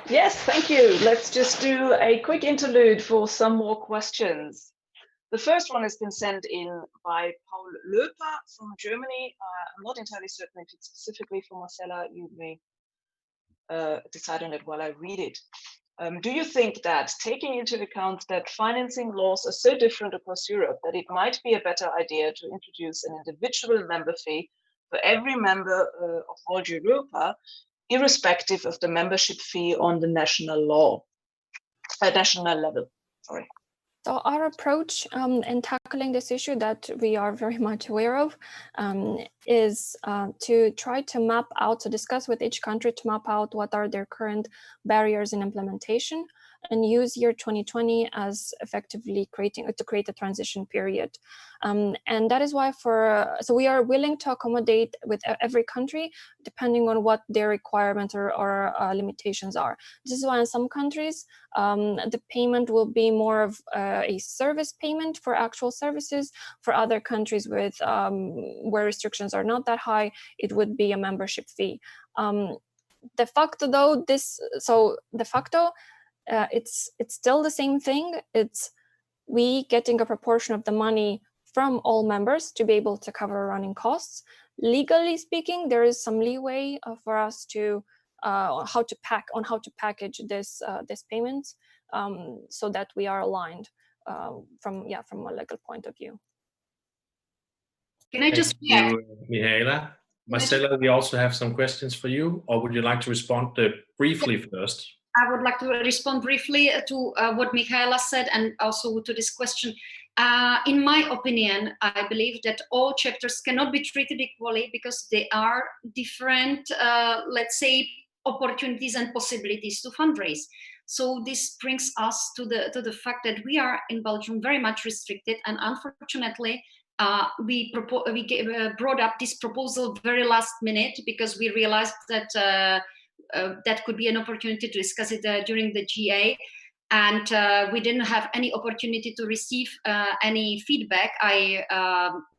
Yes, thank you. Let's just do a quick interlude for some more questions. The first one has been sent in by Paul Löper from Germany. I'm not entirely certain if it's specifically for Marcella. You may decide on it while I read it. Do you think that, taking into account that financing laws are so different across Europe, that it might be a better idea to introduce an individual member fee for every member of Volt Europa, irrespective of the membership fee on the national level? Sorry. So our approach in tackling this issue that we are very much aware of is to try to map out, to discuss with each country to map out what are their current barriers in implementation, and use year 2020 as effectively to create a transition period. And that is why so we are willing to accommodate with every country depending on what their requirements or limitations are. This is why in some countries the payment will be more of a service payment for actual services. For other countries with where restrictions are not that high, it would be a membership fee. De facto though, it's still the same thing. It's we getting a proportion of the money from all members to be able to cover running costs. Legally speaking, there is some leeway for us to how to package this payment so that we are aligned from a legal point of view. Can I just Thank you, Mihaela. Marcella, we also have some questions for you, or would you like to respond briefly first? I would like to respond briefly to what Michaela said and also to this question. In my opinion, I believe that all chapters cannot be treated equally because they are different, let's say, opportunities and possibilities to fundraise. So this brings us to the fact that we are in Belgium very much restricted, and unfortunately, we brought up this proposal very last minute because we realized that that could be an opportunity to discuss it during the GA, and we didn't have any opportunity to receive any feedback. I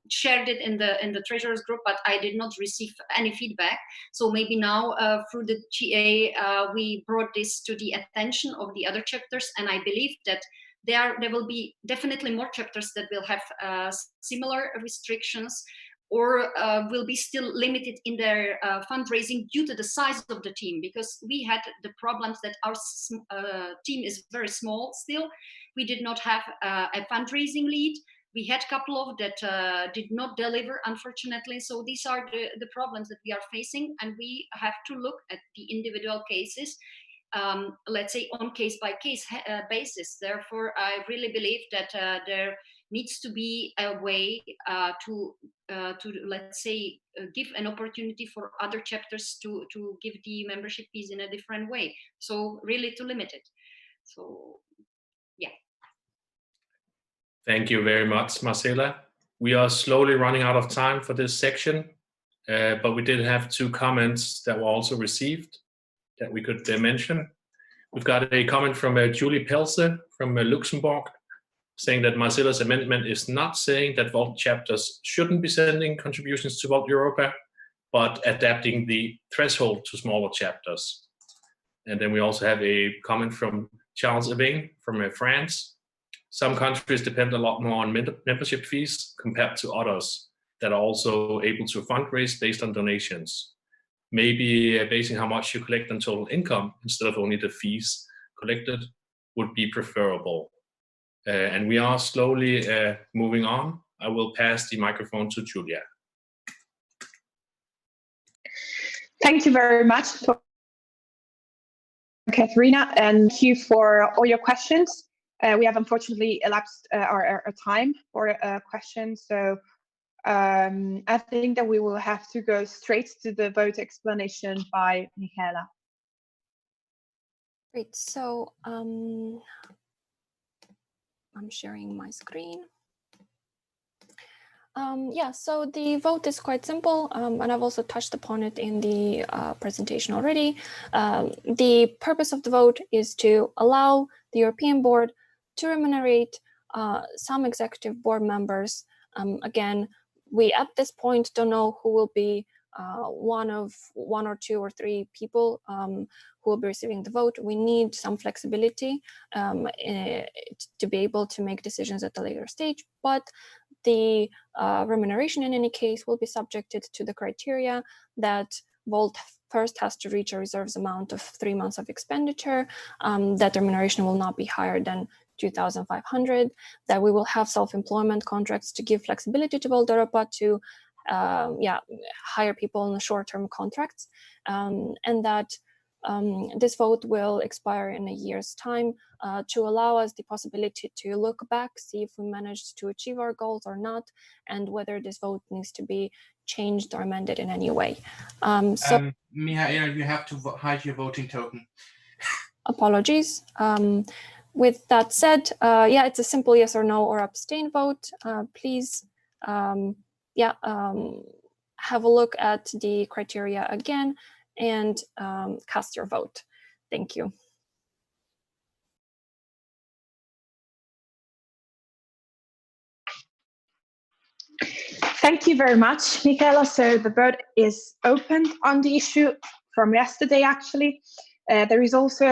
shared it in the treasurers group, but I did not receive any feedback. So maybe now through the GA we brought this to the attention of the other chapters, and I believe that there will be definitely more chapters that will have similar restrictions, or will be still limited in their fundraising due to the size of the team, because we had the problems that our team is very small still. We did not have a fundraising lead. We had a couple of that did not deliver, unfortunately. So these are the problems that we are facing, and we have to look at the individual cases, let's say on case-by-case basis. Therefore, I really believe that there needs to be a way to let's say give an opportunity for other chapters to give the membership fees in a different way. So really to limit it. So yeah. Thank you very much, Marcella. We are slowly running out of time for this section, but we did have two comments that were also received that we could mention. We've got a comment from Julie Pelse from Luxembourg, saying that Marcella's amendment is not saying that Volt chapters shouldn't be sending contributions to Volt Europa, but adapting the threshold to smaller chapters. And then we also have a comment from Charles Eving from France. Some countries depend a lot more on membership fees compared to others that are also able to fundraise based on donations. Maybe basing how much you collect on total income instead of only the fees collected would be preferable. And we are slowly moving on. I will pass the microphone to Julia. Thank you very much, Katharina, and thank you for all your questions. We have unfortunately elapsed our time for questions, so I think that we will have to go straight to the vote explanation by Michaela. Great, so I'm sharing my screen. Yeah, so the vote is quite simple, and I've also touched upon it in the presentation already. The purpose of the vote is to allow the European Board to remunerate some executive board members. Again, we at this point don't know who will be one or two or three people who will be receiving the vote. We need some flexibility to be able to make decisions at a later stage, but the remuneration in any case will be subjected to the criteria that Volt first has to reach a reserves amount of 3 months of expenditure, that remuneration will not be higher than 2,500, that we will have self-employment contracts to give flexibility to Volt Europa to hire people on short-term contracts, and that this vote will expire in a year's time to allow us the possibility to look back, see if we managed to achieve our goals or not, and whether this vote needs to be changed or amended in any way. Mihaela, you have to hide your voting token. Apologies. With that said, yeah, it's a simple yes or no or abstain vote. Please, have a look at the criteria again and cast your vote. Thank you. Thank you very much, Michaela. So the vote is opened on the issue from yesterday, actually. There is also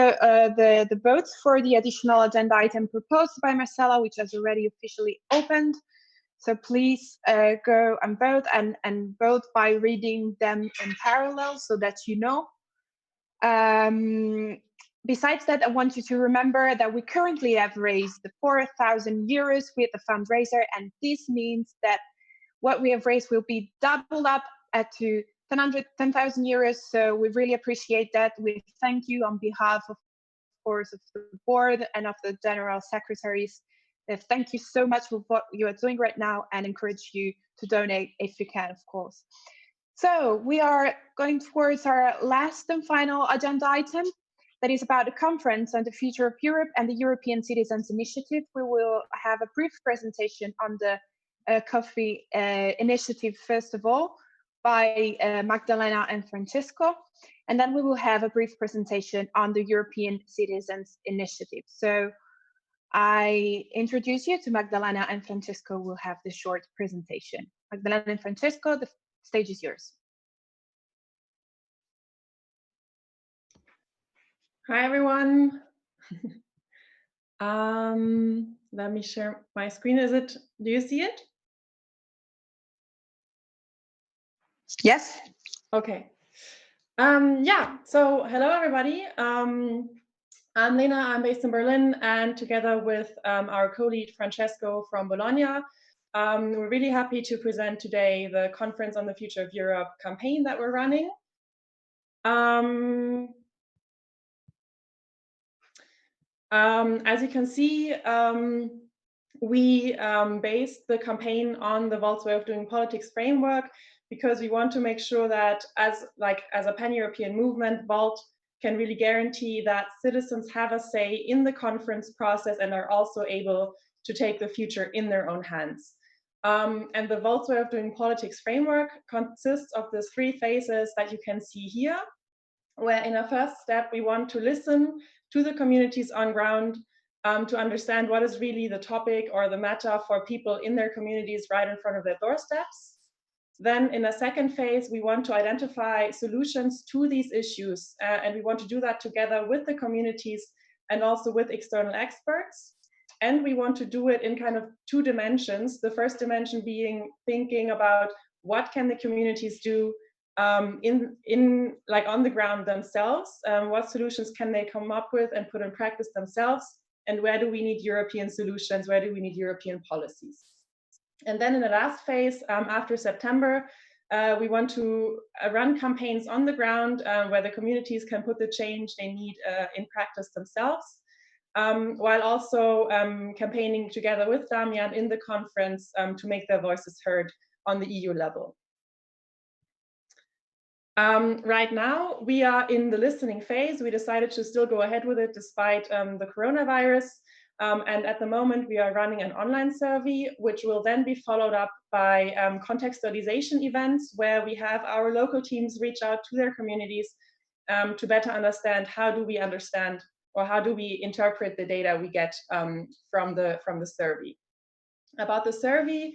the vote for the additional agenda item proposed by Marcella, which has already officially opened. So please go and vote, and vote by reading them in parallel so that you know. Besides that, I want you to remember that we currently have raised 4,000 euros with the fundraiser, and this means that what we have raised will be doubled up to 10,000 euros. So we really appreciate that. We thank you on behalf of course, of the board and of the general secretaries. Thank you so much for what you are doing right now, and encourage you to donate if you can, of course. So we are going towards our last and final agenda item, that is about the conference on the future of Europe and the European Citizens Initiative. We will have a brief presentation on the coffee initiative, first of all, by Magdalena and Francesco, and then we will have a brief presentation on the European Citizens Initiative. So I introduce you to Magdalena, and Francesco will have the short presentation. Magdalena and Francesco, the stage is yours. Hi, everyone. Let me share my screen. Do you see it? Yes. Okay. Yeah, so hello, everybody. I'm Lena, I'm based in Berlin, and together with our co-lead Francesco from Bologna, we're really happy to present today the Conference on the Future of Europe campaign that we're running. As you can see, we based the campaign on the Volt's Way of Doing Politics framework, because we want to make sure that as a pan-European movement, Volt can really guarantee that citizens have a say in the conference process and are also able to take the future in their own hands. And the Volt's Way of Doing Politics framework consists of the 3 phases that you can see here, where in a first step, we want to listen to the communities on ground to understand what is really the topic or the matter for people in their communities right in front of their doorsteps. Then in a second phase, we want to identify solutions to these issues, and we want to do that together with the communities and also with external experts. And we want to do it in kind of two dimensions. The first dimension being thinking about what can the communities do like on the ground themselves, what solutions can they come up with and put in practice themselves, and where do we need European solutions, where do we need European policies. And then in the last phase, after September, we want to run campaigns on the ground where the communities can put the change they need in practice themselves, while also campaigning together with Damian in the conference to make their voices heard on the EU level. Right now, we are in the listening phase. We decided to still go ahead with it despite the coronavirus. And at the moment, we are running an online survey, which will then be followed up by contextualization events where we have our local teams reach out to their communities to better understand how do we understand or how do we interpret the data we get from the survey. About the survey,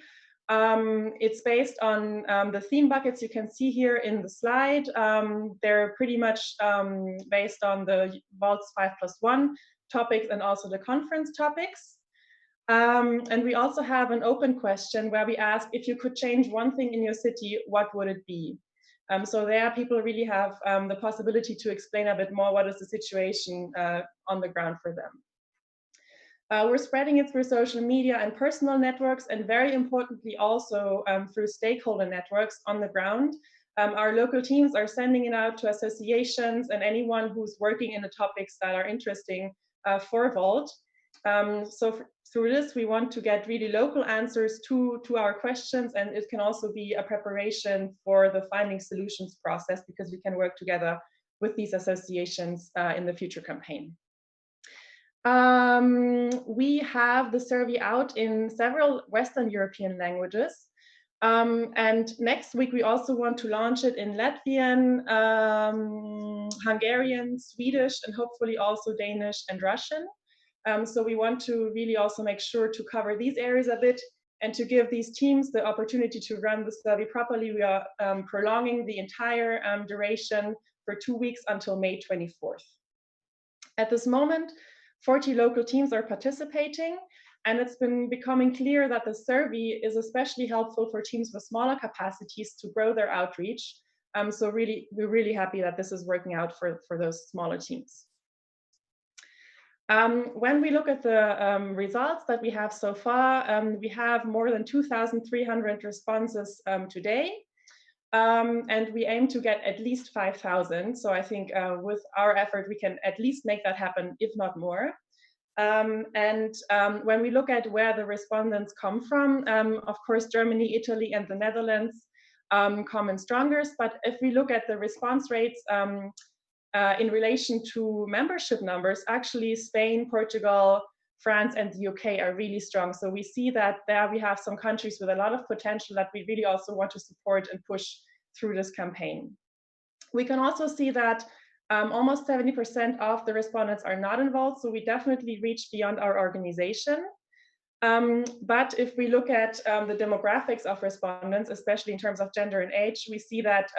it's based on the theme buckets you can see here in the slide. They're pretty much based on the Volt's 5+1 topics and also the conference topics. And we also have an open question where we ask, if you could change one thing in your city, what would it be? So there people really have the possibility to explain a bit more what is the situation on the ground for them. We're spreading it through social media and personal networks, and very importantly also through stakeholder networks on the ground. Our local teams are sending it out to associations and anyone who's working in the topics that are interesting for Volt. So through this, we want to get really local answers to our questions, and it can also be a preparation for the finding solutions process because we can work together with these associations in the future campaign. We have the survey out in several Western European languages. And next week, we also want to launch it in Latvian, Hungarian, Swedish, and hopefully also Danish and Russian. So we want to really also make sure to cover these areas a bit and to give these teams the opportunity to run the survey properly. We are prolonging the entire duration for 2 weeks until May 24th. At this moment, 40 local teams are participating, and it's been becoming clear that the survey is especially helpful for teams with smaller capacities to grow their outreach. So really, we're really happy that this is working out for those smaller teams. When we look at the results that we have so far, we have more than 2,300 responses today. And we aim to get at least 5,000. So I think with our effort, we can at least make that happen, if not more. When we look at where the respondents come from, of course, Germany, Italy, and the Netherlands come in strongest. But if we look at the response rates in relation to membership numbers, actually Spain, Portugal, France, and the UK are really strong. So we see that there we have some countries with a lot of potential that we really also want to support and push through this campaign. We can also see that almost 70% of the respondents are not involved, so we definitely reach beyond our organization. But if we look at the demographics of respondents, especially in terms of gender and age, we see that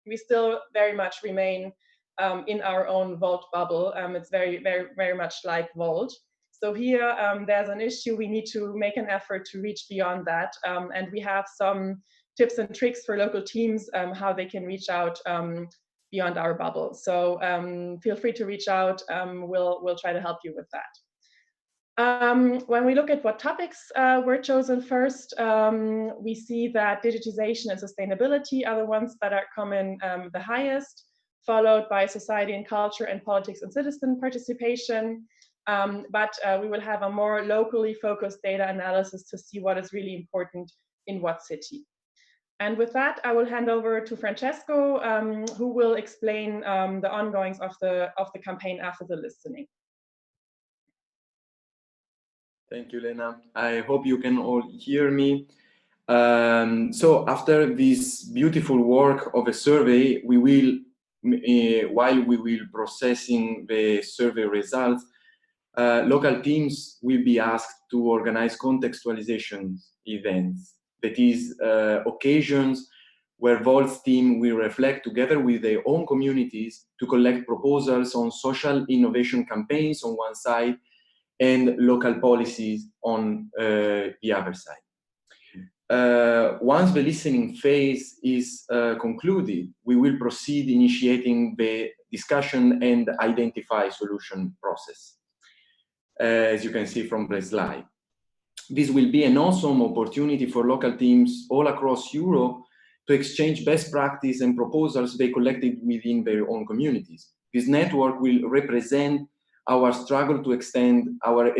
we still very much remain in our own Volt bubble. It's very much like Volt. So here there's an issue. We need to make an effort to reach beyond that. And we have some tips and tricks for local teams how they can reach out beyond our bubble. So feel free to reach out. We'll try to help you with that. When we look at what topics were chosen first, we see that digitization and sustainability are the ones that are coming the highest, followed by society and culture and politics and citizen participation. But we will have a more locally focused data analysis to see what is really important in what city. And with that, I will hand over to Francesco, who will explain the ongoings of the campaign after the listening. Thank you, Lena. I hope you can all hear me. So after this beautiful work of a survey, we will while we will processing the survey results, local teams will be asked to organize contextualization events. That is, occasions where Volt's team will reflect together with their own communities to collect proposals on social innovation campaigns on one side and local policies on the other side. Once the listening phase is concluded, we will proceed initiating the discussion and identify solution process, as you can see from the slide. This will be an awesome opportunity for local teams all across Europe to exchange best practice and proposals they collected within their own communities. This network will represent our struggle to extend our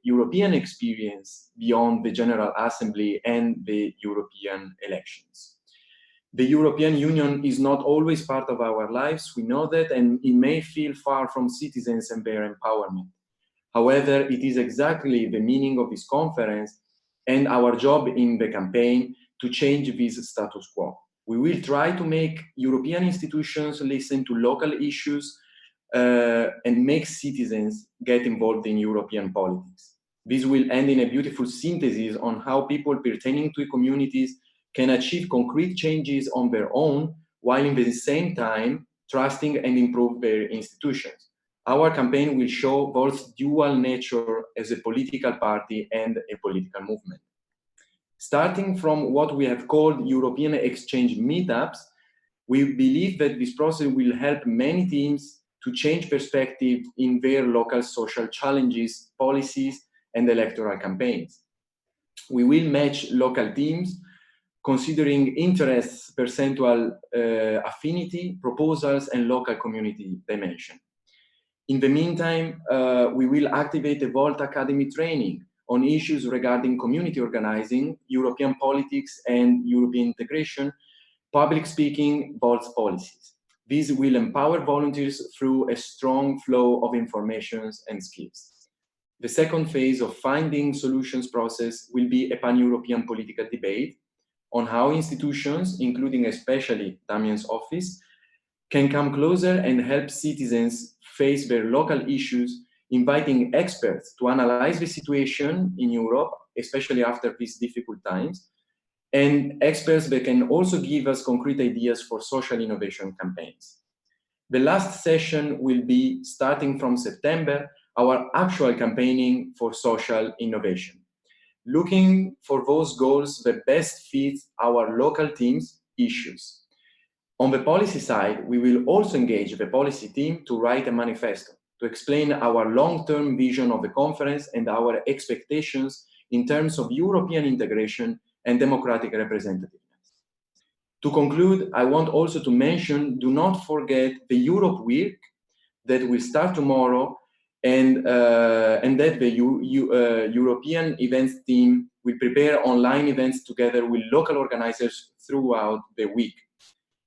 European experience beyond the General Assembly and the European elections. The European Union is not always part of our lives, we know that, and it may feel far from citizens and their empowerment. However, it is exactly the meaning of this conference and our job in the campaign to change this status quo. We will try to make European institutions listen to local issues and make citizens get involved in European politics. This will end in a beautiful synthesis on how people pertaining to communities can achieve concrete changes on their own, while at the same time trusting and improve their institutions. Our campaign will show Volt's dual nature as a political party and a political movement. Starting from what we have called European exchange meetups, we believe that this process will help many teams to change perspective in their local social challenges, policies, and electoral campaigns. We will match local teams considering interests, percentual affinity, proposals, and local community dimension. In the meantime, we will activate a Volt Academy training on issues regarding community organizing, European politics and European integration, public speaking, Volt's policies. This will empower volunteers through a strong flow of information and skills. The second phase of finding solutions process will be a pan-European political debate on how institutions, including especially Damien's office, can come closer and help citizens face their local issues, inviting experts to analyze the situation in Europe, especially after these difficult times, and experts that can also give us concrete ideas for social innovation campaigns. The last session will be, starting from September, our actual campaigning for social innovation, looking for those goals that best fit our local teams' issues. On the policy side, we will also engage the policy team to write a manifesto to explain our long-term vision of the conference and our expectations in terms of European integration and democratic representativeness. To conclude, I want also to mention, do not forget the Europe Week that will start tomorrow, and that the European events team will prepare online events together with local organizers throughout the week.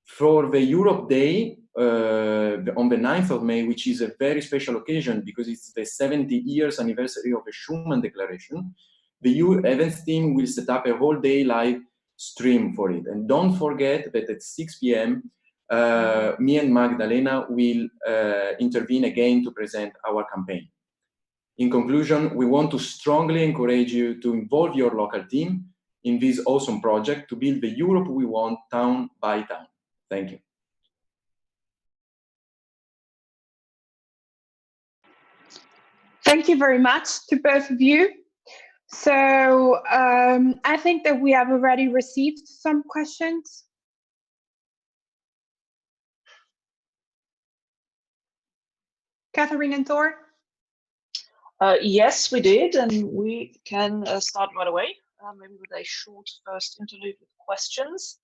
For the Europe Day, on the 9th of May, which is a very special occasion because it's the 70 years anniversary of the Schuman Declaration, the events team will set up a whole day live stream for it. And don't forget that at 6 p.m., me and Magdalena will intervene again to present our campaign. In conclusion, we want to strongly encourage you to involve your local team in this awesome project to build the Europe we want, town by town. Thank you. Thank you very much to both of you. So I think that we have already received some questions. Catherine and Thor? Yes, we did, and we can start right away, maybe with a short first interlude with questions.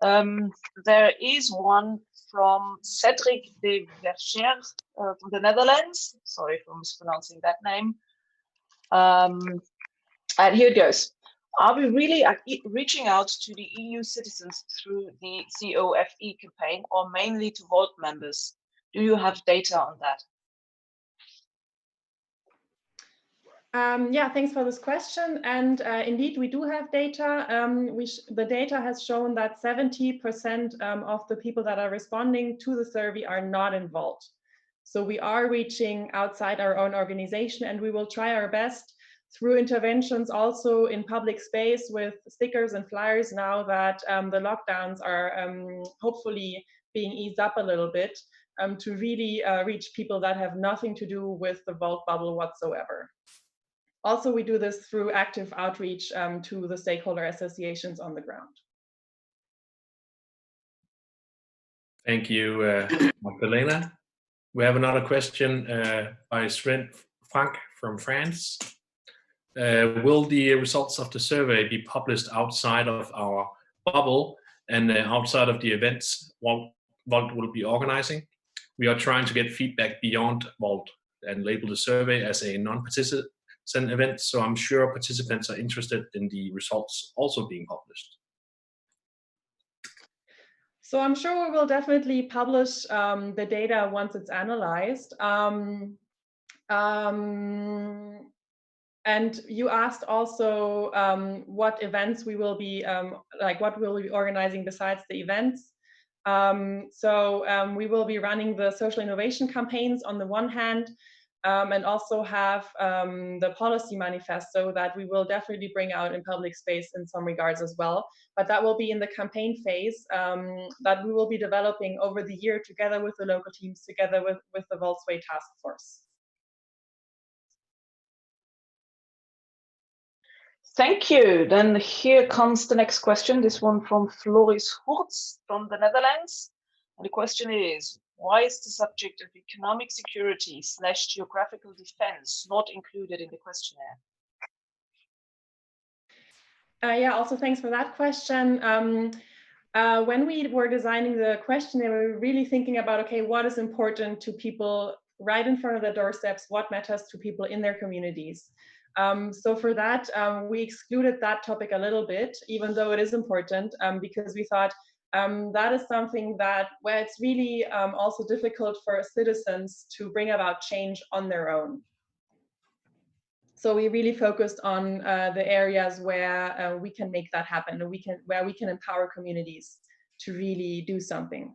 There is one from Cedric de Vercher from the Netherlands. Sorry for mispronouncing that name. And here it goes. Are we really reaching out to the EU citizens through the COFE campaign, or mainly to Volt members? Do you have data on that? Yeah, thanks for this question. And indeed, we do have data. The data has shown that 70% of the people that are responding to the survey are not involved. So we are reaching outside our own organization, and we will try our best through interventions also in public space with stickers and flyers now that the lockdowns are hopefully being eased up a little bit, to really reach people that have nothing to do with the Volt bubble whatsoever. Also, we do this through active outreach to the stakeholder associations on the ground. Thank you, Magdalena. We have another question by Frank from France. Will the results of the survey be published outside of our bubble and outside of the events Volt will be organizing? We are trying to get feedback beyond Volt and label the survey as a non-participant event, so I'm sure participants are interested in the results also being published. So I'm sure we will definitely publish the data once it's analyzed. And you asked also what events we will be, what we'll be organizing besides the events. We will be running the social innovation campaigns on the one hand, and also have the policy manifesto that we will definitely bring out in public space in some regards as well. But that will be in the campaign phase that we will be developing over the year together with the local teams, together with the Voltsway task force. Thank you. Then here comes the next question, this one from Floris Hortz from the Netherlands. And the question is, why is the subject of economic security / geographical defense not included in the questionnaire? Yeah, also thanks for that question. When we were designing the questionnaire, we were really thinking about, okay, what is important to people right in front of their doorsteps, what matters to people in their communities. So for that, we excluded that topic a little bit, even though it is important, because we thought that is something where it's really also difficult for citizens to bring about change on their own. So we really focused on the areas where we can make that happen, and where we can empower communities to really do something.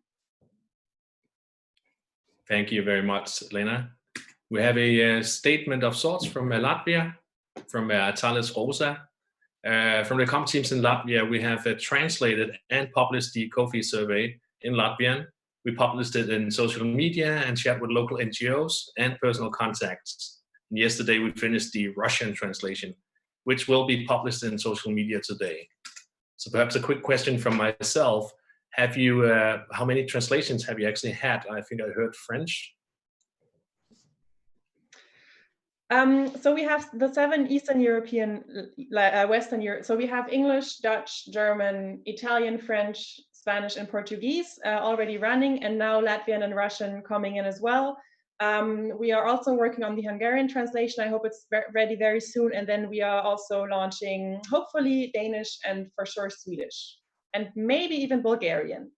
Thank you very much, Lena. We have a statement of sorts from Latvia, from Thales Rosa. From the COM teams in Latvia, we have translated and published the COFI survey in Latvian. We published it in social media and shared with local NGOs and personal contacts. And yesterday, we finished the Russian translation, which will be published in social media today. So perhaps a quick question from myself. Have you, how many translations have you actually had? I think I heard French. So we have the 7 Eastern European, Western Europe. So we have English, Dutch, German, Italian, French, Spanish, and Portuguese already running, and now Latvian and Russian coming in as well. We are also working on the Hungarian translation. I hope it's ready very soon. And then we are also launching, hopefully, Danish and for sure Swedish, and maybe even Bulgarian.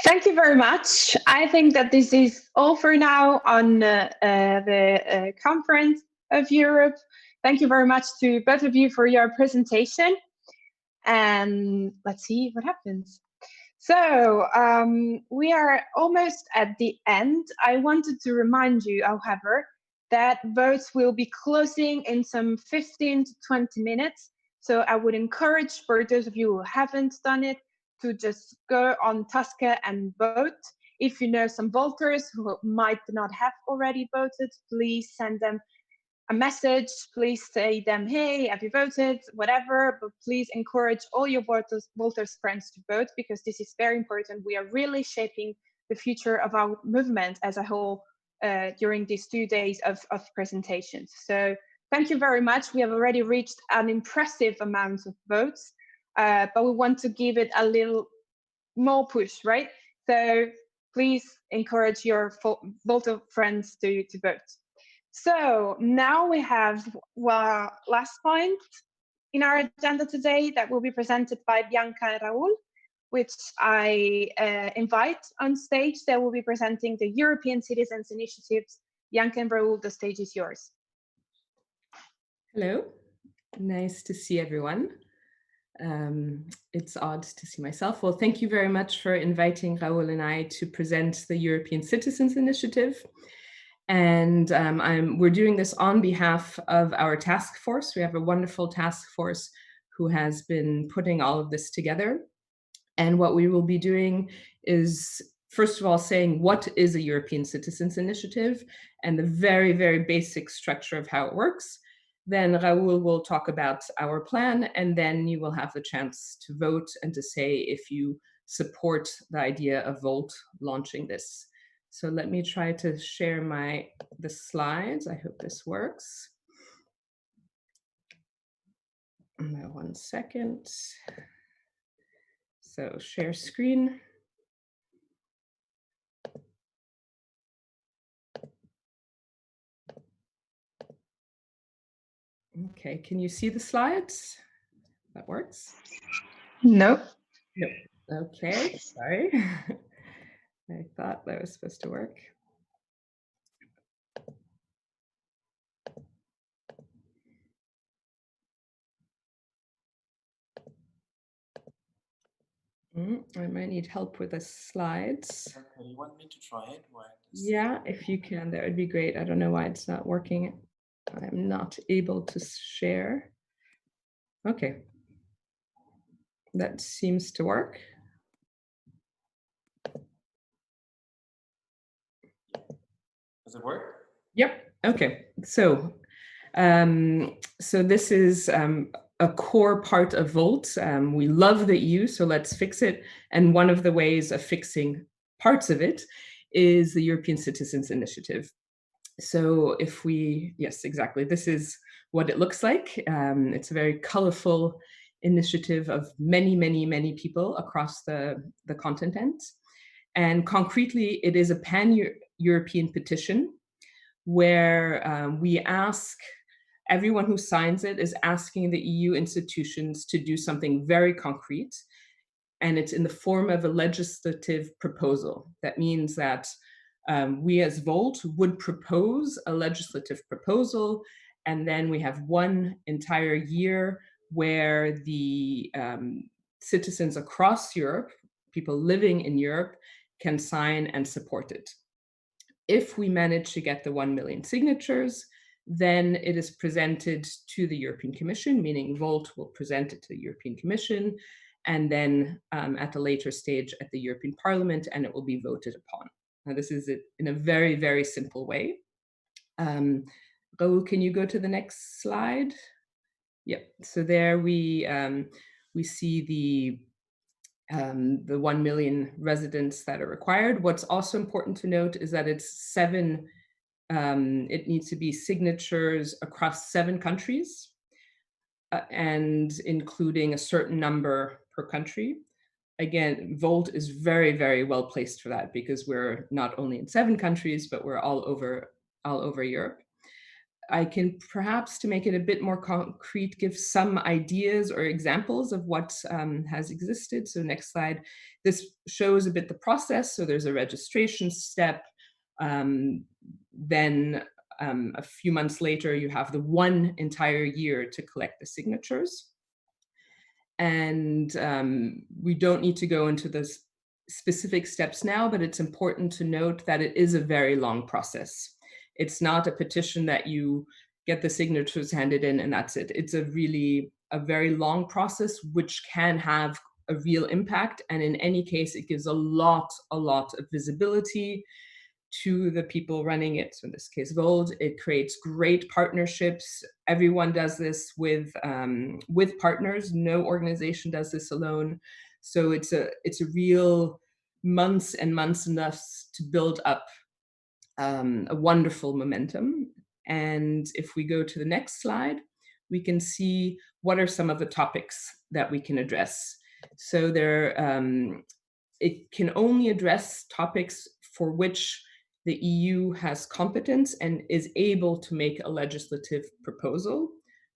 Thank you very much. I think that this is all for now on the Conference of Europe. Thank you very much to both of you for your presentation. And let's see what happens. So we are almost at the end. I wanted to remind you, however, that votes will be closing in some 15 to 20 minutes. So I would encourage, for those of you who haven't done it, to just go on Tusker and vote. If you know some voters who might not have already voted, please send them a message. Please say them, hey, have you voted? Whatever, but please encourage all your voters friends to vote, because this is very important. We are really shaping the future of our movement as a whole during these 2 days of presentations. So thank you very much. We have already reached an impressive amount of votes. But we want to give it a little more push, right? So please encourage your voter friends to vote. So now we have last point in our agenda today that will be presented by Bianca and Raul. which I invite on stage. They will be presenting the European Citizens Initiatives. Janke and Raoul, the stage is yours. Hello, nice to see everyone. It's odd to see myself. Well, thank you very much for inviting Raoul and I to present the European Citizens Initiative. And we're doing this on behalf of our task force. We have a wonderful task force who has been putting all of this together. And what we will be doing is, first of all, saying what is a European Citizens Initiative and the very, very basic structure of how it works. Then Raoul will talk about our plan, and then you will have the chance to vote and to say if you support the idea of Volt launching this. So let me try to share the slides. I hope this works. 1 second. So share screen. Okay, can you see the slides? That works? No. No. Okay, sorry. I thought that was supposed to work. I might need help with the slides. Okay, you want me to try it? Yeah, if you can, that would be great. I don't know why it's not working. I'm not able to share. Okay. That seems to work. Does it work? Yep. Okay. So, this is a core part of Volt. We love the EU, so let's fix it. And one of the ways of fixing parts of it is the European Citizens Initiative. So yes, exactly. This is what it looks like. It's a very colorful initiative of many, many, many people across the continent. And concretely, it is a pan-European petition where we ask, everyone who signs it is asking the EU institutions to do something very concrete. And it's in the form of a legislative proposal. That means that we as Volt would propose a legislative proposal, and then we have 1 entire year where the citizens across Europe, people living in Europe, can sign and support it. If we manage to get the 1 million signatures, then it is presented to the European Commission, meaning Volt will present it to the European Commission, and then at a later stage at the European Parliament, and it will be voted upon. Now, this is it in a very, very simple way. Raoul, can you go to the next slide? Yep. So there we see the 1 million residents that are required. What's also important to note is that it's 7. It needs to be signatures across 7 countries, and including a certain number per country. Again, Volt is very, very well placed for that because we're not only in 7 countries, but we're all over Europe. I can perhaps, to make it a bit more concrete, give some ideas or examples of what has existed. So next slide. This shows a bit the process. So there's a registration step. Then a few months later, you have the 1 entire year to collect the signatures. And we don't need to go into the specific steps now, but it's important to note that it is a very long process. It's not a petition that you get the signatures handed in and that's it. It's a very long process, which can have a real impact. And in any case, it gives a lot of visibility to the people running it. So in this case, Volt. It creates great partnerships. Everyone does this with partners. No organization does this alone. So it's a real months and months enough to build up a wonderful momentum. And if we go to the next slide, we can see what are some of the topics that we can address. So it can only address topics for which the EU has competence and is able to make a legislative proposal.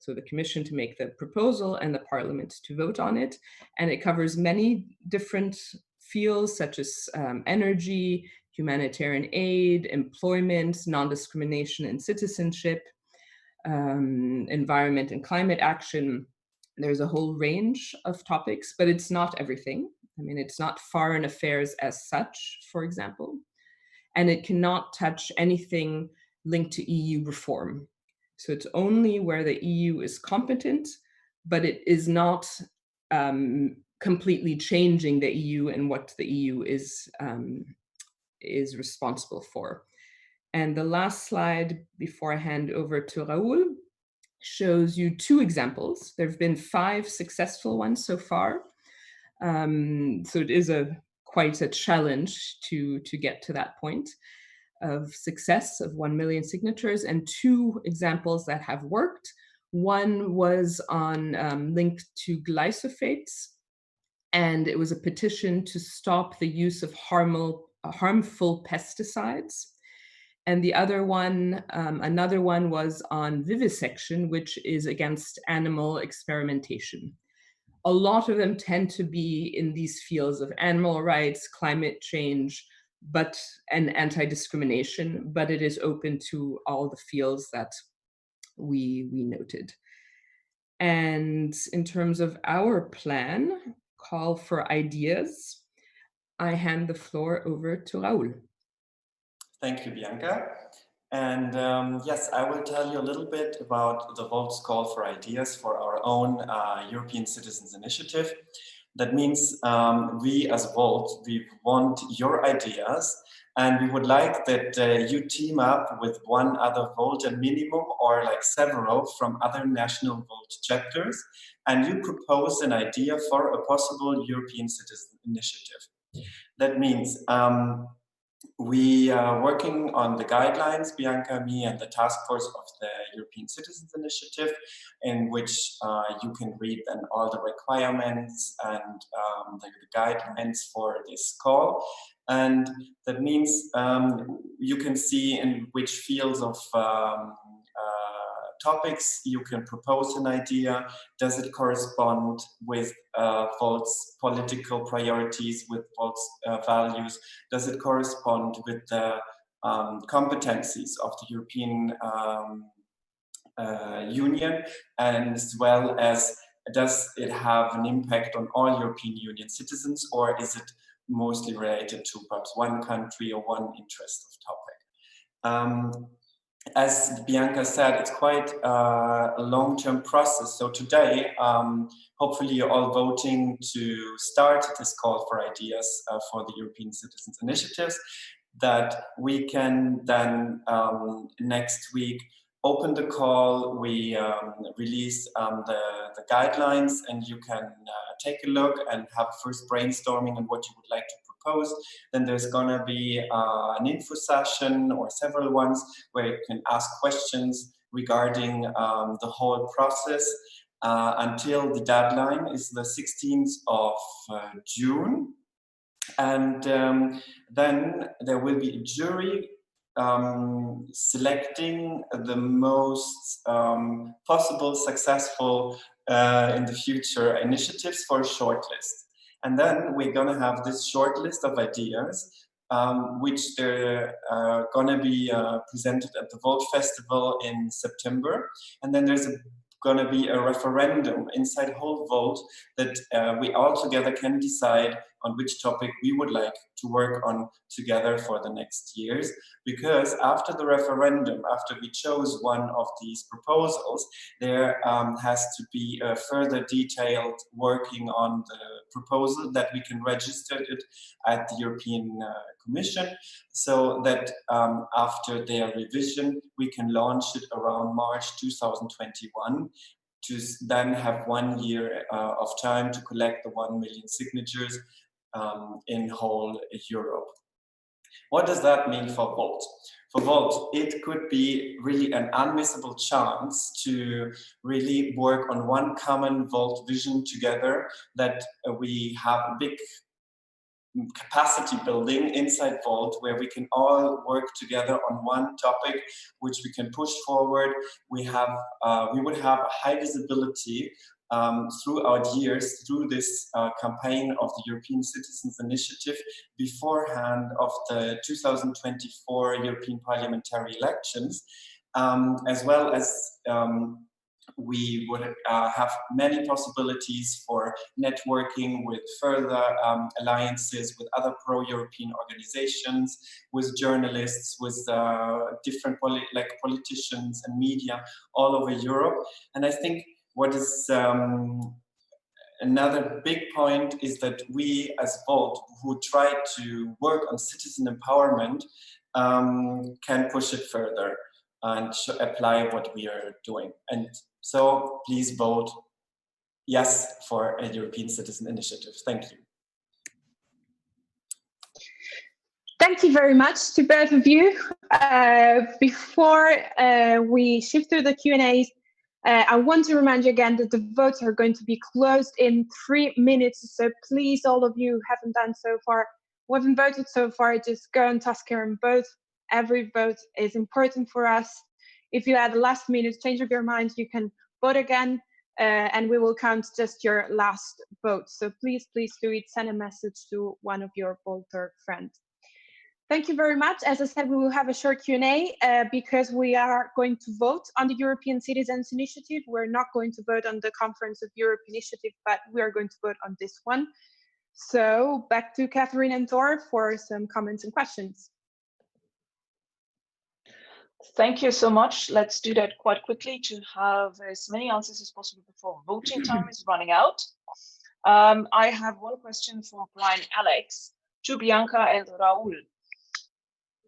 So the Commission to make the proposal and the Parliament to vote on it. And it covers many different fields such as energy, humanitarian aid, employment, non-discrimination and citizenship, environment and climate action. There's a whole range of topics, but it's not everything. I mean, it's not foreign affairs as such, for example, and it cannot touch anything linked to EU reform. So it's only where the EU is competent, but it is not completely changing the EU and what the EU is responsible for. And the last slide before I hand over to Raoul shows you 2 examples. There have been 5 successful ones so far. So it is quite a challenge to get to that point of success of 1 million signatures, and 2 examples that have worked. One was on linked to glyphosates, and it was a petition to stop the use of harmful pesticides. And the other one, another one was on vivisection, which is against animal experimentation. A lot of them tend to be in these fields of animal rights, climate change, and anti-discrimination, but it is open to all the fields that we noted. And in terms of our plan, call for ideas, I hand the floor over to Raoul. Thank you, Bianca. And yes, I will tell you a little bit about the Volt's call for ideas for our own European Citizens Initiative. That means we as Volt, we want your ideas, and we would like that you team up with one other Volt, a minimum, or like several from other national Volt chapters, and you propose an idea for a possible European Citizen Initiative. That means we are working on the guidelines, Bianca, me, and the task force of the European Citizens Initiative, in which you can read then all the requirements and the guidelines for this call. And that means you can see in which fields of topics you can propose an idea. Does it correspond with Volt's political priorities, with Volt's values? Does it correspond with the competencies of the European Union, and as well as does it have an impact on all European Union citizens, or is it mostly related to perhaps one country or one interest of topic? As Bianca said, it's quite a long-term process. So today, hopefully you're all voting to start this call for ideas for the European Citizens Initiatives, that we can then next week open the call. We release the guidelines, and you can take a look and have first brainstorming on what you would like to propose. Then there's gonna be an info session or several ones where you can ask questions regarding the whole process until the deadline is the 16th of June. And then there will be a jury selecting the most possible successful in the future initiatives for a shortlist. And then we're going to have this short list of ideas, which they're going to be presented at the Volt Festival in September. And then there's going to be a referendum inside whole Volt that we all together can decide on which topic we would like to work on together for the next years. Because after the referendum, after we chose one of these proposals, there has to be a further detailed working on the proposal that we can register it at the European Commission, so that after their revision, we can launch it around March 2021, to then have 1 year of time to collect the 1 million signatures in whole Europe. What does that mean for Volt? For Volt, it could be really an unmissable chance to really work on one common Volt vision together, that we have a big capacity building inside Volt, where we can all work together on one topic, which we can push forward. We would have a high visibility throughout years through this campaign of the European Citizens Initiative beforehand of the 2024 European Parliamentary elections, as well as we would have many possibilities for networking with further alliances with other pro-European organizations, with journalists, with different politicians and media all over Europe. And I think what is another big point is that we as Volt, who try to work on citizen empowerment, can push it further and apply what we are doing. And so please vote yes for a European Citizen Initiative. Thank you. Thank you very much to both of you. Before we shift through the Q&As, I want to remind you again that the votes are going to be closed in 3 minutes. So please, all of you who haven't done so far, who haven't voted so far, just go and task here and vote. Every vote is important for us. If you at the last minute change of your mind, you can vote again, and we will count just your last vote. So please, please do it. Send a message to one of your Volter friends. Thank you very much. As I said, we will have a short Q&A because we are going to vote on the European Citizens Initiative. We're not going to vote on the Conference of Europe Initiative, but we are going to vote on this one. So back to Catherine and Thor for some comments and questions. Thank you so much. Let's do that quite quickly to have as many answers as possible before voting time is running out. I have one question from Brian Alex to Bianca and Raul.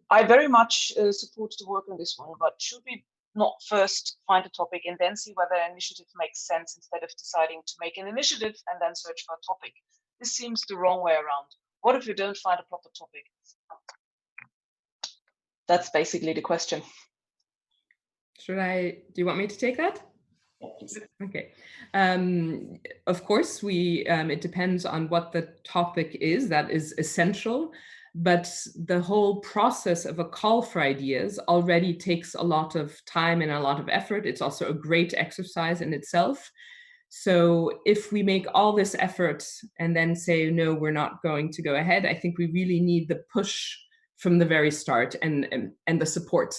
I very much support the work on this one, but should we not first find a topic and then see whether an initiative makes sense instead of deciding to make an initiative and then search for a topic? This seems the wrong way around. What if you don't find a proper topic? That's basically the question. Do you want me to take that? Okay. Of course, it depends on what the topic is. That is essential. But the whole process of a call for ideas already takes a lot of time and a lot of effort. It's also a great exercise in itself. So if we make all this effort and then say, no, we're not going to go ahead, I think we really need the push from the very start and the support.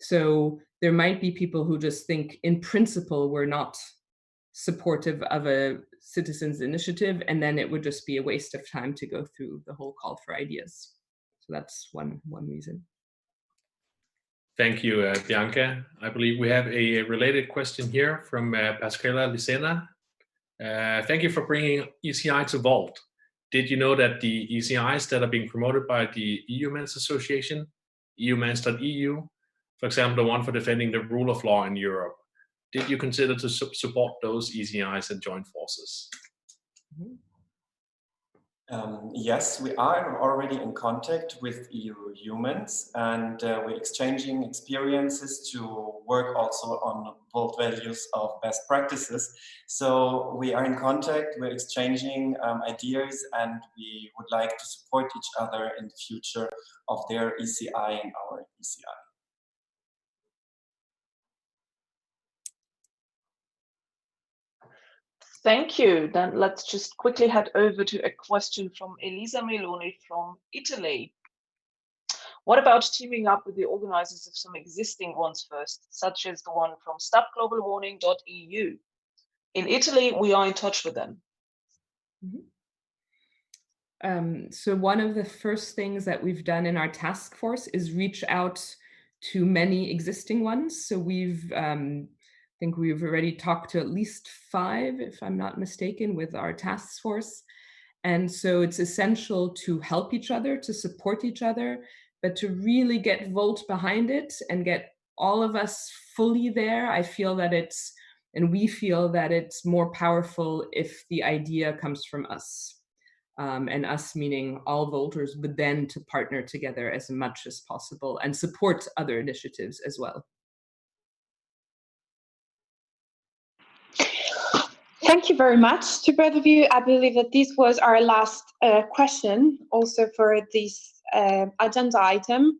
So there might be people who just think, in principle, we're not supportive of a citizens' initiative, and then it would just be a waste of time to go through the whole call for ideas. So that's one reason. Thank you, Bianca. I believe we have a related question here from Pascala Licena. Thank you for bringing ECI to Volt. Did you know that the ECIs that are being promoted by the EU Men's Association, EUMens.eu, for example, the one for defending the rule of law in Europe, did you consider to support those ECIs and join forces? Yes, we are already in contact with EU Humans, and we're exchanging experiences to work also on Volt values of best practices. So we are in contact, we're exchanging ideas, and we would like to support each other in the future of their ECI and our ECI. Thank you. Then let's just quickly head over to a question from Elisa Meloni from Italy. What about teaming up with the organizers of some existing ones first, such as the one from stopglobalwarming.eu? In Italy, we are in touch with them. So one of the first things that we've done in our task force is reach out to many existing ones. So I think we've already talked to at least 5, if I'm not mistaken, with our task force. And so it's essential to help each other, to support each other, but to really get Volt behind it and get all of us fully there. I feel that we feel that it's more powerful if the idea comes from us. And us meaning all Volters, but then to partner together as much as possible and support other initiatives as well. Thank you very much to both of you. I believe that this was our last question also for this agenda item.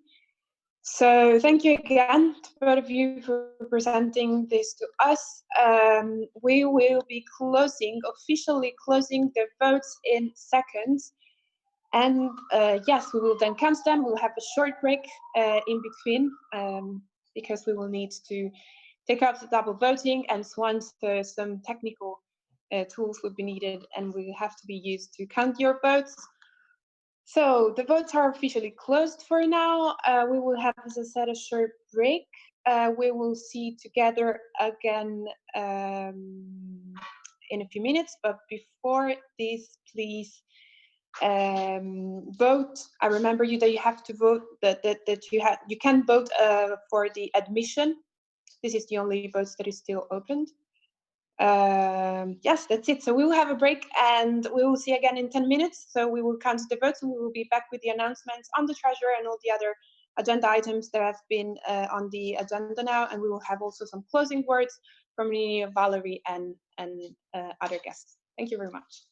So thank you again to both of you for presenting this to us. We will be officially closing the votes in seconds. And yes, we will then count them. We'll have a short break in between because we will need to take out the double voting, and once some technical tools will be needed and will have to be used to count your votes. So the votes are officially closed for now. We will have, as I said, a short break. We will see together again in a few minutes, but before this, please vote. I remember you that you have to vote, that you can vote for the admission. This is the only votes that is still opened. Yes, that's it. So we will have a break and we will see again in 10 minutes. So we will count the votes and we will be back with the announcements on the treasurer and all the other agenda items that have been on the agenda now. And we will have also some closing words from Nina, Valerie, and other guests. Thank you very much.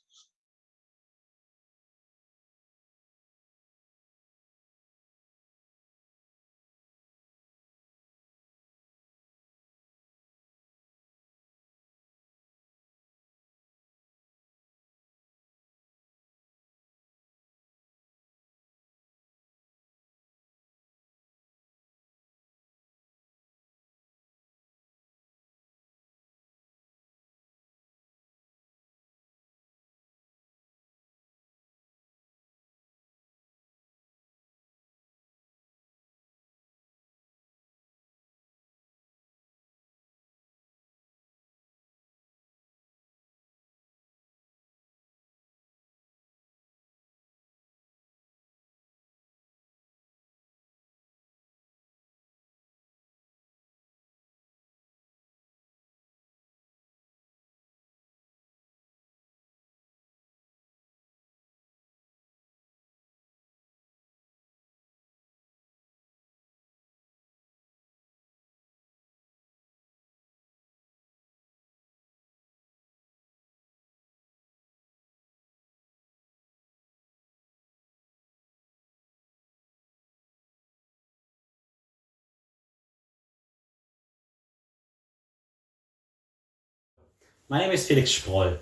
My name is Felix Sproll,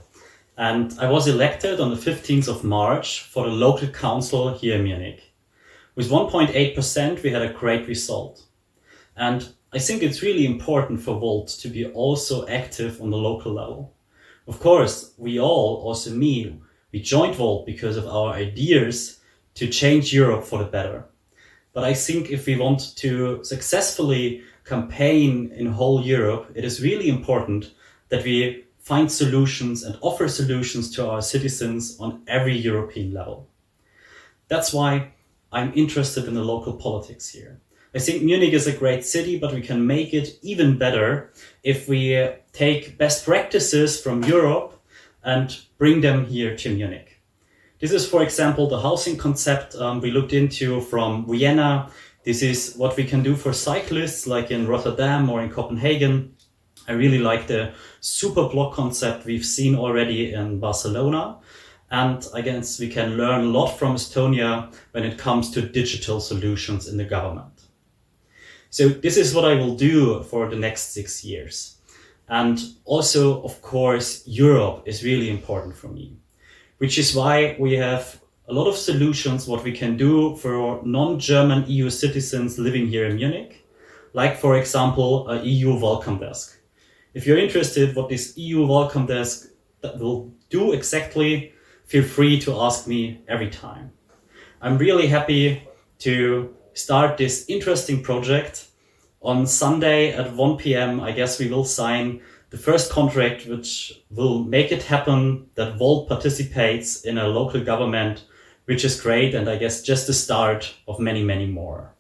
and I was elected on the 15th of March for the local council here in Munich. With 1.8%, we had a great result. And I think it's really important for Volt to be also active on the local level. Of course, we all, also me, we joined Volt because of our ideas to change Europe for the better. But I think if we want to successfully campaign in whole Europe, it is really important that we find solutions and offer solutions to our citizens on every European level. That's why I'm interested in the local politics here. I think Munich is a great city, but we can make it even better if we take best practices from Europe and bring them here to Munich. This is, for example, the housing concept we looked into from Vienna. This is what we can do for cyclists, like in Rotterdam or in Copenhagen. I really like the super block concept we've seen already in Barcelona. And I guess we can learn a lot from Estonia when it comes to digital solutions in the government. So this is what I will do for the next 6 years. And also, of course, Europe is really important for me, which is why we have a lot of solutions what we can do for non-German EU citizens living here in Munich, like, for example, a EU welcome desk. If you're interested what this EU welcome desk will do exactly, feel free to ask me every time. I'm really happy to start this interesting project. On Sunday at 1 p.m, I guess we will sign the first contract which will make it happen that Volt participates in a local government, which is great, and I guess just the start of many, many more.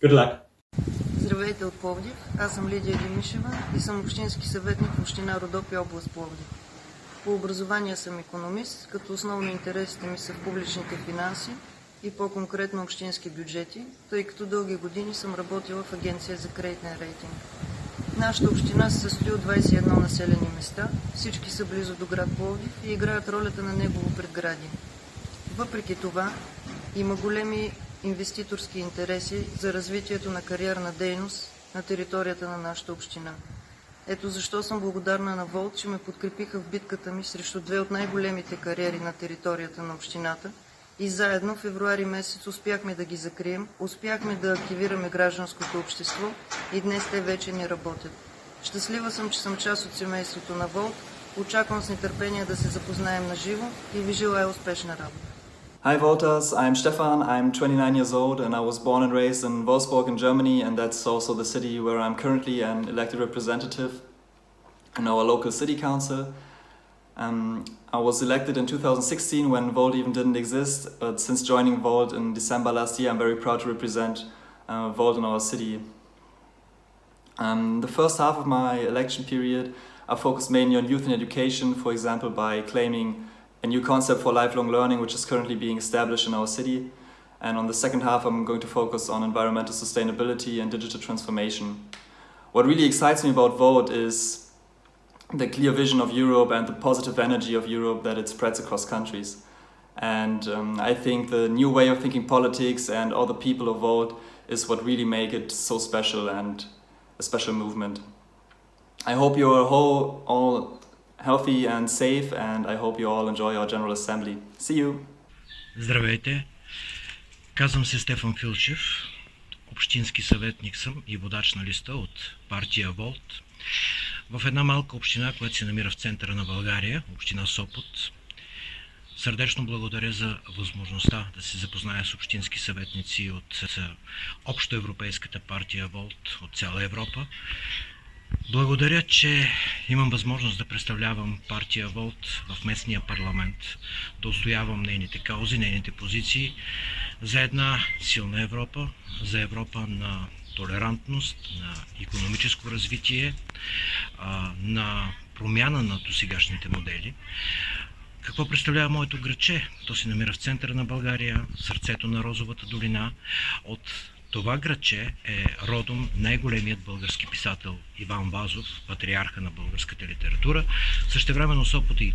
Good luck. Здравейте от Пловдив, аз съм Лидия Димишева и съм общински съветник в община Родопи, област Пловдив. По образование съм икономист, като основно интересите ми са в публичните финанси и по-конкретно общински бюджети, тъй като дълги години съм работила в агенция за кредитен рейтинг. Нашата община се състои от 21 населени места, всички са близо до град Пловдив и играят ролята на негово предградие. Въпреки това, има големи инвеститорски интереси за развитието на кариерна дейност на територията на нашата община. Ето защо съм благодарна на Волт, че ме подкрепиха в битката ми срещу две от най-големите кариери на територията на общината и заедно в февруари месец успяхме да ги закрием, успяхме да активираме гражданското общество и днес те вече не работят. Щастлива съм, че съм част от семейството на Волт. Очаквам с нетърпение да се запознаем на живо и ви желая успешна работа. Hi voters, I'm Stefan, I'm 29 years old and I was born and raised in Wolfsburg in Germany, and that's also the city where I'm currently an elected representative in our local city council. I was elected in 2016 when Volt even didn't exist, but since joining Volt in December last year, I'm very proud to represent Volt in our city. The first half of my election period, I focused mainly on youth and education, for example, by claiming a new concept for lifelong learning, which is currently being established in our city. And on the second half, I'm going to focus on environmental sustainability and digital transformation. What really excites me about Volt is the clear vision of Europe and the positive energy of Europe that it spreads across countries. And I think the new way of thinking politics and all the people of Volt is what really make it so special and a special movement. I hope you are all healthy and safe, and I hope you all enjoy our General Assembly. See you! Здравейте! Казвам се Стефан Филчев, общински съветник съм и водач на листа от партия Волт. В една малка община, която се намира в центъра на България, община Сопот. Сърдечно благодаря за възможността да се запозная с общински съветници от общоевропейската партия Волт от цяла Европа. Благодаря, че имам възможност да представлявам партия Волт в местния парламент, да отстоявам нейните каузи, нейните позиции за една силна Европа, за Европа на толерантност, на икономическо развитие, на промяна на досегашните модели. Какво представлява моето градче? То се намира в центъра на България, сърцето на Розовата долина. От това градче е родом най-големият български писател Иван Вазов, патриарха на българската литература. Същевременно Сопот е и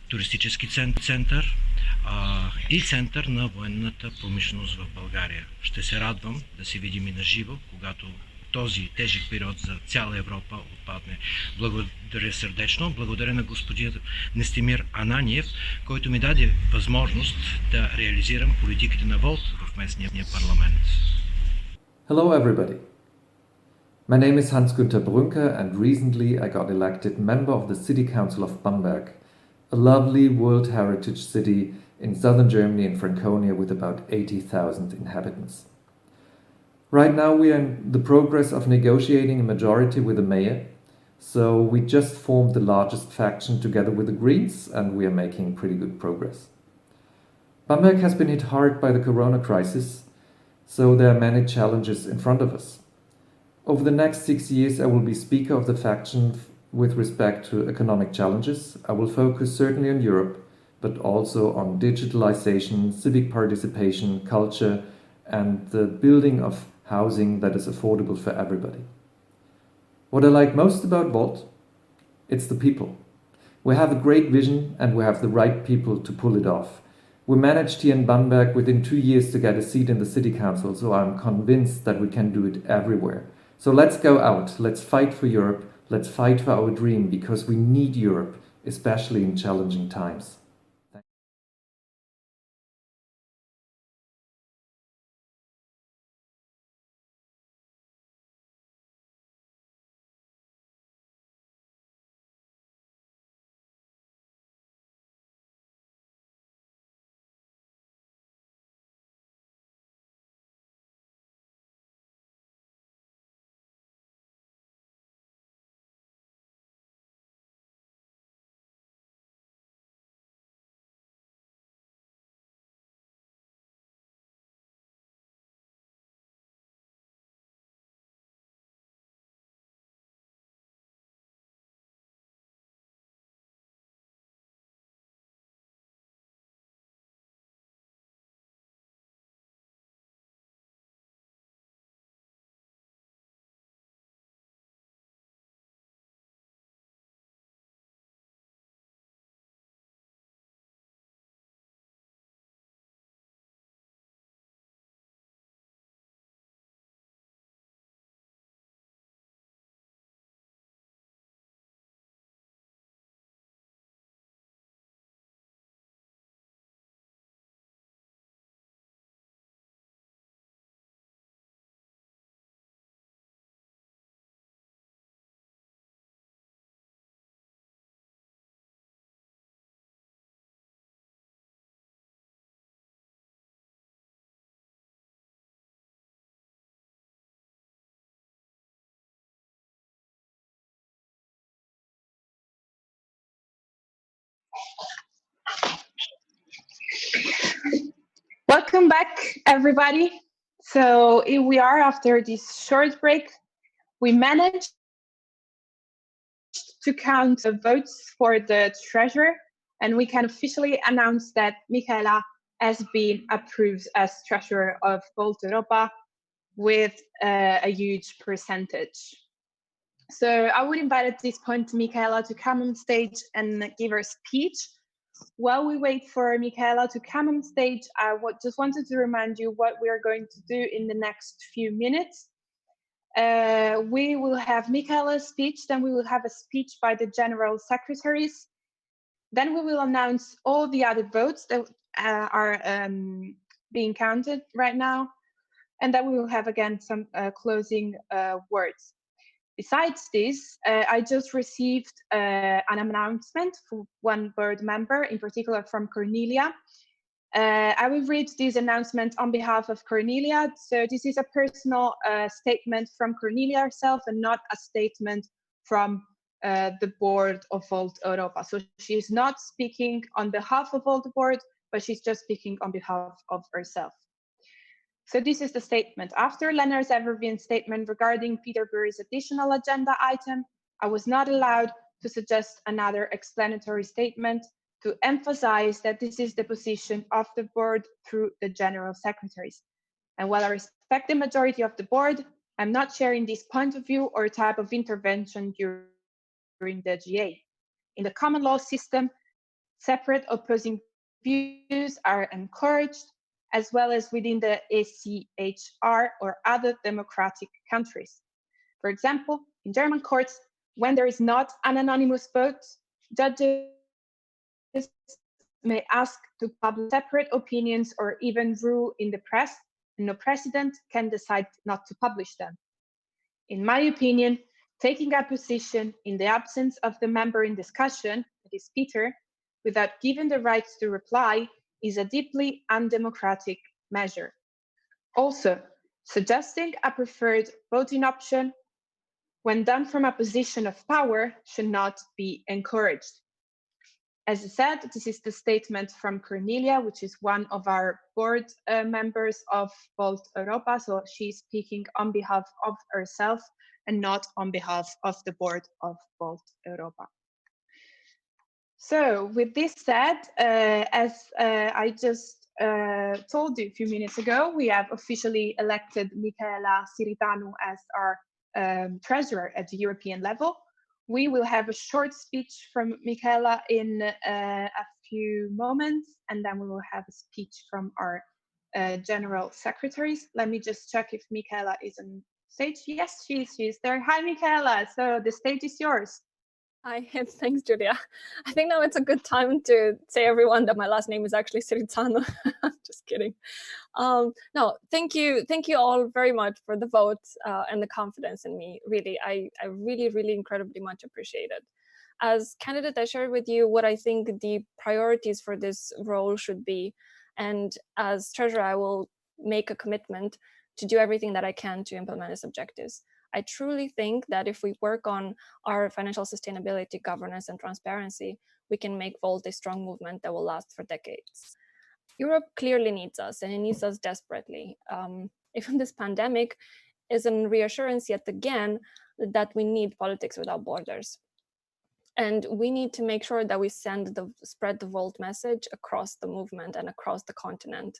туристически център и център на военната промишленост в България. Ще се радвам да се видим и на живо, когато този тежък период за цяла Европа отпадне. Благодаря сърдечно. Благодаря на господин Нестимир Ананиев, който ми даде възможност да реализирам политиките на Волт в местния парламент. Hello everybody. My name is Hans-Günther Brünker, and recently I got elected member of the City Council of Bamberg, a lovely World Heritage city in southern Germany in Franconia with about 80,000 inhabitants. Right now we are in the progress of negotiating a majority with the mayor, so we just formed the largest faction together with the Greens, and we are making pretty good progress. Bamberg has been hit hard by the corona crisis, so there are many challenges in front of us. Over the next 6 years I will be speaker of the faction with respect to economic challenges. I will focus certainly on Europe, but also on digitalization, civic participation, culture, and the building of housing that is affordable for everybody. What I like most about Volt? It's the people. We have a great vision and we have the right people to pull it off. We managed here in Bamberg within 2 years to get a seat in the city council, so I'm convinced that we can do it everywhere. So let's go out, let's fight for Europe, let's fight for our dream, because we need Europe, especially in challenging times. Welcome back, everybody. So here we are after this short break. We managed to count the votes for the treasurer, and we can officially announce that Michaela has been approved as treasurer of Volt Europa with a huge percentage. So I would invite at this point Michaela to come on stage and give her speech. While we wait for Michaela to come on stage, I just wanted to remind you what we are going to do in the next few minutes. We will have Michaela's speech, then we will have a speech by the general secretaries. Then we will announce all the other votes that are being counted right now. And then we will have again some closing words. Besides this, I just received an announcement for one board member, in particular from Cornelia. I will read this announcement on behalf of Cornelia. So this is a personal statement from Cornelia herself and not a statement from the board of Volt Europa. So she's not speaking on behalf of Volt Board, but she's just speaking on behalf of herself. So this is the statement. After Lennart's Evergreen statement regarding Peter Burry's additional agenda item, I was not allowed to suggest another explanatory statement to emphasize that this is the position of the board through the general secretaries. And while I respect the majority of the board, I'm not sharing this point of view or type of intervention during the GA. In the common law system, separate opposing views are encouraged, as well as within the ACHR or other democratic countries. For example, in German courts, when there is not an anonymous vote, judges may ask to publish separate opinions or even rule in the press, and no president can decide not to publish them. In my opinion, taking a position in the absence of the member in discussion, that is Peter, without giving the right to reply is a deeply undemocratic measure. Also, suggesting a preferred voting option when done from a position of power should not be encouraged. As I said, this is the statement from Cornelia, which is one of our board members of Volt Europa. So she's speaking on behalf of herself and not on behalf of the board of Volt Europa. So with this said, as I just told you a few minutes ago, we have officially elected Michaela Siritanu as our treasurer at the European level. We will have a short speech from Michaela in a few moments, and then we will have a speech from our general secretaries. Let me just check if Michaela is on stage. Yes, she's there. Hi, Michaela. So the stage is yours. Hi, thanks, Julia. I think now it's a good time to say everyone that my last name is actually Siritano. Just kidding. No, thank you all very much for the vote and the confidence in me. Really, I really incredibly much appreciate it. As candidate, I shared with you what I think the priorities for this role should be, and as treasurer, I will make a commitment to do everything that I can to implement its objectives. I truly think that if we work on our financial sustainability, governance, and transparency, we can make Volt a strong movement that will last for decades. Europe clearly needs us, and it needs us desperately. Even this pandemic is a reassurance yet again that we need politics without borders. And we need to make sure that we spread the Volt message across the movement and across the continent.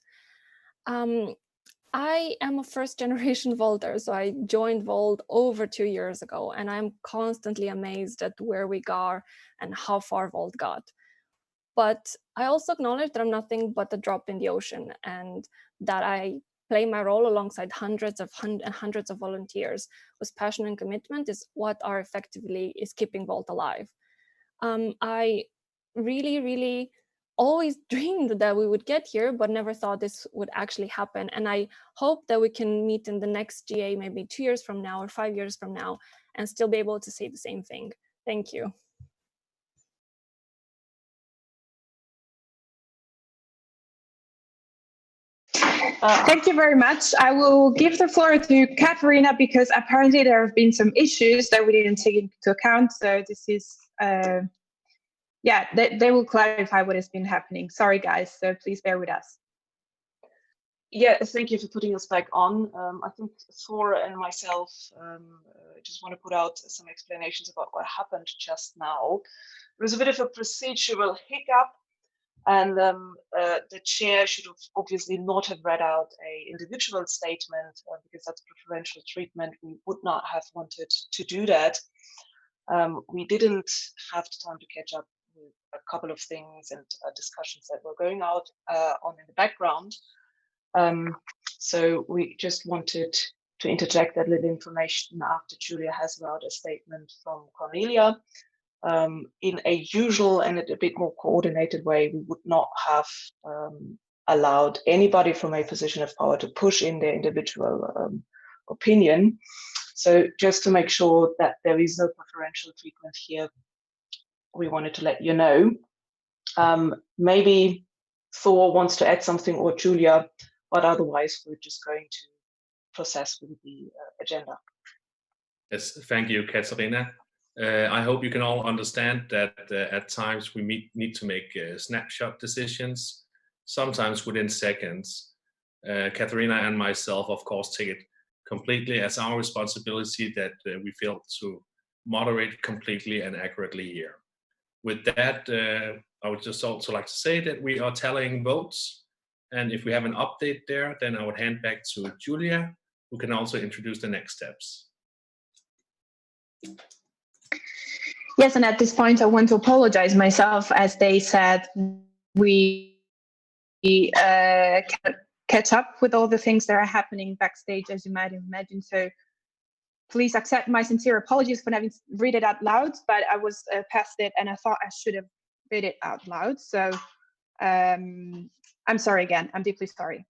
I am a first-generation Volter, so I joined Volt over 2 years ago, and I'm constantly amazed at where we are and how far Volt got. But I also acknowledge that I'm nothing but a drop in the ocean, and that I play my role alongside hundreds of volunteers whose passion and commitment is what are effectively is keeping Volt alive. I really always dreamed that we would get here, but never thought this would actually happen. And I hope that we can meet in the next GA, maybe 2 years from now or 5 years from now, and still be able to say the same thing. Thank you. Thank you very much. I will give the floor to Katharina because apparently there have been some issues that we didn't take into account. So this is, yeah, they will clarify what has been happening. Sorry, guys. So please bear with us. Yeah, thank you for putting us back on. I think Thor and myself just want to put out some explanations about what happened just now. There was a bit of a procedural hiccup, and the chair should have obviously not have read out a individual statement because that's preferential treatment. We would not have wanted to do that. We didn't have the time to catch up with a couple of things and discussions that were going on in the background. So we just wanted to interject that little information after Julia has read a statement from Cornelia. In a usual and a bit more coordinated way, we would not have allowed anybody from a position of power to push in their individual opinion. So just to make sure that there is no preferential treatment here, we wanted to let you know. Maybe Thor wants to add something, or Julia, but otherwise we're just going to process with the agenda. Yes, thank you, Katarina. I hope you can all understand that at times we need to make snapshot decisions, sometimes within seconds. Katarina and myself, of course, take it completely as our responsibility that we failed to moderate completely and accurately here. With that, I would just also like to say that we are tallying votes, and if we have an update there, then I would hand back to Julia, who can also introduce the next steps. Yes, and at this point, I want to apologize myself, as they said, we can't catch up with all the things that are happening backstage, as you might imagine. So please accept my sincere apologies for having to read it out loud, but I was past it and I thought I should have read it out loud. So I'm sorry again, I'm deeply sorry.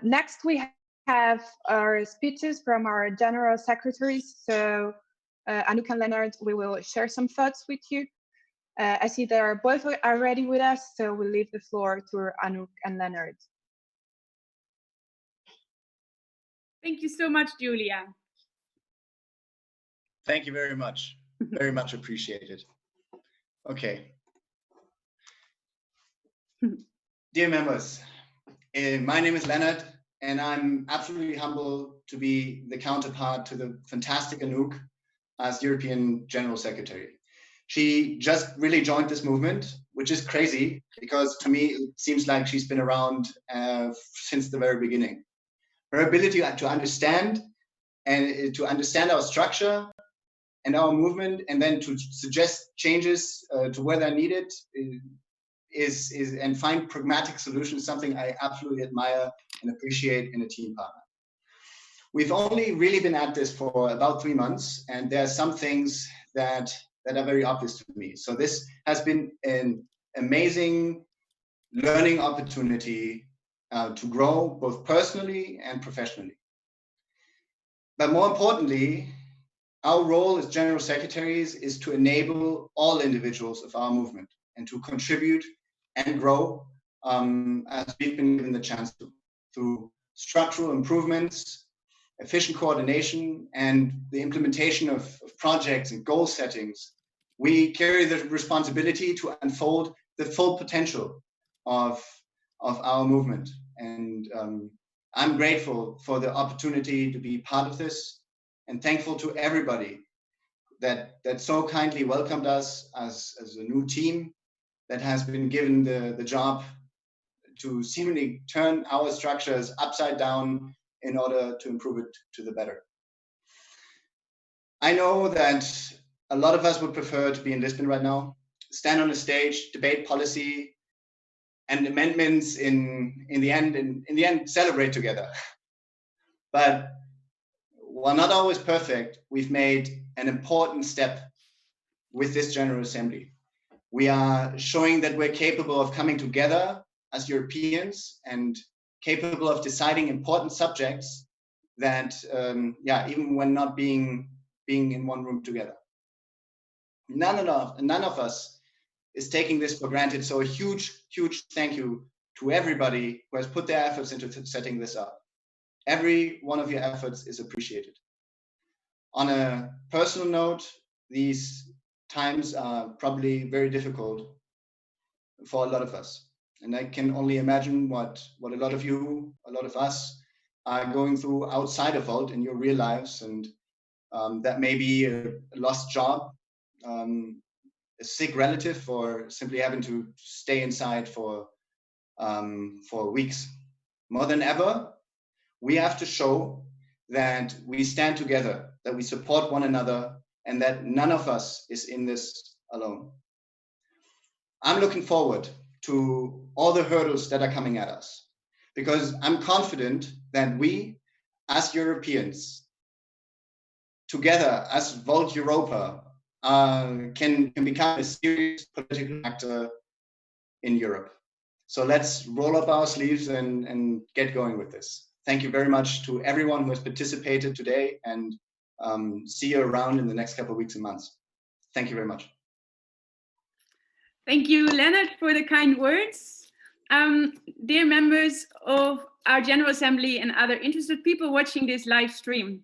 Next, we have our speeches from our general secretaries. So Anouk and Leonard, we will share some thoughts with you. I see they are both already with us, so we'll leave the floor to Anouk and Leonard. Thank you so much, Julia. Thank you very much. Very much appreciated. Okay. Dear members, my name is Leonard, and I'm absolutely humbled to be the counterpart to the fantastic Anouk as European General Secretary. She just really joined this movement, which is crazy because to me, it seems like she's been around since the very beginning. Her ability to understand our structure and our movement, and then to suggest changes to where they're needed and find pragmatic solutions, something I absolutely admire and appreciate in a team partner. We've only really been at this for about 3 months, and there are some things that are very obvious to me. So this has been an amazing learning opportunity to grow both personally and professionally. But more importantly, our role as General Secretaries is to enable all individuals of our movement and to contribute and grow as we've been given the chance to, through structural improvements, efficient coordination, and the implementation of projects and goal settings. We carry the responsibility to unfold the full potential of our movement. And I'm grateful for the opportunity to be part of this, and thankful to everybody that so kindly welcomed us as a new team that has been given the job to seemingly turn our structures upside down in order to improve it to the better. I know that a lot of us would prefer to be in Lisbon right now, stand on a stage, debate policy and amendments in the end celebrate together. But while not always perfect, we've made an important step with this General Assembly. We are showing that we're capable of coming together as Europeans and capable of deciding important subjects that, even when not being in one room together. None of us is taking this for granted. So a huge, huge thank you to everybody who has put their efforts into setting this up. Every one of your efforts is appreciated. On a personal note, these times are probably very difficult for a lot of us. And I can only imagine what a lot of us are going through outside of Volt in your real lives. And that may be a lost job, a sick relative, or simply having to stay inside for weeks. More than ever, we have to show that we stand together, that we support one another, and that none of us is in this alone. I'm looking forward to all the hurdles that are coming at us, because I'm confident that we, as Europeans, together as Volt Europa, can become a serious political actor in Europe. So let's roll up our sleeves and get going with this. Thank you very much to everyone who has participated today, and see you around in the next couple of weeks and months. Thank you very much. Thank you, Leonard, for the kind words. Dear members of our General Assembly and other interested people watching this live stream,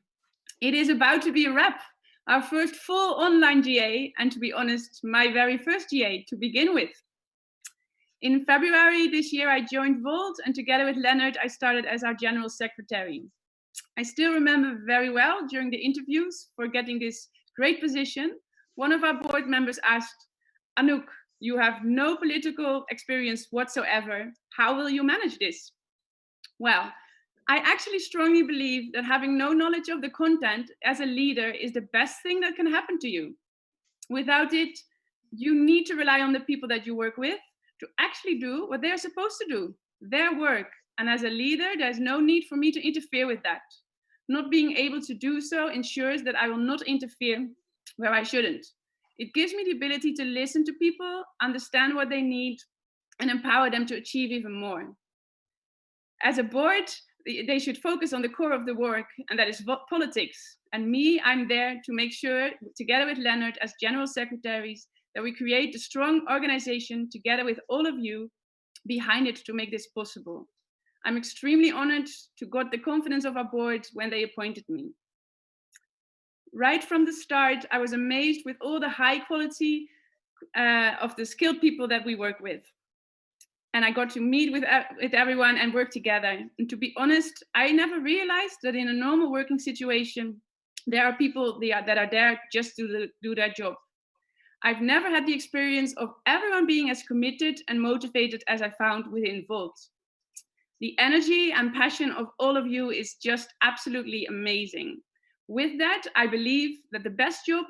it is about to be a wrap. Our first full online GA, and to be honest, my very first GA to begin with. In February this year, I joined Volt, and together with Leonard, I started as our General Secretary. I still remember very well during the interviews for getting this great position, one of our board members asked, Anouk, you have no political experience whatsoever. How will you manage this? Well, I actually strongly believe that having no knowledge of the content as a leader is the best thing that can happen to you. Without it, you need to rely on the people that you work with to actually do what they're supposed to do, their work. And as a leader, there's no need for me to interfere with that. Not being able to do so ensures that I will not interfere where I shouldn't. It gives me the ability to listen to people, understand what they need, and empower them to achieve even more. As a board, they should focus on the core of the work, and that is politics. And me, I'm there to make sure, together with Leonard as general secretaries, that we create a strong organization together with all of you behind it to make this possible. I'm extremely honored to got the confidence of our board when they appointed me. Right from the start, I was amazed with all the high quality of the skilled people that we work with. And I got to meet with everyone and work together. And to be honest, I never realized that in a normal working situation, there are people that are there just to do their job. I've never had the experience of everyone being as committed and motivated as I found within Volt. The energy and passion of all of you is just absolutely amazing. With that, I believe that the best job,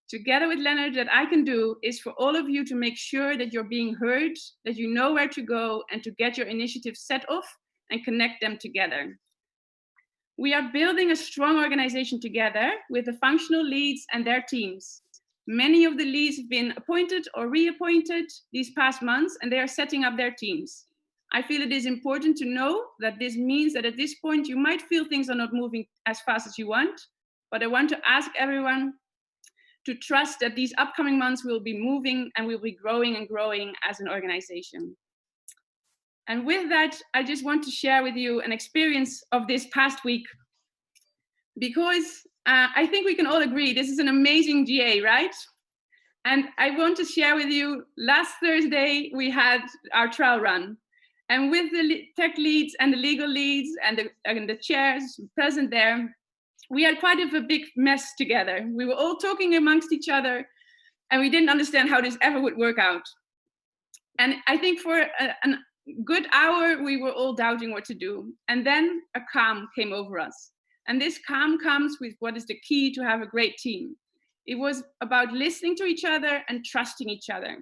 together with Leonard, that I can do is for all of you to make sure that you're being heard, that you know where to go, and to get your initiatives set off and connect them together. We are building a strong organization together with the functional leads and their teams. Many of the leads have been appointed or reappointed these past months, and they are setting up their teams. I feel it is important to know that this means that at this point, you might feel things are not moving as fast as you want, but I want to ask everyone to trust that these upcoming months will be moving and we'll be growing and growing as an organization. And with that, I just want to share with you an experience of this past week, because I think we can all agree this is an amazing GA, right? And I want to share with you, last Thursday, we had our trial run. And with the tech leads and the legal leads and the chairs present there, we had quite a big mess together. We were all talking amongst each other, and we didn't understand how this ever would work out. And I think for a good hour, we were all doubting what to do. And then a calm came over us. And this calm comes with what is the key to have a great team. It was about listening to each other and trusting each other.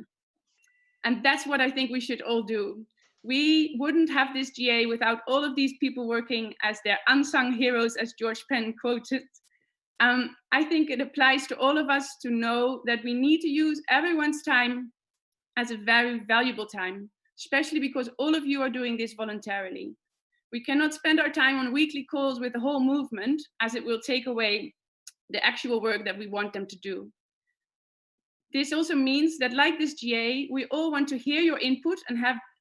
And that's what I think we should all do. We wouldn't have this GA without all of these people working as their unsung heroes, as George Penn quoted. I think it applies to all of us to know that we need to use everyone's time as a very valuable time, especially because all of you are doing this voluntarily. We cannot spend our time on weekly calls with the whole movement, as it will take away the actual work that we want them to do. This also means that, like this GA, we all want to hear your input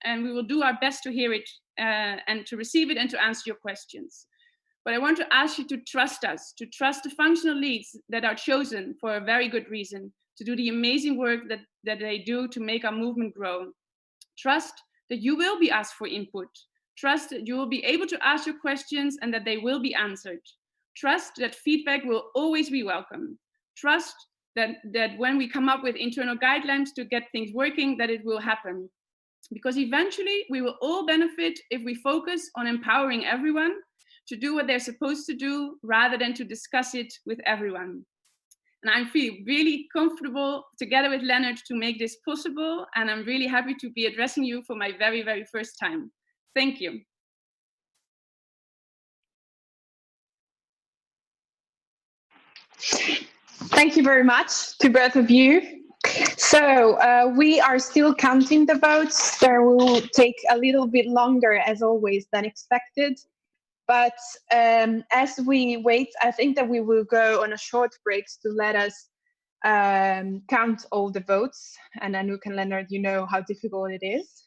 and we will do our best to hear it and to receive it and to answer your questions. But I want to ask you to trust us, to trust the functional leads that are chosen for a very good reason, to do the amazing work that they do to make our movement grow. Trust that you will be asked for input. Trust that you will be able to ask your questions and that they will be answered. Trust that feedback will always be welcome. Trust that when we come up with internal guidelines to get things working, that it will happen. Because eventually we will all benefit if we focus on empowering everyone to do what they're supposed to do rather than to discuss it with everyone. And I feel really comfortable together with Leonard to make this possible. And I'm really happy to be addressing you for my very, very first time. Thank you. Thank you very much to both of you. So we are still counting the votes. There will take a little bit longer, as always, than expected. But as we wait, I think that we will go on a short break to let us count all the votes. And Anouk and Leonard, you know how difficult it is.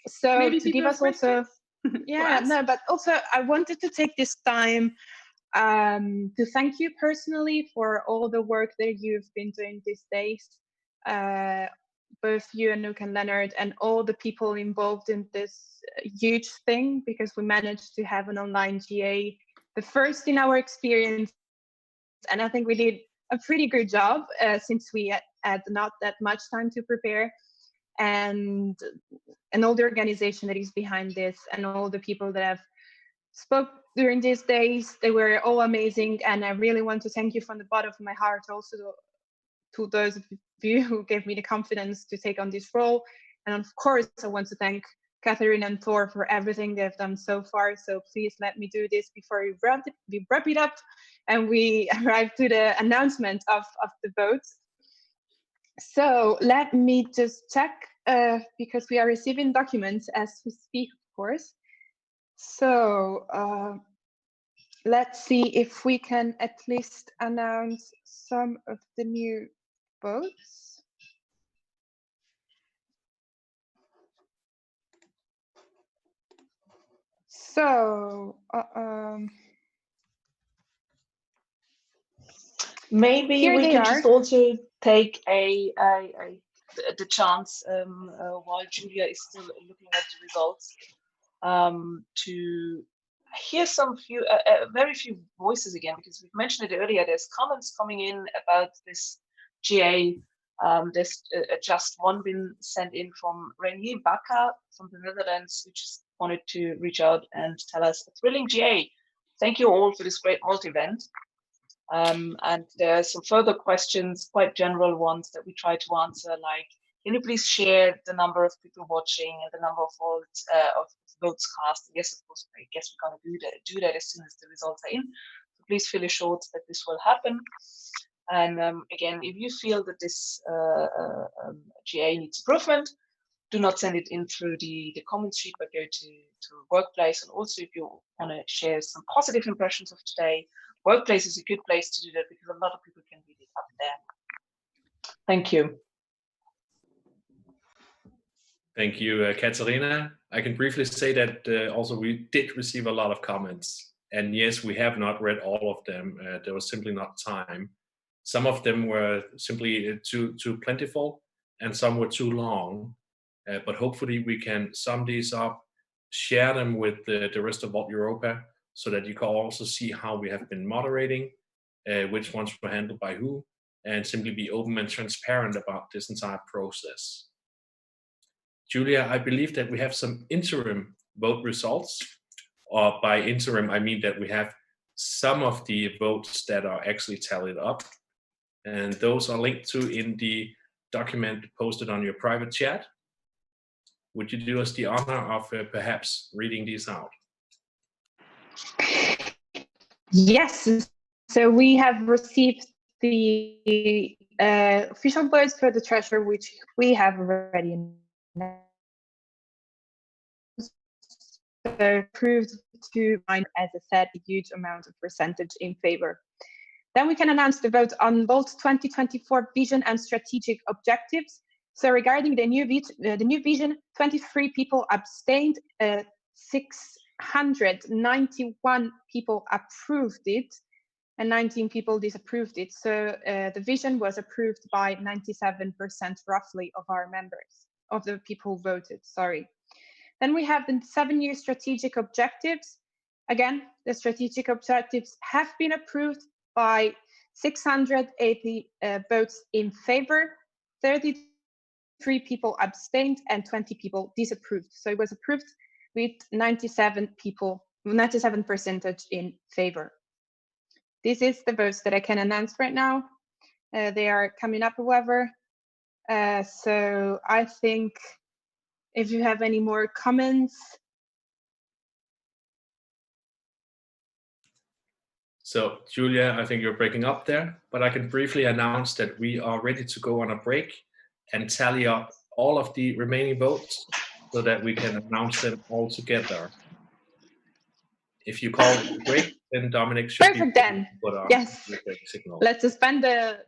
So Maybe to give us also, yeah, no, but also I wanted to take this time to thank you personally for all the work that you've been doing these days. Both you, Anouk and Leonard, and all the people involved in this huge thing, because we managed to have an online GA, the first in our experience. And I think we did a pretty good job since we had not that much time to prepare. And all the organization that is behind this, and all the people that have spoke during these days, they were all amazing. And I really want to thank you from the bottom of my heart also to those of you who gave me the confidence to take on this role. And of course, I want to thank Catherine and Thor for everything they've done so far. So please let me do this before we wrap it up and we arrive to the announcement of the votes. So let me just check, because we are receiving documents as we speak, of course. So let's see if we can at least announce some of the new votes. So maybe we can just also take the chance while Julia is still looking at the results to hear very few voices again, because we've mentioned it earlier. There's comments coming in about this GA. There's just one been sent in from Renier Bakker from the Netherlands, who just wanted to reach out and tell us a thrilling GA. Thank you all for this great event. And there are some further questions, quite general ones, that we try to answer, like, can you please share the number of people watching and the number of votes cast? Yes, of course, I guess we're going to do that as soon as the results are in. So please feel assured that this will happen. And again, if you feel that this GA needs improvement, do not send it in through the comment sheet, but go to Workplace. And also, if you want to share some positive impressions of today, Workplace is a good place to do that, because a lot of people can read it up there. Thank you. Thank you, Katarina. I can briefly say that also we did receive a lot of comments. And yes, we have not read all of them. There was simply not time. Some of them were simply too plentiful, and some were too long. But hopefully we can sum these up, share them with the rest of Volt Europa, so that you can also see how we have been moderating, which ones were handled by who, and simply be open and transparent about this entire process. Julia, I believe that we have some interim vote results. Or by interim, I mean that we have some of the votes that are actually tallied up. And those are linked to in the document posted on your private chat. Would you do us the honor of perhaps reading these out? Yes. So we have received the official votes for the treasurer, which we have already announced. Approved to, as I said, a huge amount of percentage in favor. Then we can announce the vote on Volt 2024 vision and strategic objectives. So regarding the new vision, 23 people abstained, 691 people approved it, and 19 people disapproved it. So the vision was approved by 97% roughly of our members. of the people who voted, sorry. Then we have the 7-year strategic objectives. Again, the strategic objectives have been approved by 680 votes in favor, 33 people abstained, and 20 people disapproved. So it was approved with 97% in favor. This is the votes that I can announce right now. They are coming up, however. So I think if you have any more comments. So, Julia, I think you're breaking up there, but I can briefly announce that we are ready to go on a break and tally up all of the remaining votes so that we can announce them all together. If you call it a break, then Dominic should Perfect be then. put on Yes. the break signal. Let's suspend the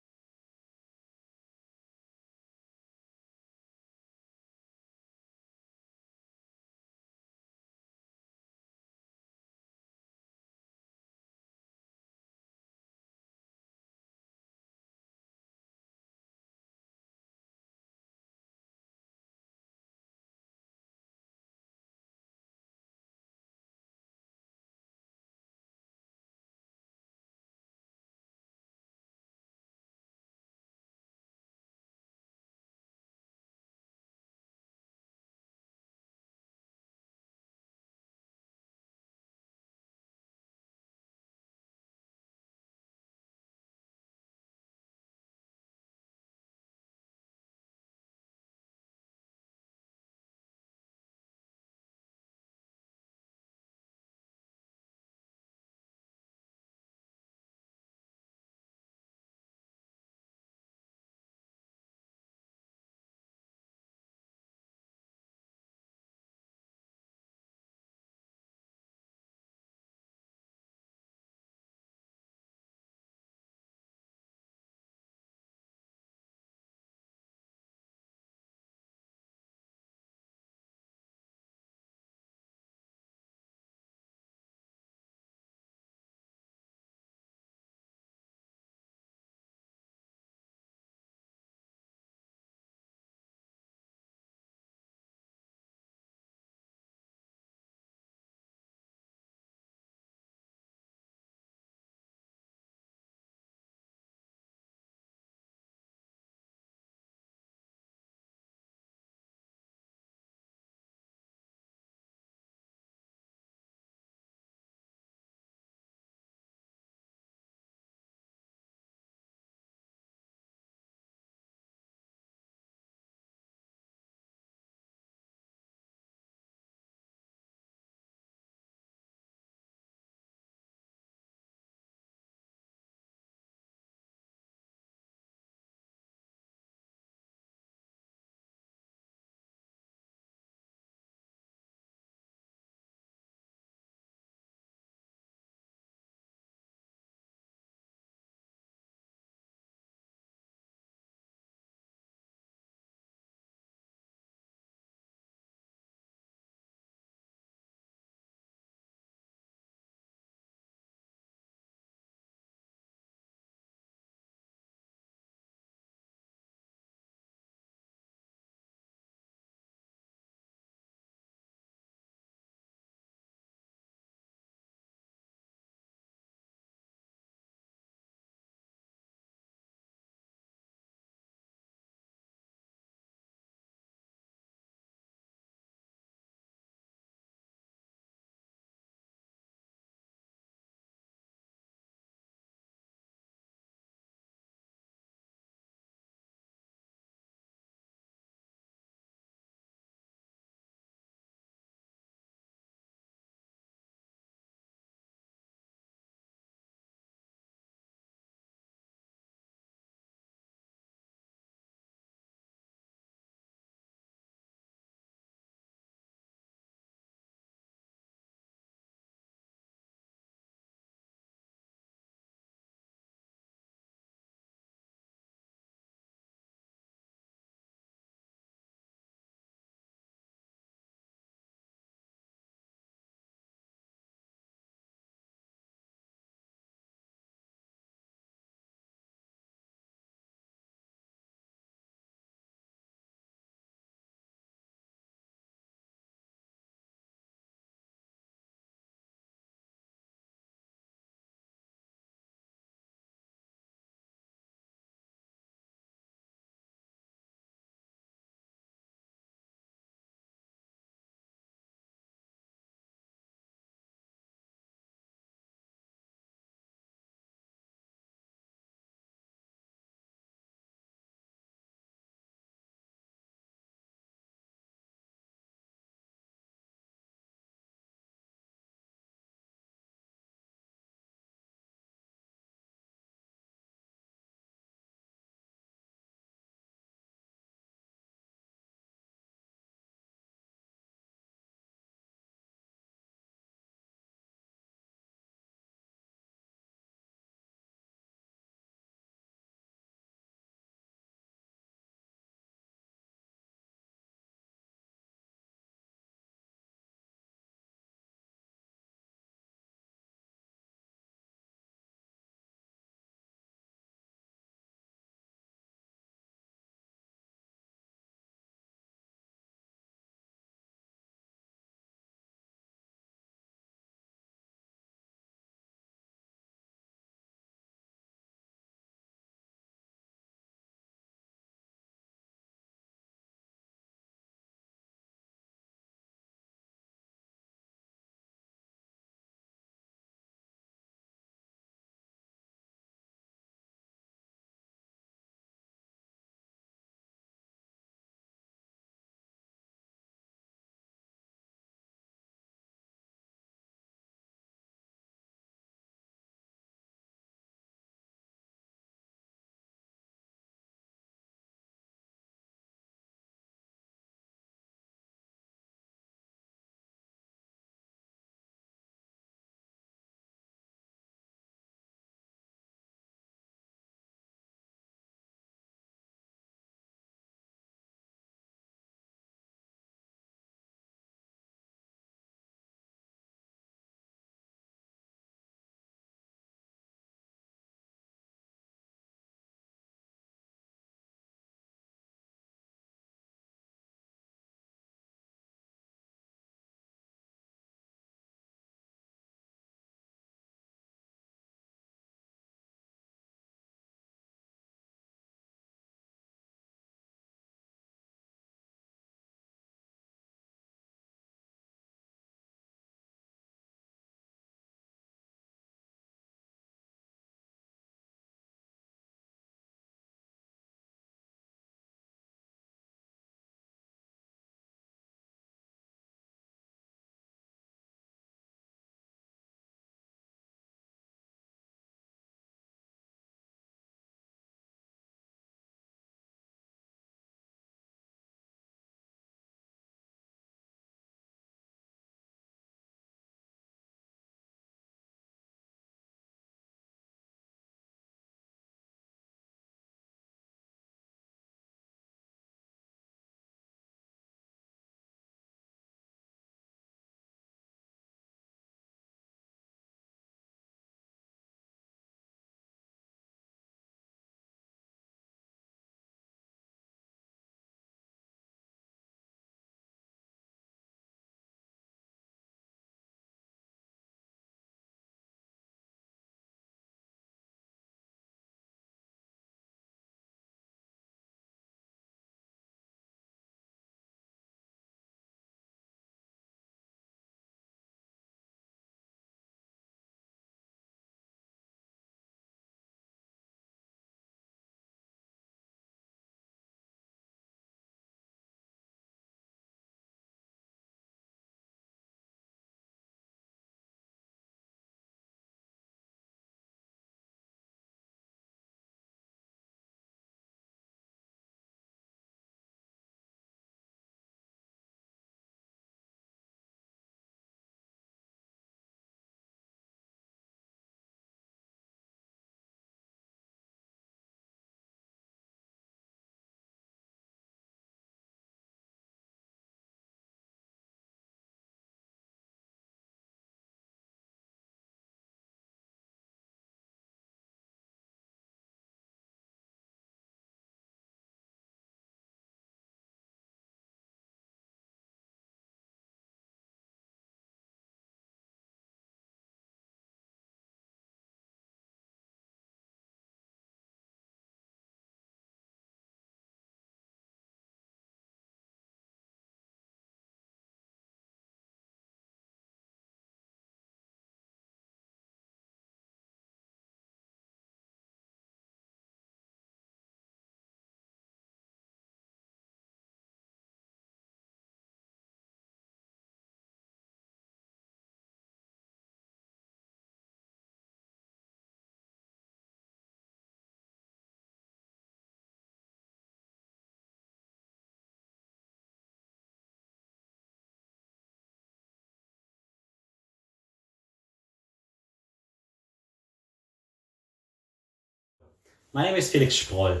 My name is Felix Sproll,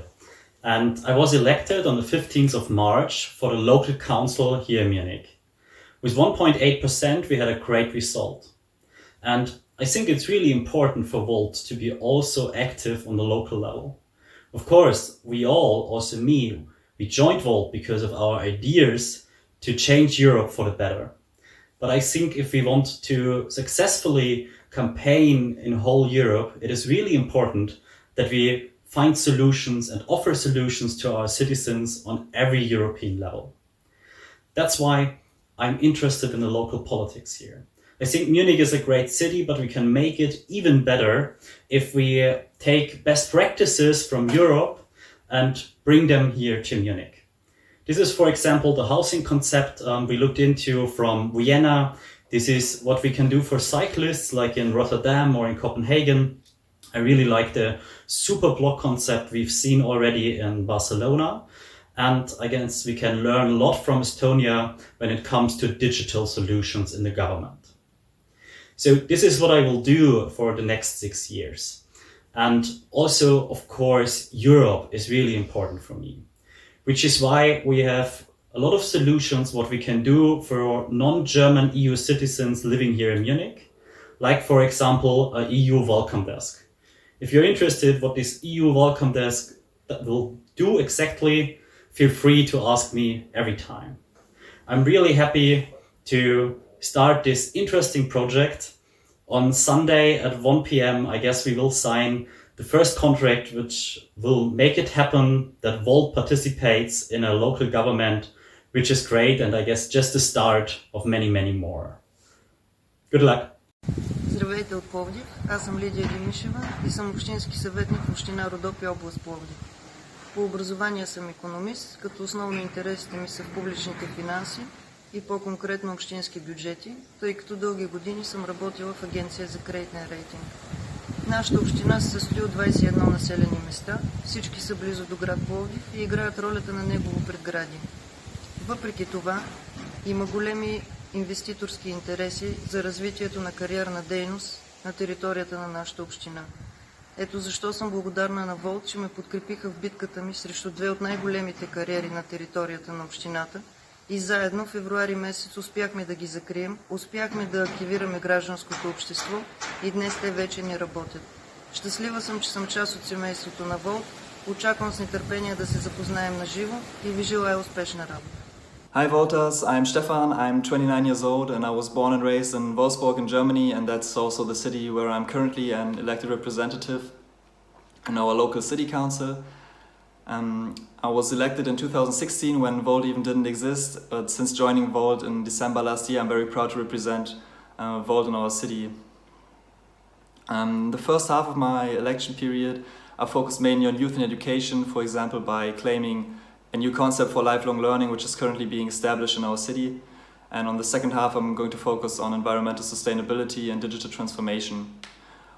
and I was elected on the 15th of March for the local council here in Munich. With 1.8%, we had a great result. And I think it's really important for Volt to be also active on the local level. Of course, we all, also me, we joined Volt because of our ideas to change Europe for the better. But I think if we want to successfully campaign in whole Europe, it is really important that we find solutions and offer solutions to our citizens on every European level. That's why I'm interested in the local politics here. I think Munich is a great city, but we can make it even better if we take best practices from Europe and bring them here to Munich. This is, for example, the housing concept we looked into from Vienna. This is what we can do for cyclists, like in Rotterdam or in Copenhagen. I really like the super block concept we've seen already in Barcelona. And I guess we can learn a lot from Estonia when it comes to digital solutions in the government. So this is what I will do for the next 6 years. And also, of course, Europe is really important for me, which is why we have a lot of solutions what we can do for non-German EU citizens living here in Munich, like, for example, a EU welcome desk. If you're interested what this EU welcome desk will do exactly, feel free to ask me every time. I'm really happy to start this interesting project. On Sunday at 1 p.m, I guess we will sign the first contract which will make it happen that Volt participates in a local government, which is great, and I guess just the start of many, many more. Good luck! Здравейте от Пловдив, аз съм Лидия Димишева и съм общински съветник в община Родопи, област Пловдив. По образование съм икономист, като основно интересите ми са в публичните финанси и по-конкретно общински бюджети, тъй като дълги години съм работила в агенция за кредитен рейтинг. Нашата община се състои от 21 населени места, всички са близо до град Пловдив и играят ролята на негово предградие. Въпреки това, има големи инвеститорски интереси за развитието на кариерна дейност на територията на нашата община. Ето защо съм благодарна на Волт, че ме подкрепиха в битката ми срещу две от най-големите кариери на територията на общината и заедно в февруари месец успяхме да ги закрием, успяхме да активираме гражданското общество и днес те вече не работят. Щастлива съм, че съм част от семейството на Волт. Очаквам с нетърпение да се запознаем на живо и ви желая успешна работа. Hi voters, I'm Stefan, I'm 29 years old and I was born and raised in Wolfsburg in Germany, and that's also the city where I'm currently an elected representative in our local city council. I was elected in 2016 when Volt even didn't exist, but since joining Volt in December last year, I'm very proud to represent Volt in our city. The first half of my election period, I focused mainly on youth and education, for example, by claiming a new concept for lifelong learning, which is currently being established in our city. And on the second half, I'm going to focus on environmental sustainability and digital transformation.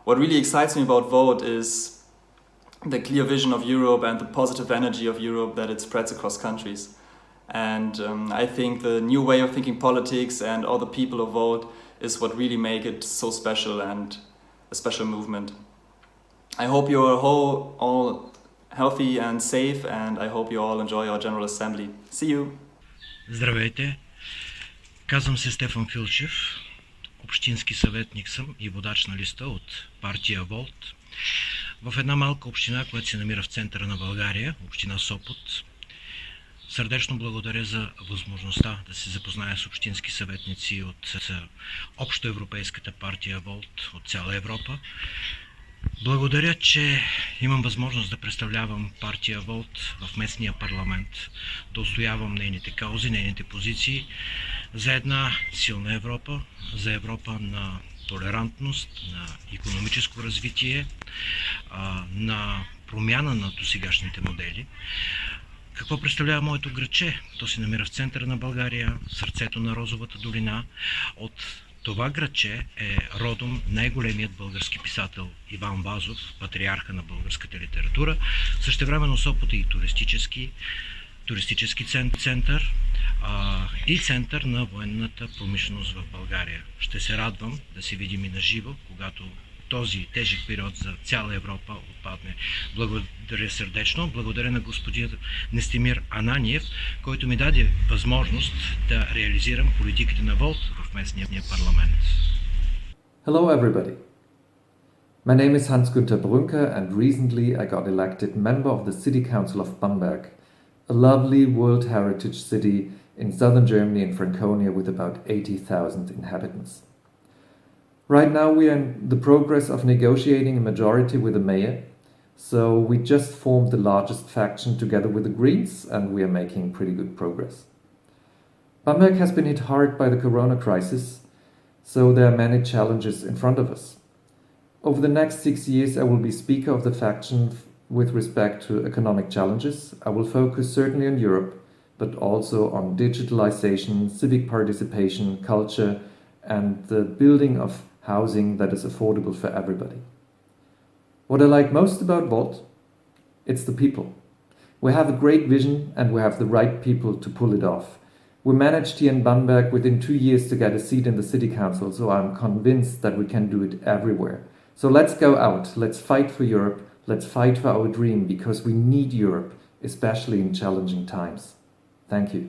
What really excites me about Volt is the clear vision of Europe and the positive energy of Europe that it spreads across countries. And I think the new way of thinking politics and all the people of Volt is what really make it so special and a special movement. I hope you're all healthy and safe, and I hope you all enjoy our General Assembly. See you! Здравейте! Казвам се Стефан Филчев. Общински съветник съм и водач на листа от партия Волт. В една малка община, която се намира в центъра на България, община Сопот. Сърдечно благодаря за възможността да се запозная с общински съветници от общоевропейската партия Волт от цяла Европа. Благодаря, че имам възможност да представлявам партия Волт в местния парламент, да отстоявам нейните каузи, нейните позиции за една силна Европа, за Европа на толерантност, на икономическо развитие, на промяна на досегашните модели. Какво представлява моето градче? То се намира в центъра на България, сърцето на Розовата долина. От това градче е родом най-големият български писател Иван Вазов, патриарха на българската литература. Същевременно Сопот е и туристически център и център на военната промишленост в България. Ще се радвам да се видим и на живо, когато този тежък период за цяла Европа отпадне. Благодаря сърдечно. Благодаря на господин Нестимир Ананиев, който ми даде възможност да реализирам политиките на Волт в местния парламент. Hello everybody. My name is Hans-Günther Brünker and recently I got elected member of the City Council of Bamberg, a lovely World Heritage city in southern Germany in Franconia with about 80,000 inhabitants. Right now we are in the progress of negotiating a majority with the mayor, so we just formed the largest faction together with the Greens and we are making pretty good progress. Bamberg has been hit hard by the corona crisis, so there are many challenges in front of us. Over the next 6 years I will be speaker of the faction with respect to economic challenges. I will focus certainly on Europe, but also on digitalization, civic participation, culture, and the building of housing that is affordable for everybody. What I like most about Volt? It's the people. We have a great vision and we have the right people to pull it off. We managed here in Bamberg within 2 years to get a seat in the city council, so I'm convinced that we can do it everywhere. So let's go out, let's fight for Europe, let's fight for our dream, because we need Europe, especially in challenging times. Thank you.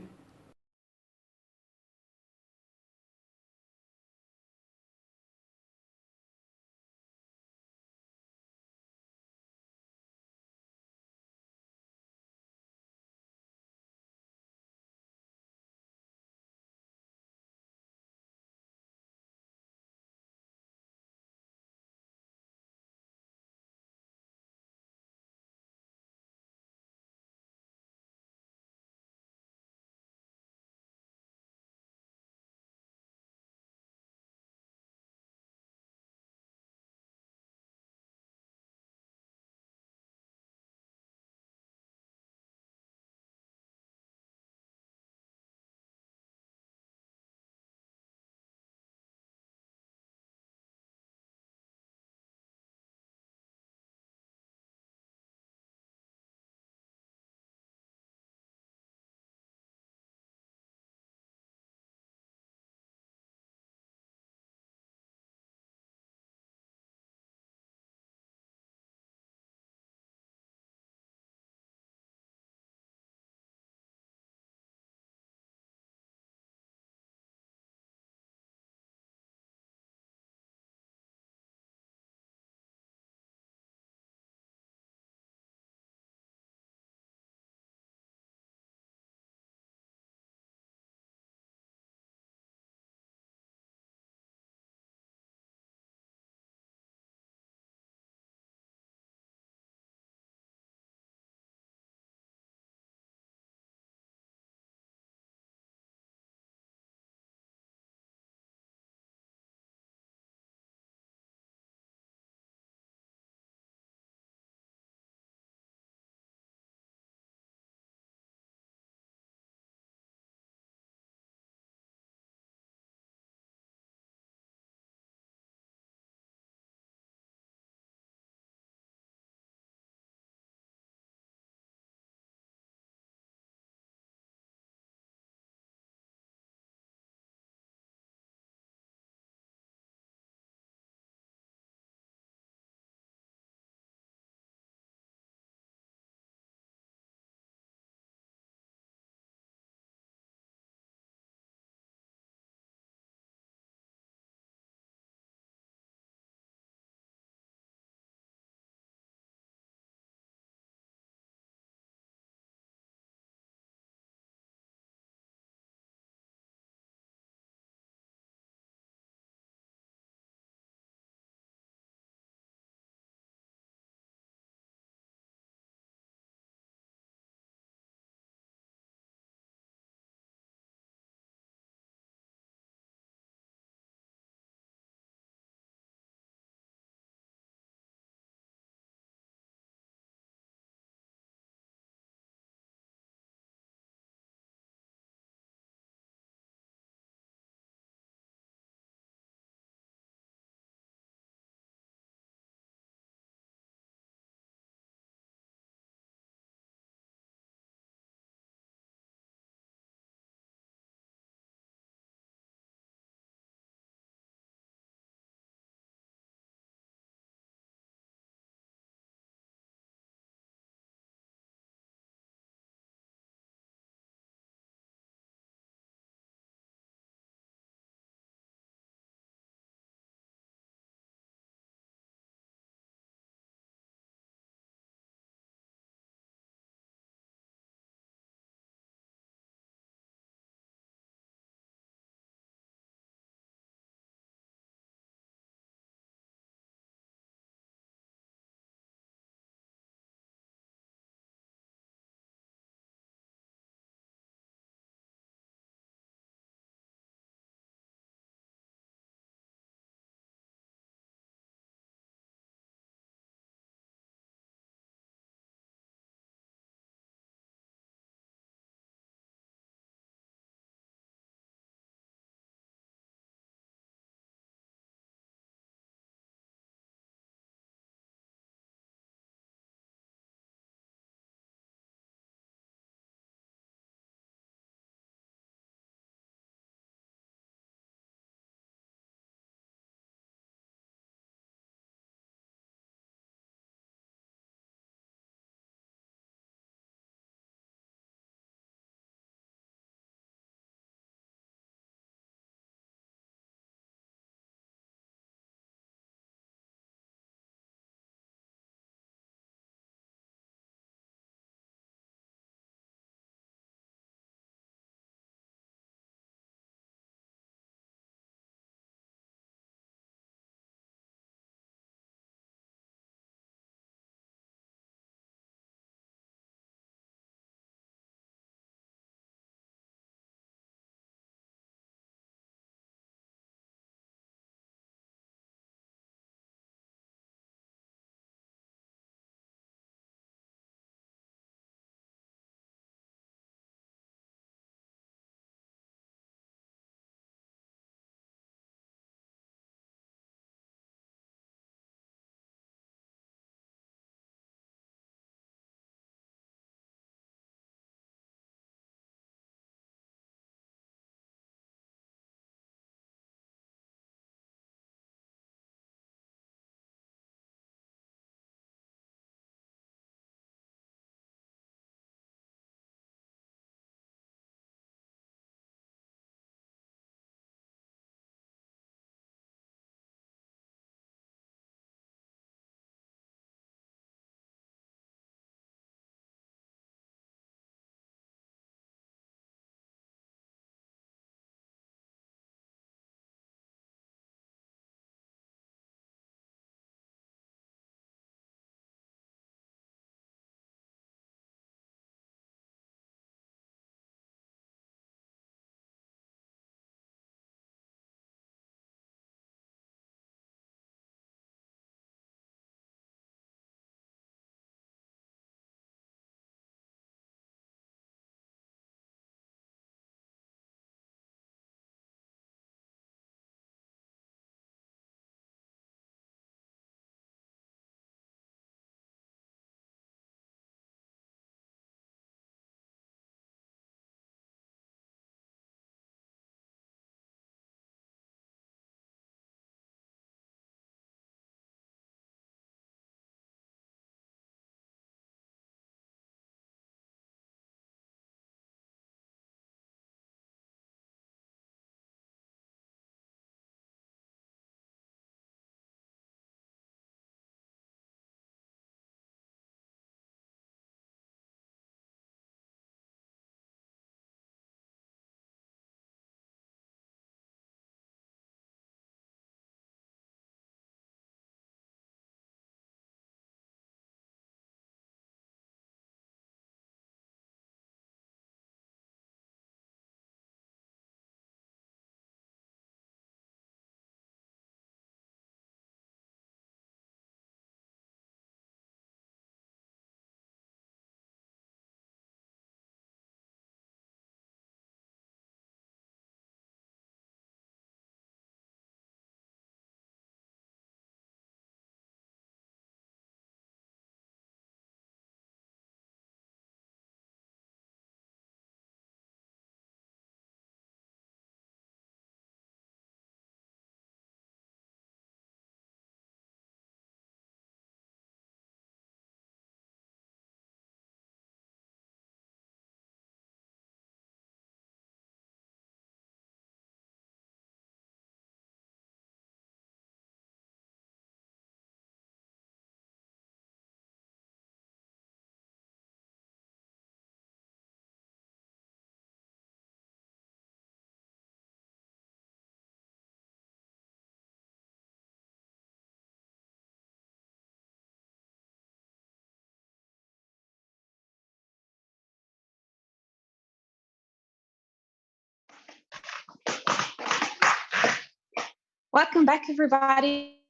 Welcome back, everybody.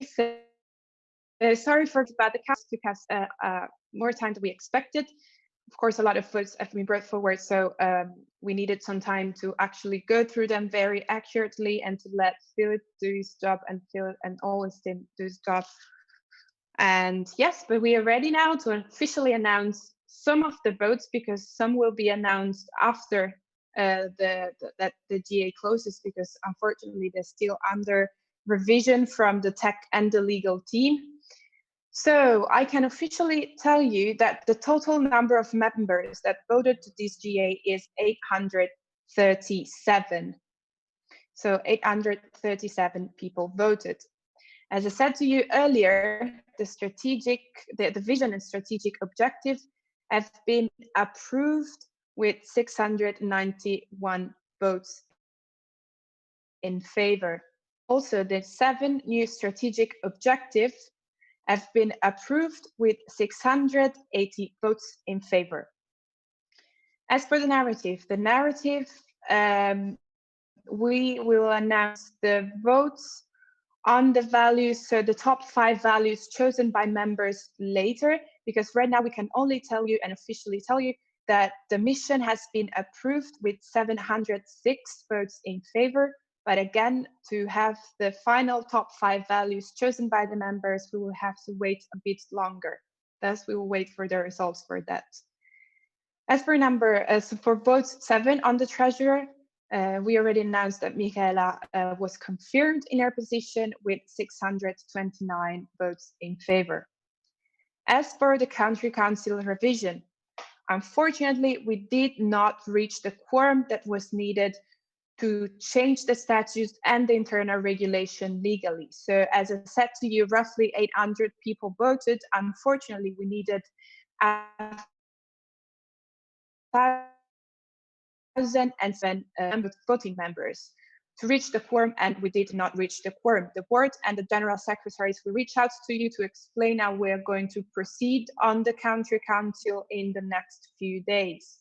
So, sorry for about the cast, took us more time than we expected. Of course, a lot of votes have been brought forward, so we needed some time to actually go through them very accurately and to let Philip do his job and Philip and all his team do his job. And yes, but we are ready now to officially announce some of the votes, because some will be announced after that the GA closes, because unfortunately they're still under revision from the tech and the legal team. So I can officially tell you that the total number of members that voted to this GA is 837. So 837 people voted. As I said to you earlier, the vision and strategic objectives have been approved with 691 votes in favor. Also, the 7 new strategic objectives have been approved with 680 votes in favor. As for the narrative, we will announce the votes on the values, so the top 5 values chosen by members later, because right now we can only tell you and officially tell you that the mission has been approved with 706 votes in favor. But again, to have the final top 5 values chosen by the members, we will have to wait a bit longer. Thus, we will wait for the results for that. As for for vote 7 on the treasurer, we already announced that Michaela was confirmed in her position with 629 votes in favor. As for the country council revision, unfortunately, we did not reach the quorum that was needed to change the statutes and the internal regulation legally. So as I said to you, roughly 800 people voted. Unfortunately, we needed 1,007 voting members to reach the quorum, and we did not reach the quorum. The board and the general secretaries will reach out to you to explain how we are going to proceed on the country council in the next few days.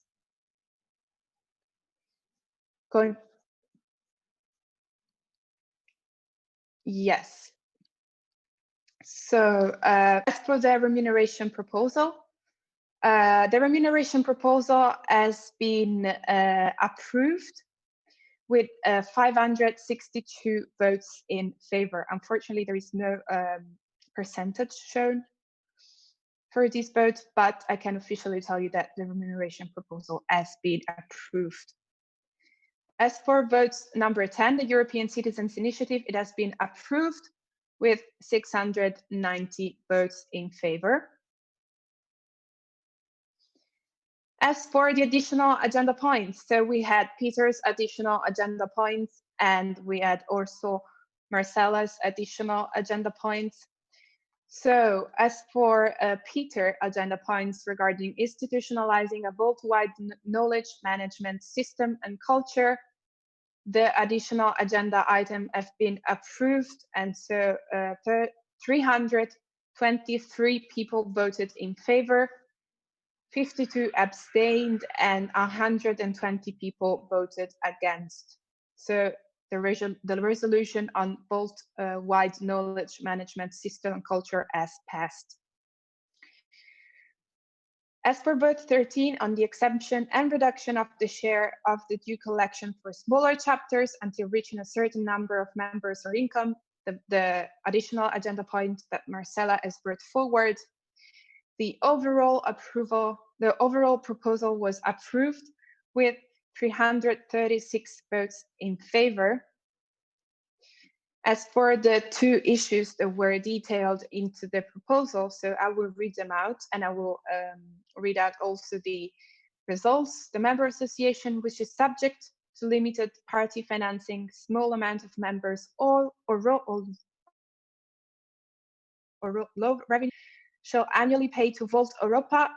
Yes. So as for the remuneration proposal, the remuneration proposal has been approved with 562 votes in favor. Unfortunately, there is no percentage shown for these votes, but I can officially tell you that the remuneration proposal has been approved. As for votes number 10, the European Citizens Initiative, it has been approved with 690 votes in favor. As for the additional agenda points, so we had Peter's additional agenda points, and we had also Marcella's additional agenda points. So as for Peter agenda points regarding institutionalizing a Volt-wide knowledge management system and culture, the additional agenda item have been approved, and so 323 people voted in favor, 52 abstained, and 120 people voted against. So the resolution on Volt-wide knowledge management system and culture has passed. As for vote 13 on the exemption and reduction of the share of the due collection for smaller chapters until reaching a certain number of members or income, the additional agenda point that Marcella has brought forward, the overall proposal was approved with 336 votes in favor. As for the 2 issues that were detailed into the proposal, so I will read them out, and I will read out also the results. The member association, which is subject to limited party financing, small amount of members, or low revenue, shall annually pay to Volt Europa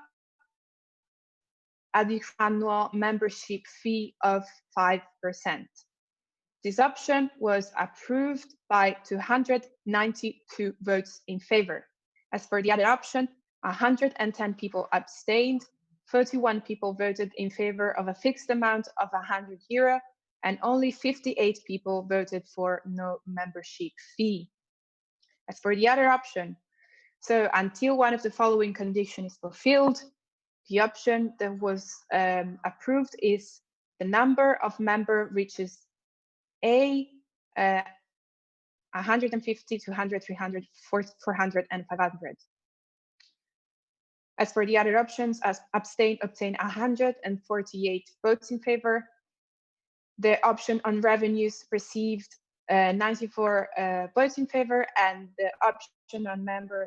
an annual membership fee of 5%. This option was approved by 292 votes in favor. As for the other option, 110 people abstained, 31 people voted in favor of a fixed amount of €100, and only 58 people voted for no membership fee. As for the other option, so until one of the following conditions is fulfilled, the option that was approved is the number of member reaches A, 150, 200, 300, 400, and 500. As for the other options, as abstain obtained 148 votes in favor. The option on revenues received 94 votes in favor, and the option on member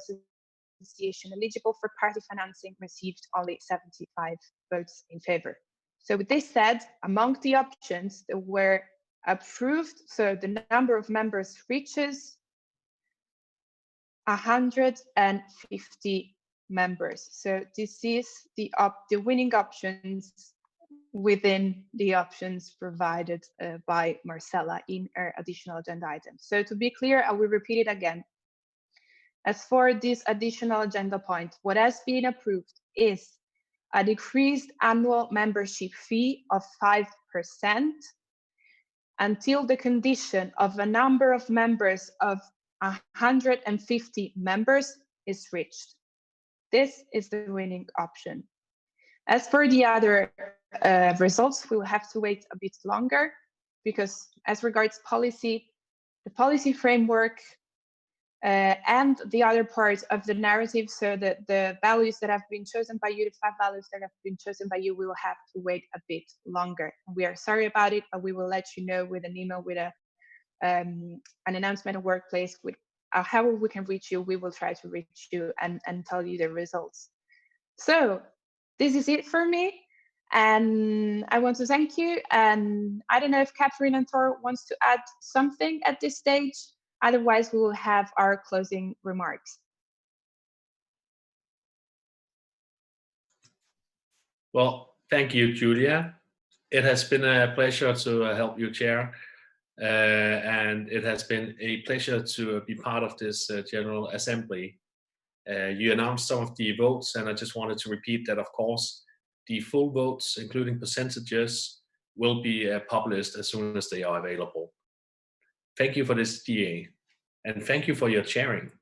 association eligible for party financing received only 75 votes in favor. So with this said, among the options that were approved, so the number of members reaches 150 members. So this is the winning options within the options provided by Marcella in her additional agenda items. So to be clear, I will repeat it again. As for this additional agenda point, what has been approved is a decreased annual membership fee of 5% until the condition of a number of members of 150 members is reached. This is the winning option. As for the other results, we will have to wait a bit longer because as regards policy, the policy framework and the other part of the narrative, so that the values that have been chosen by you, the 5 values that have been chosen by you, we will have to wait a bit longer. We are sorry about it, but we will let you know with an email, with an announcement of workplace, with however we can reach you, we will try to reach you and tell you the results. So this is it for me. And I want to thank you. And I don't know if Catherine and Thor wants to add something at this stage. Otherwise, we will have our closing remarks. Well, thank you, Julia. It has been a pleasure to help you chair. And it has been a pleasure to be part of this General Assembly. You announced some of the votes, and I just wanted to repeat that, of course, the full votes, including percentages, will be published as soon as they are available. Thank you for this GA, and thank you for your chairing.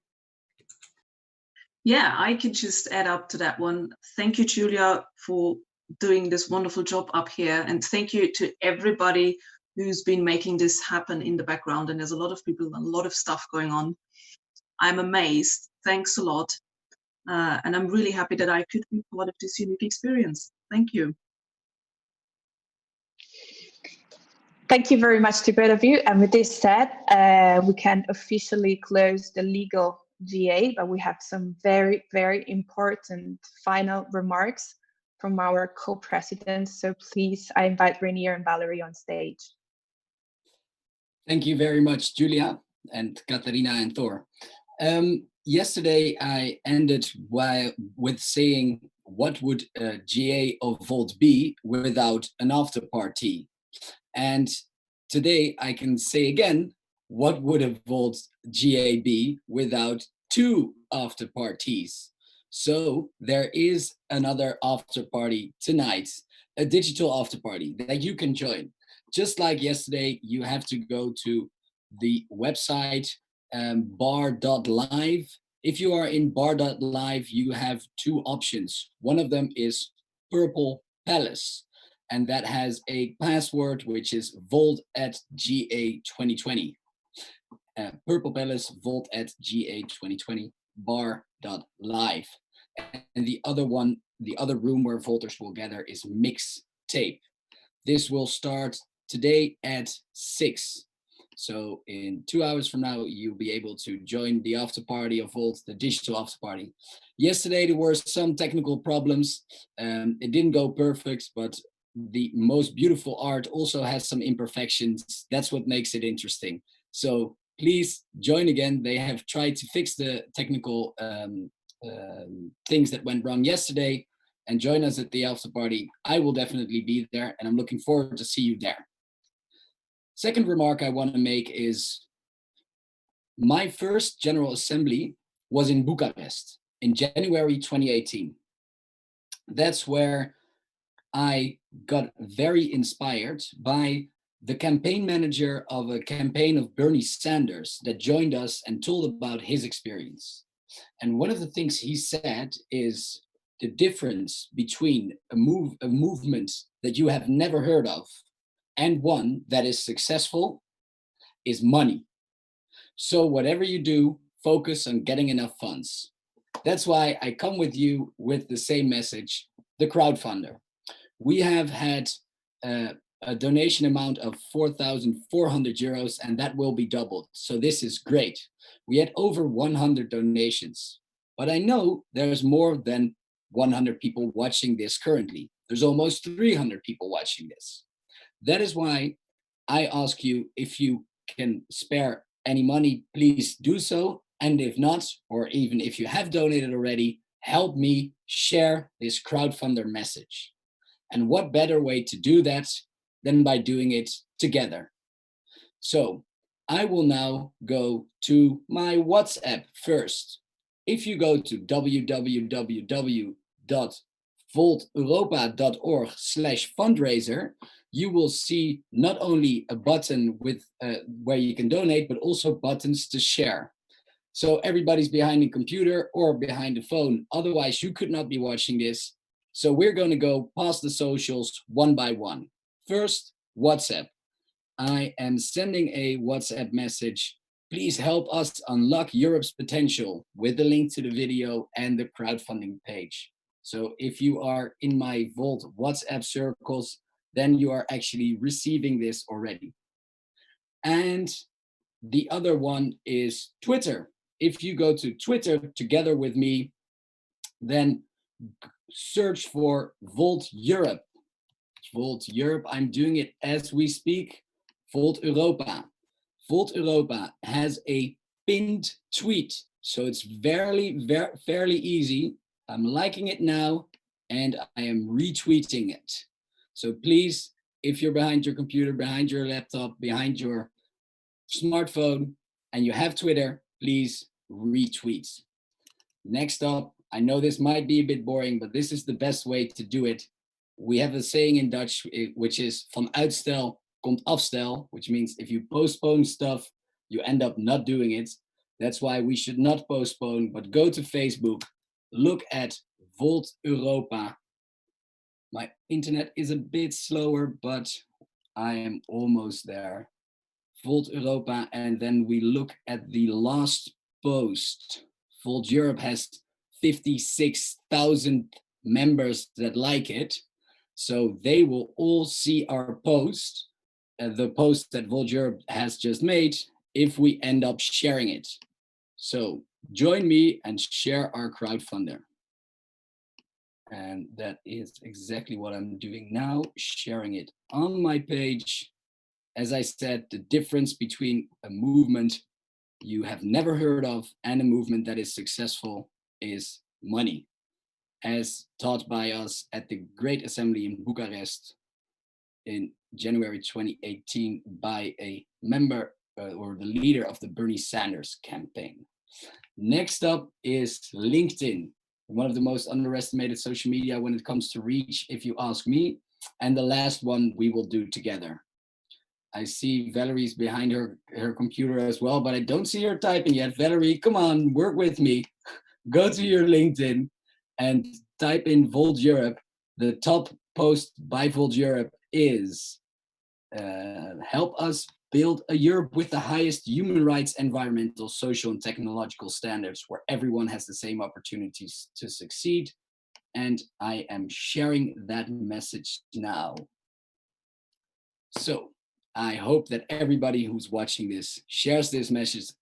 Yeah, I could just add up to that one. Thank you, Julia, for doing this wonderful job up here, and thank you to everybody who's been making this happen in the background. And there's a lot of people, a lot of stuff going on. I'm amazed. Thanks a lot. And I'm really happy that I could be part of this unique experience. Thank you. Thank you very much to both of you. And with this said, we can officially close the legal GA, but we have some very, very important final remarks from our co-presidents. So please, I invite Rainier and Valerie on stage. Thank you very much, Julia and Katarina and Thor. Yesterday, I ended with saying, what would a GA of Volt be without an after party? And today I can say again, what would a Volt GA be without 2 after parties? So there is another after party tonight, a digital after party that you can join. Just like yesterday, you have to go to the website bar.live. If you are in bar.live, you have 2 options. One of them is Purple Palace, and that has a password which is volt@ga2020. Purple Palace, volt@ga2020, bar.live. And the other one, the other room where Volters will gather is Mixtape. This will start today at 6. So in 2 hours from now, you'll be able to join the after party of Volt, the digital after party. Yesterday, there were some technical problems. It didn't go perfect, but the most beautiful art also has some imperfections. That's what makes it interesting. So please join again. They have tried to fix the technical things that went wrong yesterday, and join us at the after party. I will definitely be there, and I'm looking forward to see you there. Second remark I want to make is my first General Assembly was in Bucharest in January 2018. That's where I got very inspired by the campaign manager of a campaign of Bernie Sanders that joined us and told about his experience. And one of the things he said is the difference between a movement that you have never heard of and one that is successful is money. So whatever you do, focus on getting enough funds. That's why I come with you with the same message, the crowdfunder. We have had a donation amount of 4,400 euros, and that will be doubled. So this is great. We had over 100 donations, but I know there's more than 100 people watching this currently. There's almost 300 people watching this. That is why I ask you, if you can spare any money, please do so. And if not, or even if you have donated already, help me share this crowdfunder message. And what better way to do that than by doing it together? So I will now go to my WhatsApp first. If you go to www.volteuropa.org/fundraiser, you will see not only a button with where you can donate, but also buttons to share. So everybody's behind a computer or behind a phone. Otherwise, you could not be watching this. So we're going to go past the socials one by one. First, WhatsApp. I am sending a WhatsApp message. Please help us unlock Europe's potential with the link to the video and the crowdfunding page. So if you are in my Volt WhatsApp circles, then you are actually receiving this already. And the other one is Twitter. If you go to Twitter together with me, then search for Volt Europe. Volt Europe, I'm doing it as we speak. Volt Europa. Volt Europa has a pinned tweet, so it's fairly easy. I'm liking it now, and I am retweeting it. So please, if you're behind your computer, behind your laptop, behind your smartphone, and you have Twitter, please retweet. Next up, I know this might be a bit boring, but this is the best way to do it. We have a saying in Dutch, which is van uitstel komt afstel, which means if you postpone stuff, you end up not doing it. That's why we should not postpone, but go to Facebook, look at Volt Europa. My internet is a bit slower, but I am almost there. Volt Europa, and then we look at the last post. Volt Europe has 56,000 members that like it, so they will all see our post, the post that Volt Europe has just made, if we end up sharing it. So join me and share our crowdfunder. And that is exactly what I'm doing now, sharing it on my page. As I said, the difference between a movement you have never heard of and a movement that is successful is money, as taught by us at the Great Assembly in Bucharest in January 2018 by a member or the leader of the Bernie Sanders campaign. Next up is LinkedIn, one of the most underestimated social media when it comes to reach, if you ask me. And the last one we will do together. I see Valerie's behind her computer as well, but I don't see her typing yet. Valerie, come on, work with me. Go to your LinkedIn and type in Volt Europe. The top post by Volt Europe is help us build a Europe with the highest human rights, environmental, social, and technological standards where everyone has the same opportunities to succeed. And I am sharing that message now. So I hope that everybody who's watching this shares this message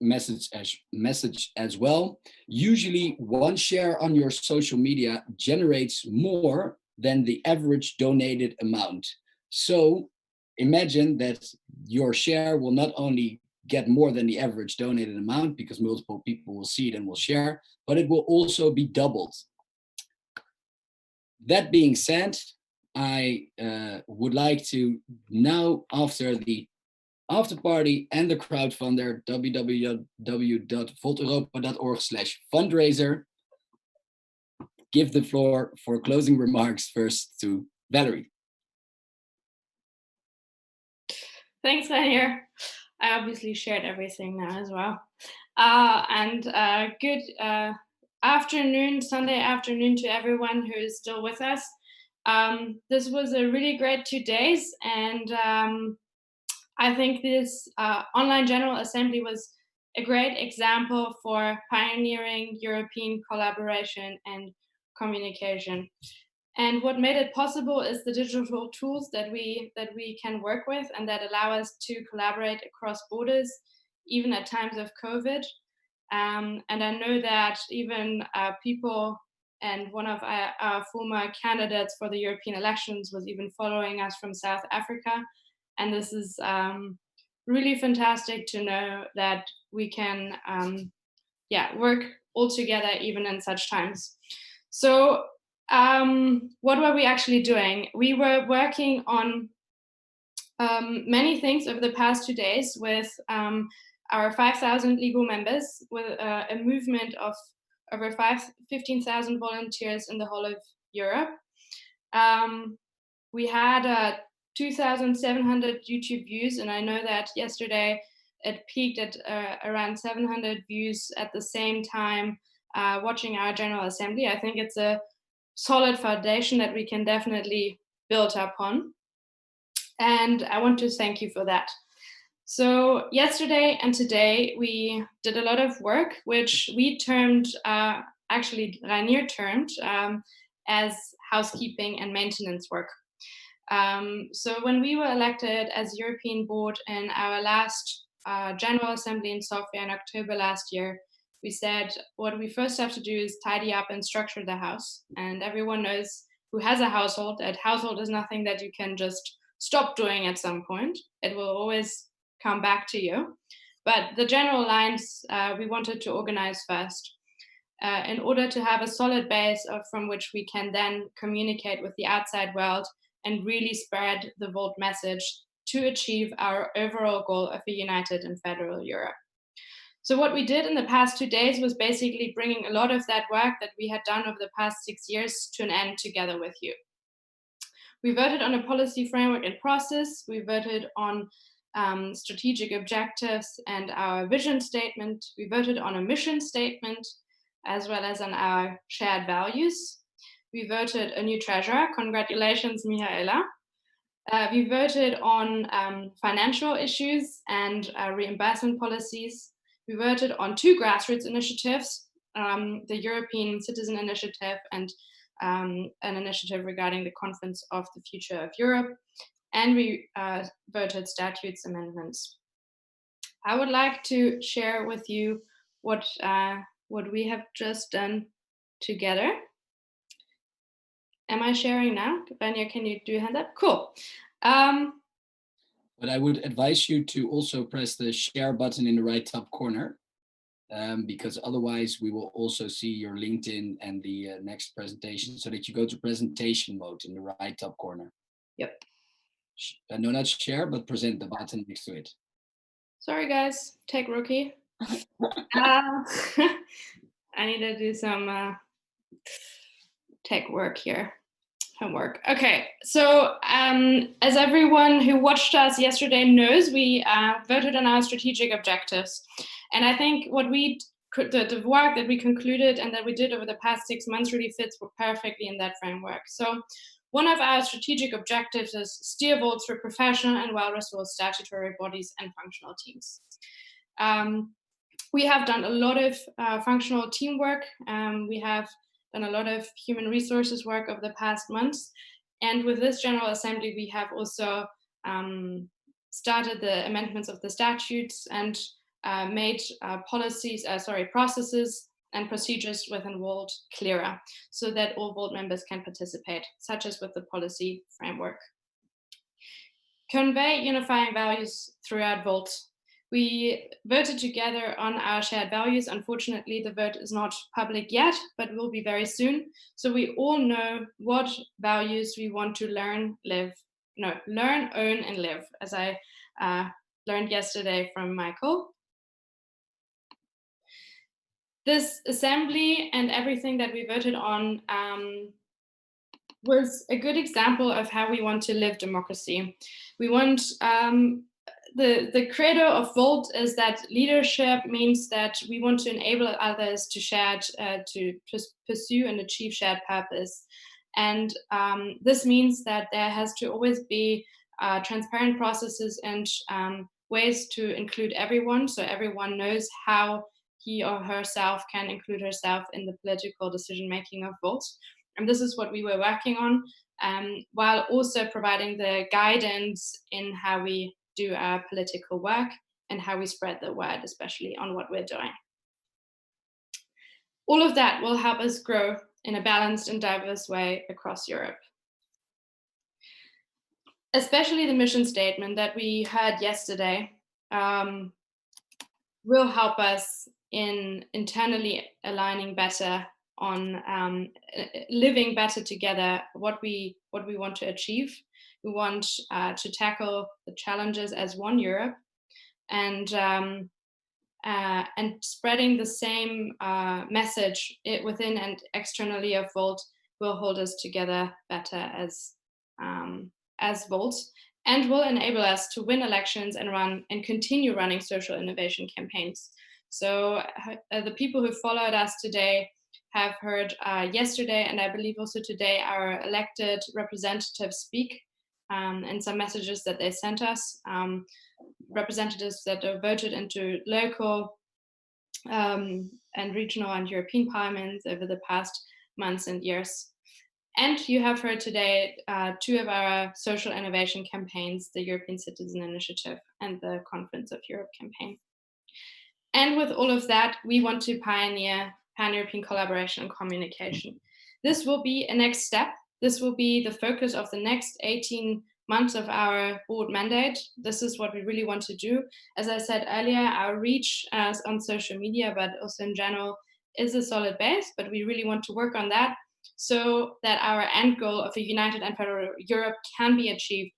as well. Usually one share on your social media generates more than the average donated amount. So imagine that your share will not only get more than the average donated amount because multiple people will see it and will share, but it will also be doubled. That being said, I would like to now, after the after party and the crowdfunder, www.volteuropa.org/fundraiser, give the floor for closing remarks first to Valerie. Thanks, Ranier. I obviously shared everything now as well. Good afternoon, Sunday afternoon to everyone who is still with us. This was a really great 2 days, and I think this online General Assembly was a great example for pioneering European collaboration and communication. And what made it possible is the digital tools that we can work with and that allow us to collaborate across borders, even at times of COVID. And I know that even people, and one of our former candidates for the European elections was even following us from South Africa. And this is really fantastic to know that we can work all together even in such times. So what were we actually doing? We were working on many things over the past 2 days with our 5,000 legal members, with a movement of over 15,000 volunteers in the whole of Europe. We had 2,700 YouTube views, and I know that yesterday it peaked at around 700 views at the same time watching our General Assembly. I think it's a solid foundation that we can definitely build upon. And I want to thank you for that. So yesterday and today we did a lot of work, which we termed, actually Ranier termed, as housekeeping and maintenance work. So when we were elected as European board in our last General Assembly in Sofia in October last year, we said what we first have to do is tidy up and structure the house. And everyone knows who has a household that household is nothing that you can just stop doing at some point. It will always come back to you. But the general lines we wanted to organize first in order to have a solid base from which we can then communicate with the outside world and really spread the Volt message to achieve our overall goal of a united and federal Europe. So what we did in the past 2 days was basically bringing a lot of that work that we had done over the past 6 years to an end together with you. We voted on a policy framework and process. We voted on strategic objectives and our vision statement. We voted on a mission statement, as well as on our shared values. We voted a new treasurer. Congratulations, Mihaela. We voted on financial issues and reimbursement policies. We voted on 2 grassroots initiatives, the European Citizen Initiative and an initiative regarding the Conference of the Future of Europe. And we voted statutes amendments. I would like to share with you what we have just done together. Am I sharing now? Vanya, can you do a hand up? Cool. But I would advise you to also press the share button in the right top corner, because otherwise we will also see your LinkedIn and the next presentation, so that you go to presentation mode in the right top corner. Yep. No, not share, but present, the button next to it. Sorry, guys. Tech rookie. I need to do some tech work here. Homework. Okay, so as everyone who watched us yesterday knows, we voted on our strategic objectives. And I think what the work that we concluded and that we did over the past 6 months really fits perfectly in that framework. So one of our strategic objectives is steer Volt through professional and well-resourced statutory bodies and functional teams. We have done a lot of functional teamwork. We have done a lot of human resources work over the past months. And with this General Assembly, we have also started the amendments of the statutes and made processes and procedures within Volt clearer, so that all Volt members can participate, such as with the policy framework. Convey unifying values throughout Volt. We voted together on our shared values. Unfortunately, the vote is not public yet, but will be very soon. So we all know what values we want to learn, own, and live, as I learned yesterday from Michael. This assembly and everything that we voted on was a good example of how we want to live democracy. We want the credo of Volt is that leadership means that we want to enable others to pursue and achieve shared purpose. And this means that there has to always be transparent processes and ways to include everyone, so everyone knows how he or herself can include herself in the political decision-making of Volt. And this is what we were working on, while also providing the guidance in how we do our political work and how we spread the word, especially on what we're doing. All of that will help us grow in a balanced and diverse way across Europe. Especially the mission statement that we heard yesterday will help us in internally aligning better on living better together, what we want to achieve. We want to tackle the challenges as one Europe, and spreading the same message within and externally of Volt will hold us together better as Volt, and will enable us to win elections and continue running social innovation campaigns. So the people who followed us today have heard yesterday, and I believe also today, our elected representatives speak, and some messages that they sent us, representatives that are voted into local and regional and European parliaments over the past months and years. And you have heard today two of our social innovation campaigns, the European Citizen Initiative and the Conference of Europe campaign. And with all of that, we want to pioneer pan-European collaboration and communication. This will be a next step. This will be the focus of the next 18 months of our board mandate. This is what we really want to do. As I said earlier, our reach on social media, but also in general, is a solid base, but we really want to work on that so that our end goal of a united and federal Europe can be achieved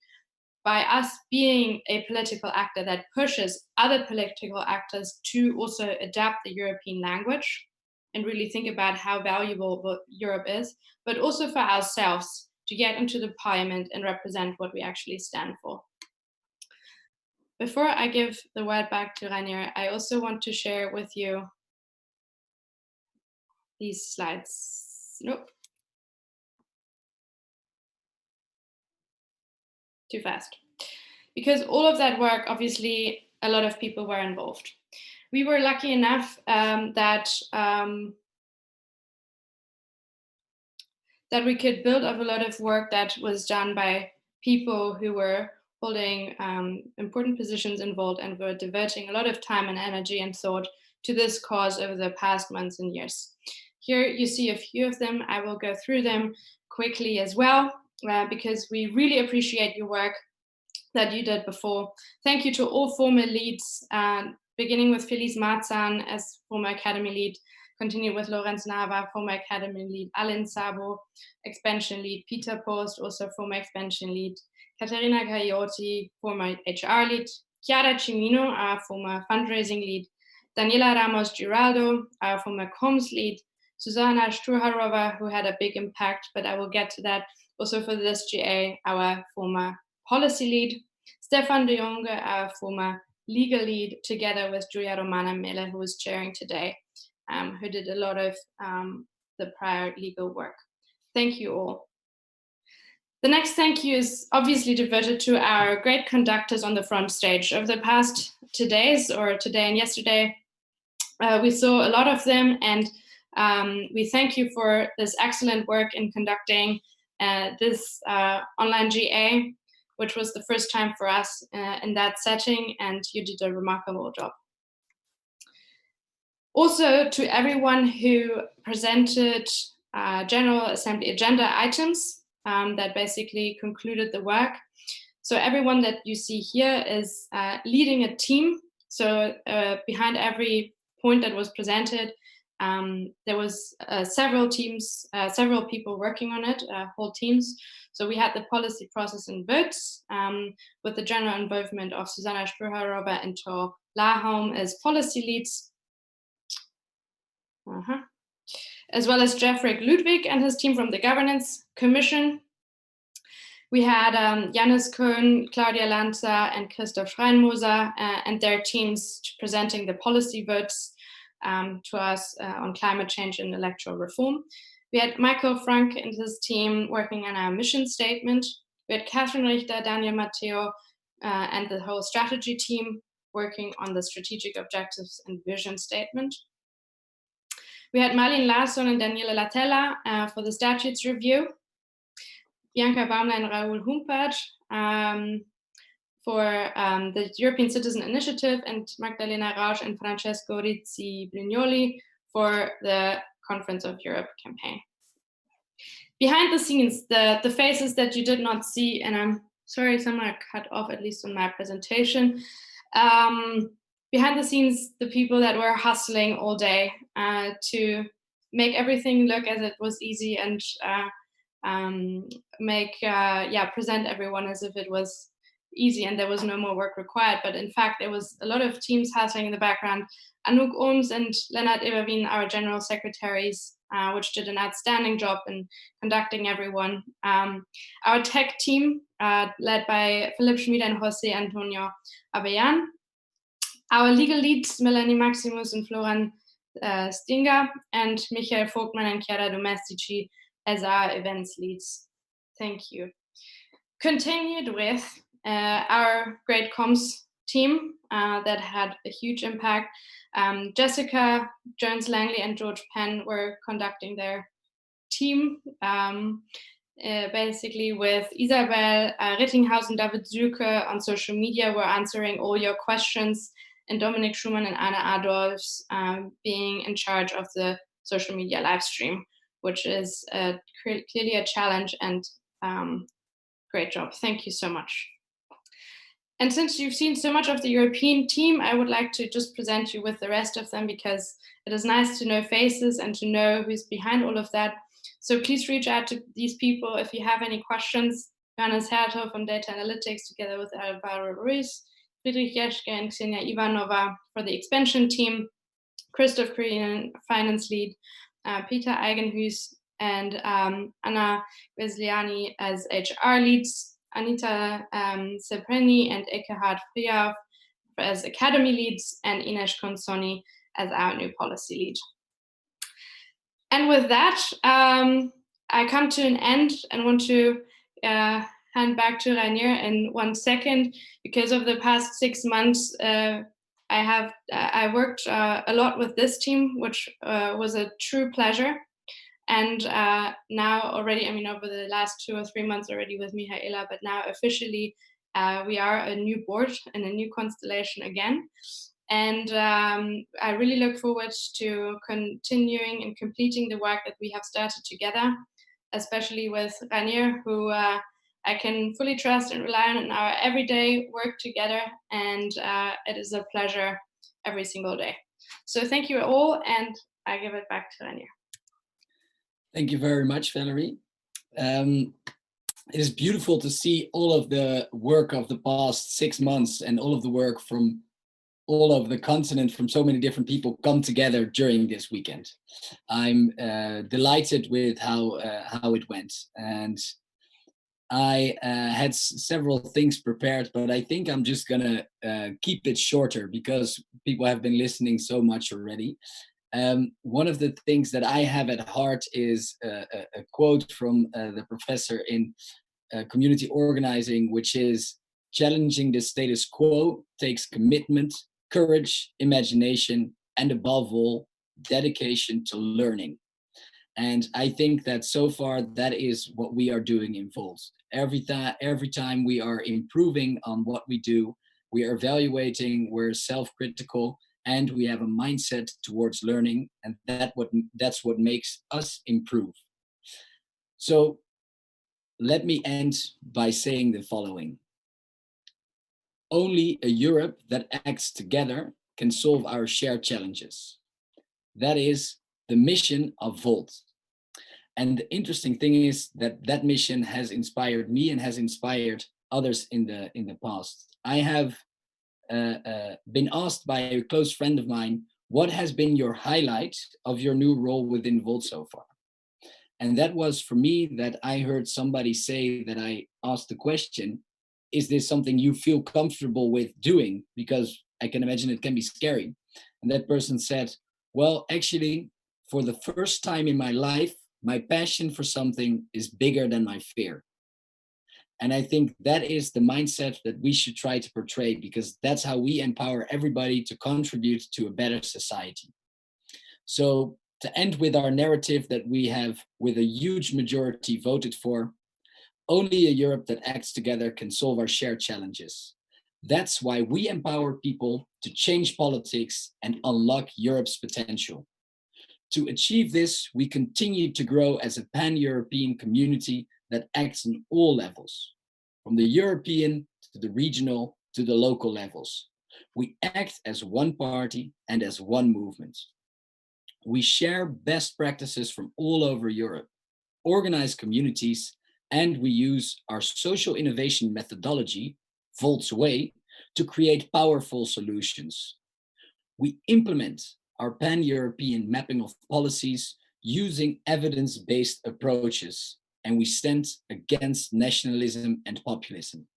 by us being a political actor that pushes other political actors to also adapt the European language and really think about how valuable Europe is, but also for ourselves to get into the parliament and represent what we actually stand for. Before I give the word back to Rainier, I also want to share with you these slides. Nope. Too fast. Because all of that work, obviously, a lot of people were involved. We were lucky enough that we could build up a lot of work that was done by people who were holding important positions involved and were devoting a lot of time and energy and thought to this cause over the past months and years. Here you see a few of them. I will go through them quickly as well, because we really appreciate your work that you did before. Thank you to all former leads, beginning with Feliz Marzan as former Academy lead, continue with Lorenz Nava, former Academy lead, Alin Sabo, expansion lead, Peter Post, also former expansion lead, Caterina Gaiotti, former HR lead, Chiara Cimino, our former fundraising lead, Daniela Ramos Giraldo, our former comms lead, Susanna Struharova, who had a big impact, but I will get to that, also for this GA, our former policy lead, Stefan de Jonge, our former legal lead, together with Julia Romana Mele, who is chairing today, who did a lot of the prior legal work. Thank you all. The next thank you is obviously devoted to our great conductors on the front stage. Over the past 2 days, or today and yesterday, we saw a lot of them, and we thank you for this excellent work in conducting this online GA, which was the first time for us in that setting, and you did a remarkable job. Also, to everyone who presented General Assembly agenda items that basically concluded the work. So everyone that you see here is leading a team. So behind every point that was presented, there was several teams, several people working on it, whole teams. So we had the policy process in votes with the general involvement of Susanna Struharova and Tor Laholm as policy leads, as well as Jeffrey Ludwig and his team from the Governance Commission. We had Janis Köhn, Claudia Lanza, and Christoph Schreinmoser and their teams presenting the policy votes to us on climate change and electoral reform. We had Michael Frank and his team working on our mission statement. We had Catherine Richter, Daniel Matteo, and the whole strategy team working on the strategic objectives and vision statement. We had Marlene Larsson and Daniela Latella for the statutes review. Bianca Baumler and Raoul Humpert for the European Citizen Initiative, and Magdalena Rausch and Francesco Rizzi-Brignoli for the Conference of Europe campaign. Behind the scenes, the faces that you did not see, and I'm sorry, some are cut off, at least on my presentation. Behind the scenes, the people that were hustling all day to make everything look as it was easy and present everyone as if it was easy and there was no more work required. But in fact, there was a lot of teams hustling in the background. Anouk Ooms and Lennart Everveen, our general secretaries, which did an outstanding job in conducting everyone. Our tech team, led by Philipp Schmid and Jose Antonio Abeyan. Our legal leads, Melanie Maximus and Florian Stinger, and Michael Vogtmann and Chiara Domestici as our events leads. Thank you. Continued with our great comms team that had a huge impact. Jessica Jones Langley and George Penn were conducting their team, basically with Isabel Rittinghaus, David Zülke on social media were answering all your questions, and Dominic Schumann and Anna Adolfs being in charge of the social media live stream, which is clearly a challenge, and great job. Thank you so much. And since you've seen so much of the European team, I would like to just present you with the rest of them, because it is nice to know faces and to know who's behind all of that. So please reach out to these people if you have any questions. Johannes Hertov on data analytics together with Alvaro Ruiz, Friedrich Jeschke and Ksenia Ivanova for the expansion team, Christoph Korean finance lead, Peter Eigenhuis and Anna Vesliani as HR leads, Anita Sepreni and Ekehard Friauf as academy leads, and Ines Consoni as our new policy lead. And with that, I come to an end and want to hand back to Rainier in 1 second. Because of the past 6 months, I worked a lot with this team, which was a true pleasure. And now already, I mean, over the last 2 or 3 months already with Mihaela, but now officially we are a new board and a new constellation again. And I really look forward to continuing and completing the work that we have started together, especially with Rainier, who I can fully trust and rely on in our everyday work together. And it is a pleasure every single day. So thank you all, and I give it back to Rainier. Thank you very much, Valerie. It is beautiful to see all of the work of the past 6 months and all of the work from all of the continent from so many different people come together during this weekend. I'm delighted with how it went, and I had several things prepared, but I think I'm just gonna keep it shorter because people have been listening so much already. One of the things that I have at heart is a quote from the professor in community organizing, which is, challenging the status quo takes commitment, courage, imagination, and above all, dedication to learning. And I think that so far that is what we are doing in Volt. Every time we are improving on what we do, we are evaluating, we're self-critical, and we have a mindset towards learning, and that's what makes us improve. So let me end by saying the following. Only a Europe that acts together can solve our shared challenges. That is the mission of Volt. And the interesting thing is that that mission has inspired me and has inspired others in the past. I have been asked by a close friend of mine, what has been your highlight of your new role within Volt so far? And that was for me that I heard somebody say that I asked the question, is this something you feel comfortable with doing? Because I can imagine it can be scary. And that person said, well, actually, for the first time in my life, my passion for something is bigger than my fear. And I think that is the mindset that we should try to portray, because that's how we empower everybody to contribute to a better society. So to end with our narrative that we have, with a huge majority, voted for, only a Europe that acts together can solve our shared challenges. That's why we empower people to change politics and unlock Europe's potential. To achieve this, we continue to grow as a pan-European community that acts on all levels, from the European to the regional to the local levels. We act as one party and as one movement. We share best practices from all over Europe, organize communities, and we use our social innovation methodology, Volt's Way, to create powerful solutions. We implement our pan-European mapping of policies using evidence-based approaches, and we stand against nationalism and populism.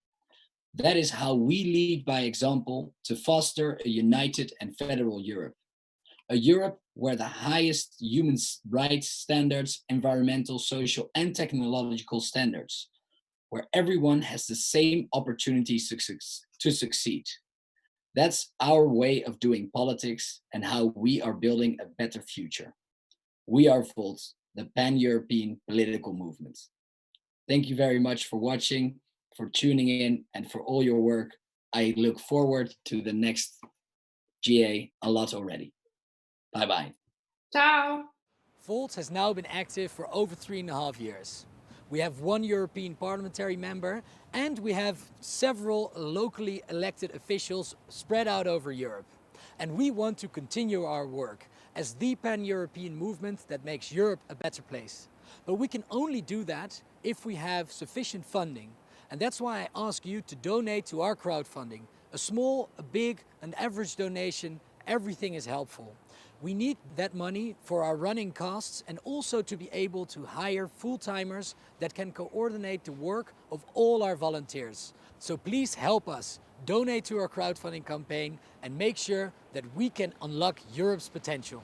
That is how we lead by example to foster a united and federal Europe. A Europe where the highest human rights standards, environmental, social, and technological standards, where everyone has the same opportunities to succeed. That's our way of doing politics and how we are building a better future. We are Volt, the pan-European political movement. Thank you very much for watching, for tuning in, and for all your work. I look forward to the next GA a lot already. Bye-bye. Ciao. Volt has now been active for over 3.5 years. We have one European parliamentary member and we have several locally elected officials spread out over Europe. And we want to continue our work as the pan-European movement that makes Europe a better place. But we can only do that if we have sufficient funding. And that's why I ask you to donate to our crowdfunding. A small, a big, an average donation, everything is helpful. We need that money for our running costs and also to be able to hire full-timers that can coordinate the work of all our volunteers. So please help us, donate to our crowdfunding campaign and make sure that we can unlock Europe's potential.